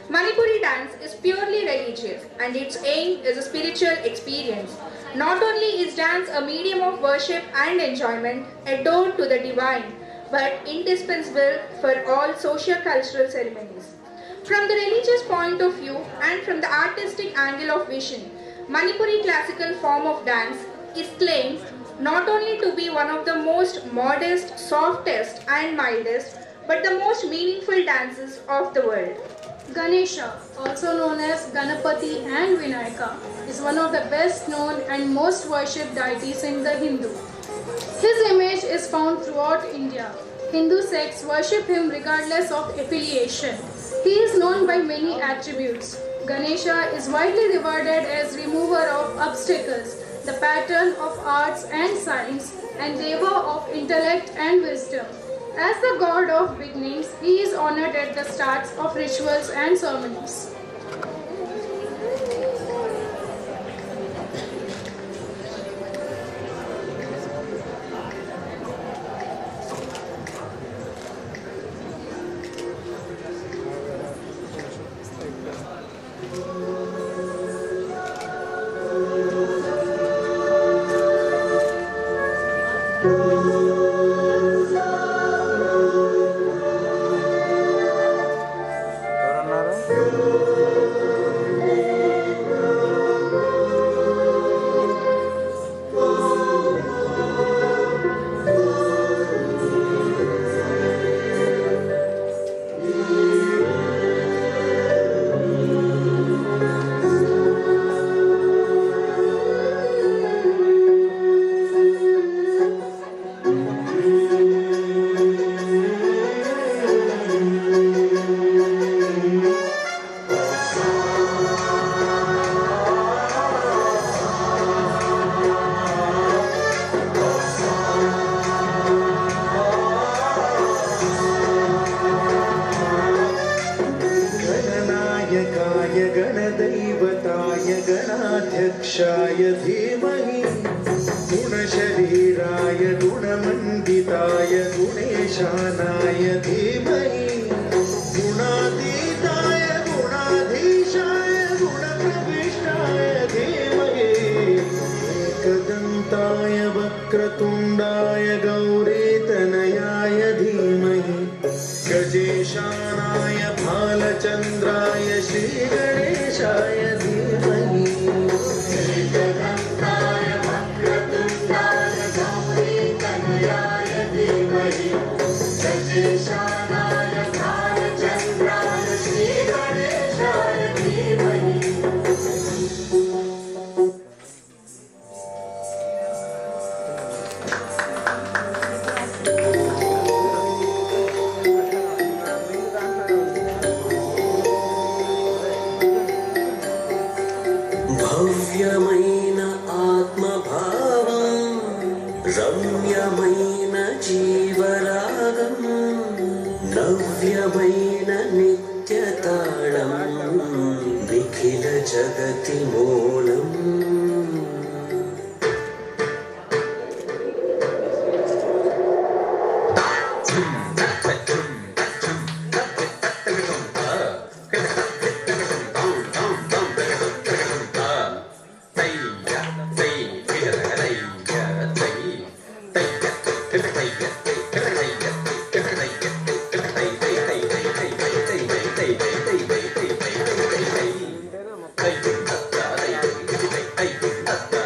Manipuri dance is purely religious and its aim is a spiritual experience. Not only is dance a medium of worship and enjoyment, adored to the divine, but indispensable for all socio-cultural ceremonies. From the religious point of view and from the artistic angle of vision, Manipuri classical form of dance is claimed not only to be one of the most modest, softest and mildest, but the most meaningful dances of the world. Ganesha, also known as Ganapati and Vinayaka, is one of the best known and most worshipped deities in the Hindu. His image is found throughout India. Hindu sects worship him regardless of affiliation. He is known by many attributes. Ganesha is widely regarded as remover of obstacles, the patron of arts and science, and deva of intellect and wisdom. As the god of beginnings, he is honored at the starts of rituals and ceremonies. ఎవరన్నారు गणाध्यक्षाय धीमहि गुणशरीराय गुणमण्डिताय गुणेशानाय धीमहि गुणातीताय गुणाधीशाय गुणप्रविष्टाय धीमहि एकदन्ताय वक्रतुण्डाय गौरीतनयाय धीमहि गजेशानाय भालचन्द्राय श्रीगणेशाय धीमहि एकदन्ताय वक्रतुण्डाय गौरीतनयाय धीमहि गजेशानाय भालचन्द्राय श्रीगणेशाय धीमहि భవ్యమైన ఆత్మభావం రమ్యమైన జీవరాగం నవ్యమైన నిత్యతాళం నిఖిల జగతి మూలం Hey,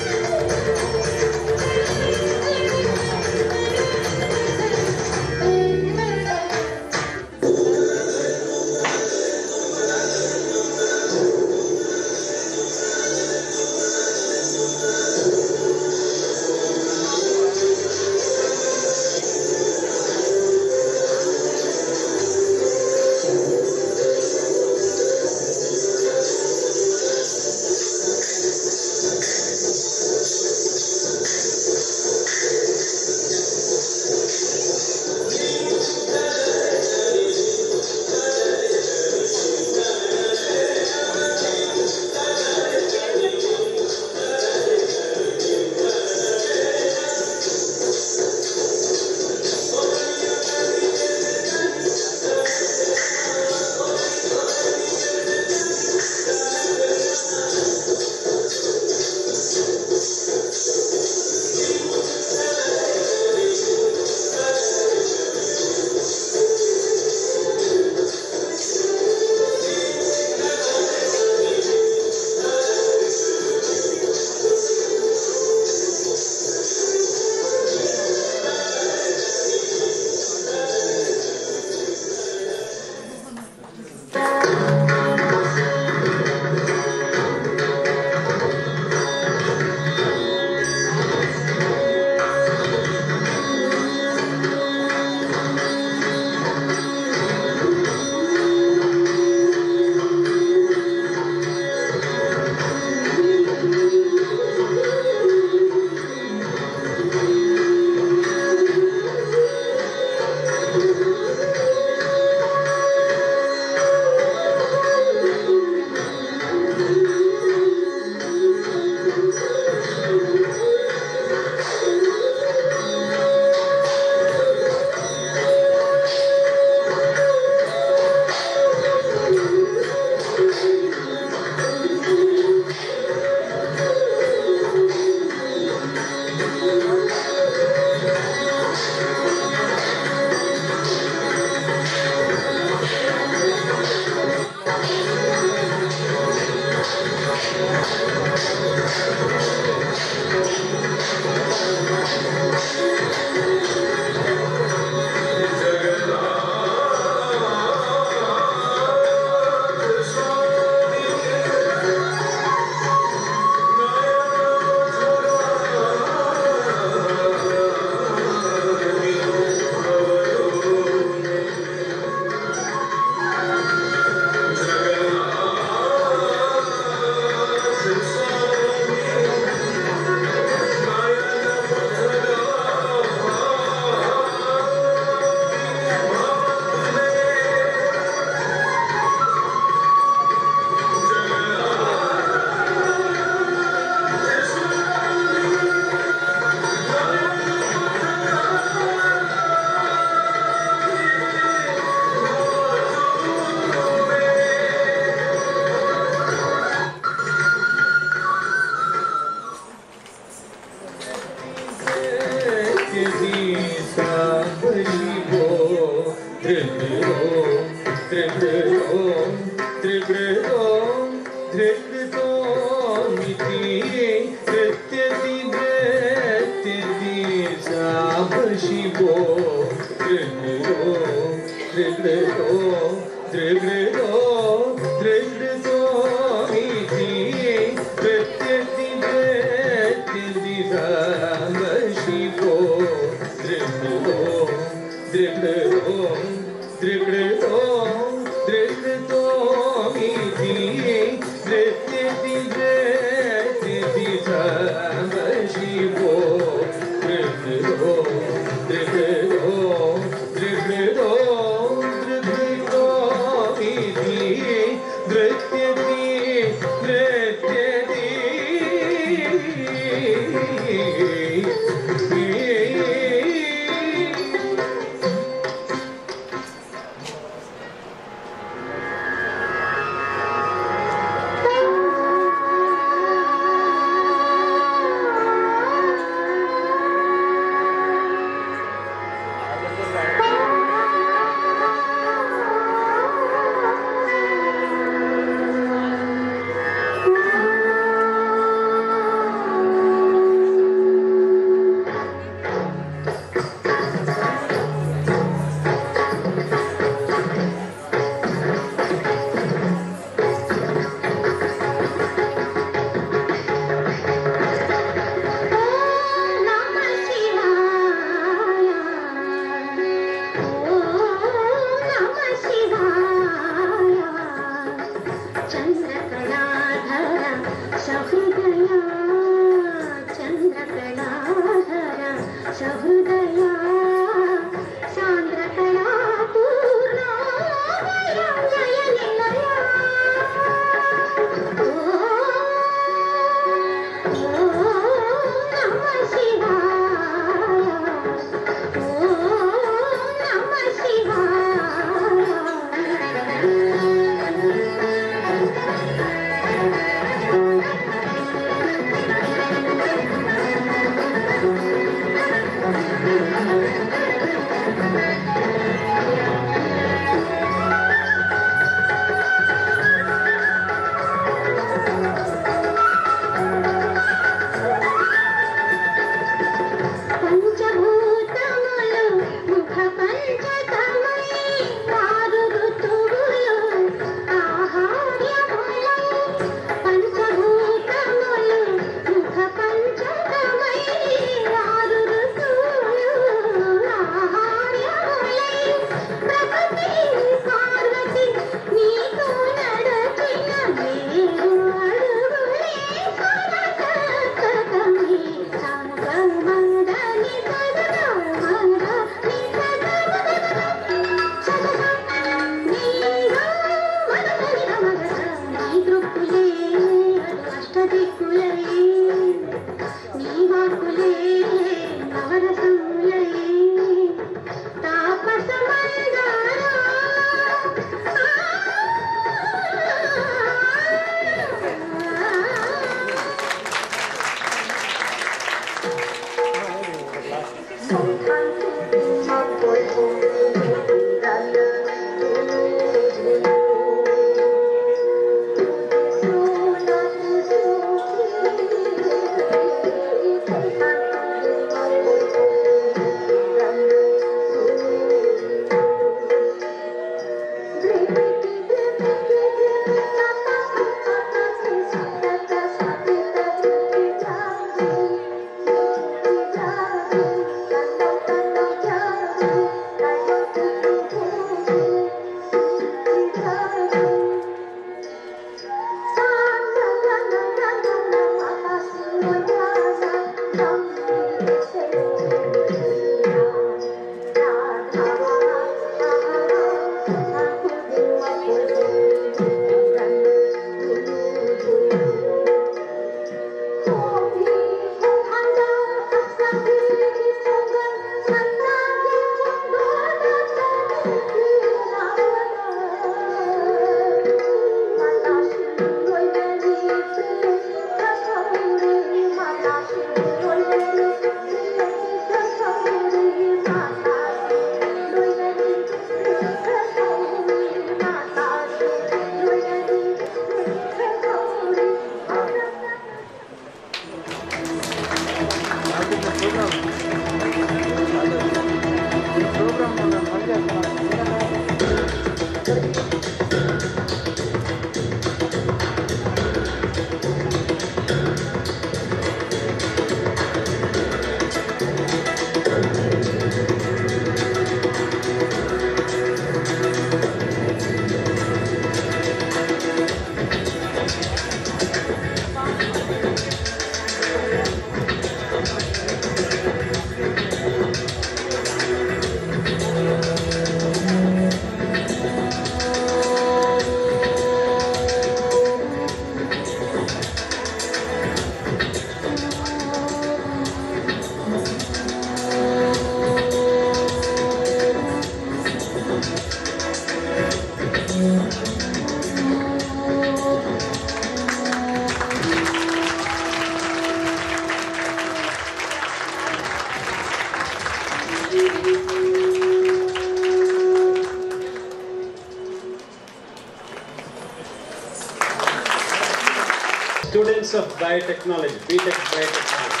students of biotechnology, BTech Biotechnology.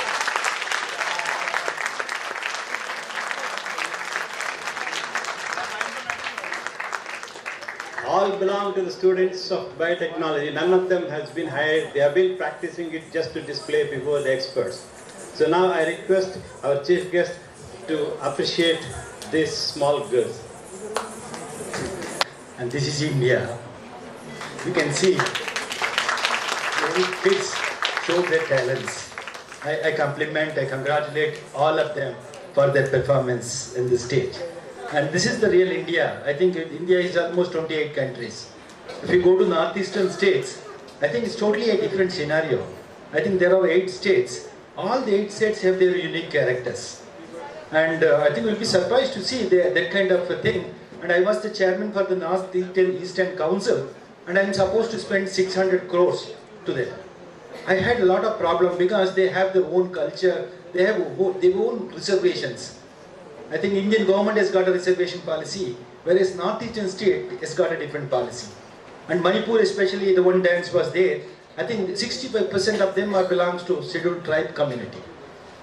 All belong to the students of biotechnology. None of them has been hired. They have been practicing it just to display before the experts. So now I request our chief guest to appreciate these small girls. And this is India. You can see many kids show their talents. I compliment, I congratulate all of them for their performance in the stage. And this is the real India. I think India is almost 28 countries. If you go to northeastern states, I think it's totally a different scenario. I think there are 8 states. All the 8 states have their unique characters. And I think we'll be surprised to see that kind of a thing. And I was the chairman for the Northeastern Council, and I'm supposed to spend 600 crores to them. I had a lot of problem because they have their own culture, they have their own reservations. I think Indian government has got a reservation policy, whereas Northeastern state has got a different policy. And Manipur, especially the one dance was there, I think 65% of them belongs to scheduled tribe community.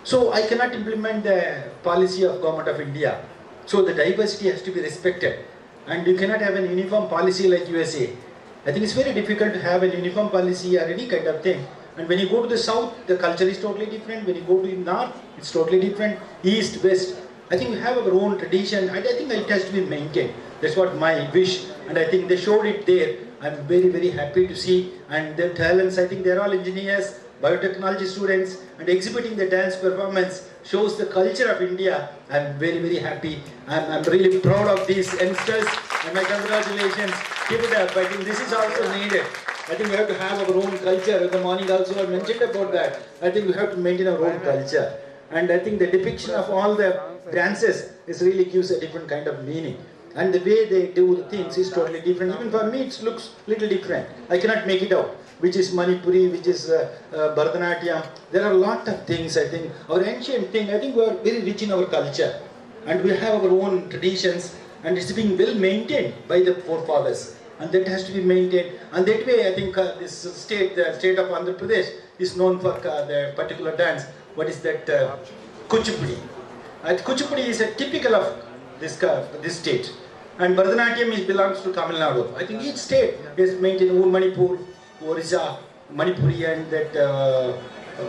So I cannot implement the policy of government of India. So the diversity has to be respected. And you cannot have an uniform policy like USA. I think it's very difficult to have a uniform policy or any kind of thing. And when you go to the south, the culture is totally different. When you go to the north, it's totally different. East, west. I think we have our own tradition, and I think it has to be maintained. That's what my wish, and I think they showed it there. I'm very, very happy to see, and their talents, I think they're all engineers, biotechnology students, and exhibiting the dance performance shows the culture of India. I'm very, very happy. I'm really proud of these youngsters, and my congratulations. Keep it up. I think this is also needed. I think we have to have our own culture. In the morning also I mentioned about that. I think we have to maintain our own culture. And I think the depiction of all the dances really gives a different kind of meaning. And the way they do the things is totally different. Even for me, it looks little different. I cannot make it out. Which is Manipuri, which is Bharatanatyam. There are a lot of things, I think. Our ancient thing, I think we are very rich in our culture. And we have our own traditions. And it's being well maintained by the forefathers. And that has to be maintained. And that way, I think this state, the state of Andhra Pradesh, is known for the particular dance. What is that? Kuchipudi. Kuchipudi is a typical of this state. And Bharatanatyam belongs to Tamil Nadu. I think each state is maintained. Manipur, Orissa, Manipuri, and that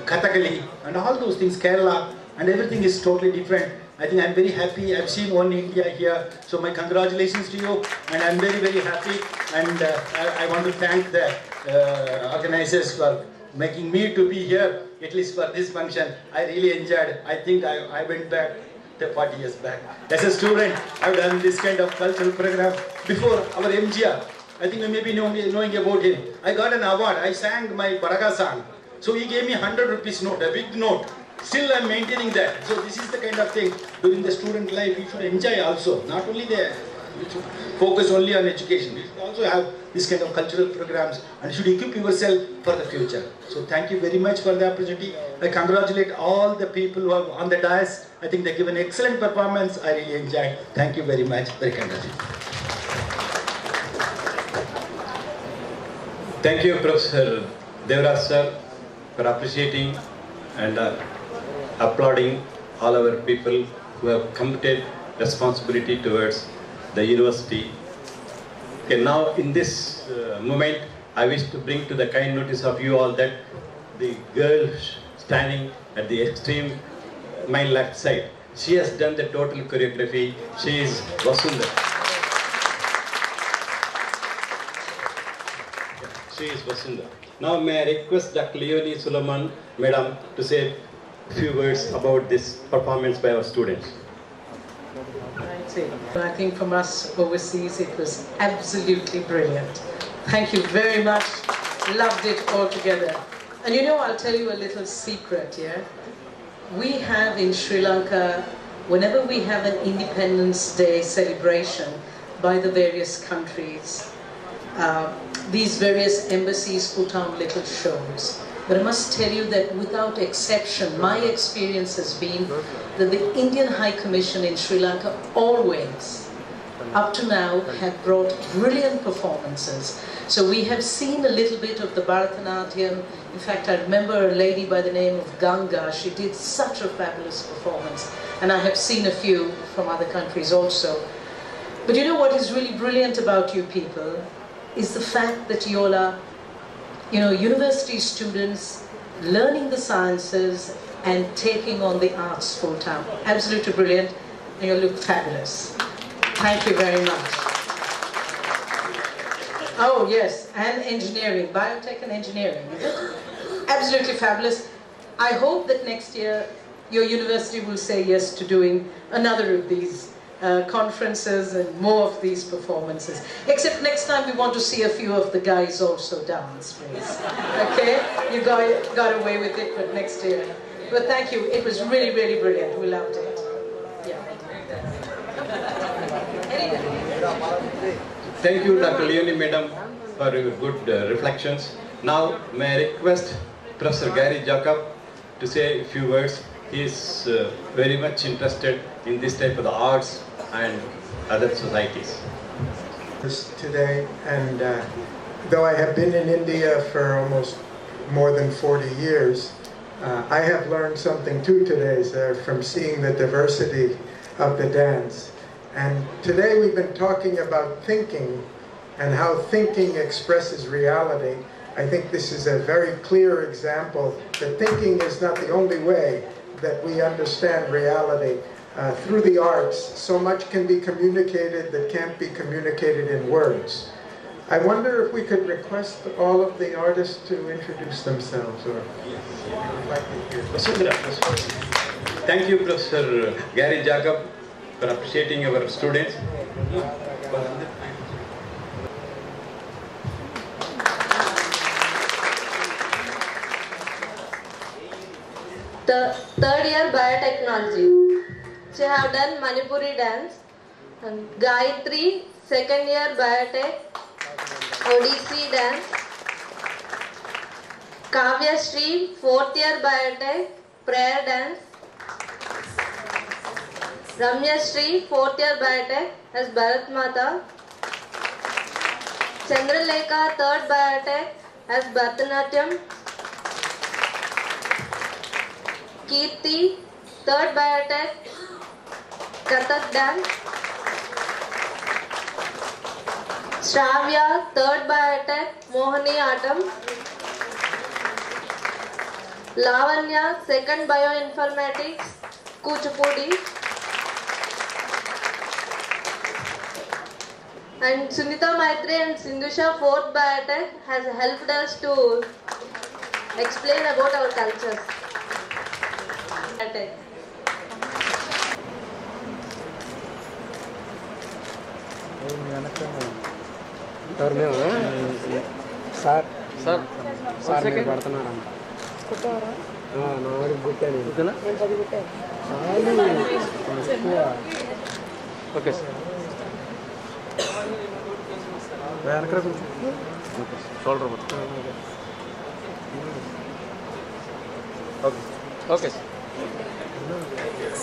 Kathakali, and all those things, Kerala, and everything is totally different. I think I'm very happy. I've seen one India here. So my congratulations to you, and I'm very, very happy. And I want to thank the organizers for making me to be here, at least for this function. I really enjoyed. I think I went back 40 years back. As a student, I've done this kind of cultural program before our MGR. I think you may be knowing about him. I got an award. I sang my Baraga song. So he gave me 100 rupees note, a big note. Still I'm maintaining that. So this is the kind of thing during the student life you should enjoy also. Not only you should focus only on education. You should also have this kind of cultural programs and should equip yourself for the future. So thank you very much for the opportunity. I congratulate all the people who are on the dais. I think they give an excellent performance. I really enjoyed. Thank you very much. Very congratulations. Thank you, Professor Devraj sir, for appreciating and applauding all our people who have committed responsibility towards the university. Okay, now in this moment, I wish to bring to the kind notice of you all that the girl standing at the extreme, my left side, she has done the total choreography. She is Vasundhara. She is Vasundhara. Now may I request Dr. Leonie Suleiman, Madam, to say a few words about this performance by our students. I think from us overseas it was absolutely brilliant. Thank you very much. Loved it altogether. And you know, I'll tell you a little secret here. We have in Sri Lanka, whenever we have an Independence Day celebration by the various countries, these various embassies put on little shows. But I must tell you that without exception, my experience has been that the Indian High Commission in Sri Lanka always up to now have brought brilliant performances. So we have seen a little bit of the Bharatanatyam. In fact, I remember a lady by the name of Ganga. She did such a fabulous performance. And I have seen a few from other countries also. But you know what is really brilliant about you people is the fact that you're university students learning the sciences and taking on the arts full time. Absolutely brilliant, and you look fabulous. Thank you very much. Oh yes, and engineering, biotech and engineering, is it? Absolutely fabulous. I hope that next year your university will say yes to doing another of these conferences and more of these performances. Except next time we want to see a few of the guys also dance, please. Okay? You got away with it, but next year. But thank you. It was really, really brilliant. We loved it. Yeah. Thank you, Dr. Leonie Madam, for your good reflections. Now, may I request Professor Gary Jacob to say a few words. He is very much interested in this type of the arts and other societies. Today, and though I have been in India for almost more than 40 years, I have learned something too today, sir, from seeing the diversity of the dance. And today we've been talking about thinking and how thinking expresses reality. I think this is a very clear example that thinking is not the only way that we understand reality. Through the arts, so much can be communicated that can't be communicated in words. I wonder if we could request all of the artists to introduce themselves. Or Thank you, Professor Gary Jacob, for appreciating our students. The third year biotechnology. She have done Manipuri dance. And Gayatri, second year biotech, Odissi dance. Kavya Sri, fourth year biotech, prayer dance. Ramya Sri, fourth year biotech, as Bharat Mata. Chandralekha, third biotech, as Bharatanatyam. Kirti, third biotech, Kathak dance. Shravya, third biotech, Mohani Atam. Lavanya, second bioinformatics, Kuchipudi. And Sunita Maitri and Sindhusha, fourth biotech, has helped us to explain about our cultures. Sir sir sir మీరు పడుతున్నారంట నా వాడికి గుట్టాను ఓకేనా okay sir వెనక కొంచెం shoulder okay okay sir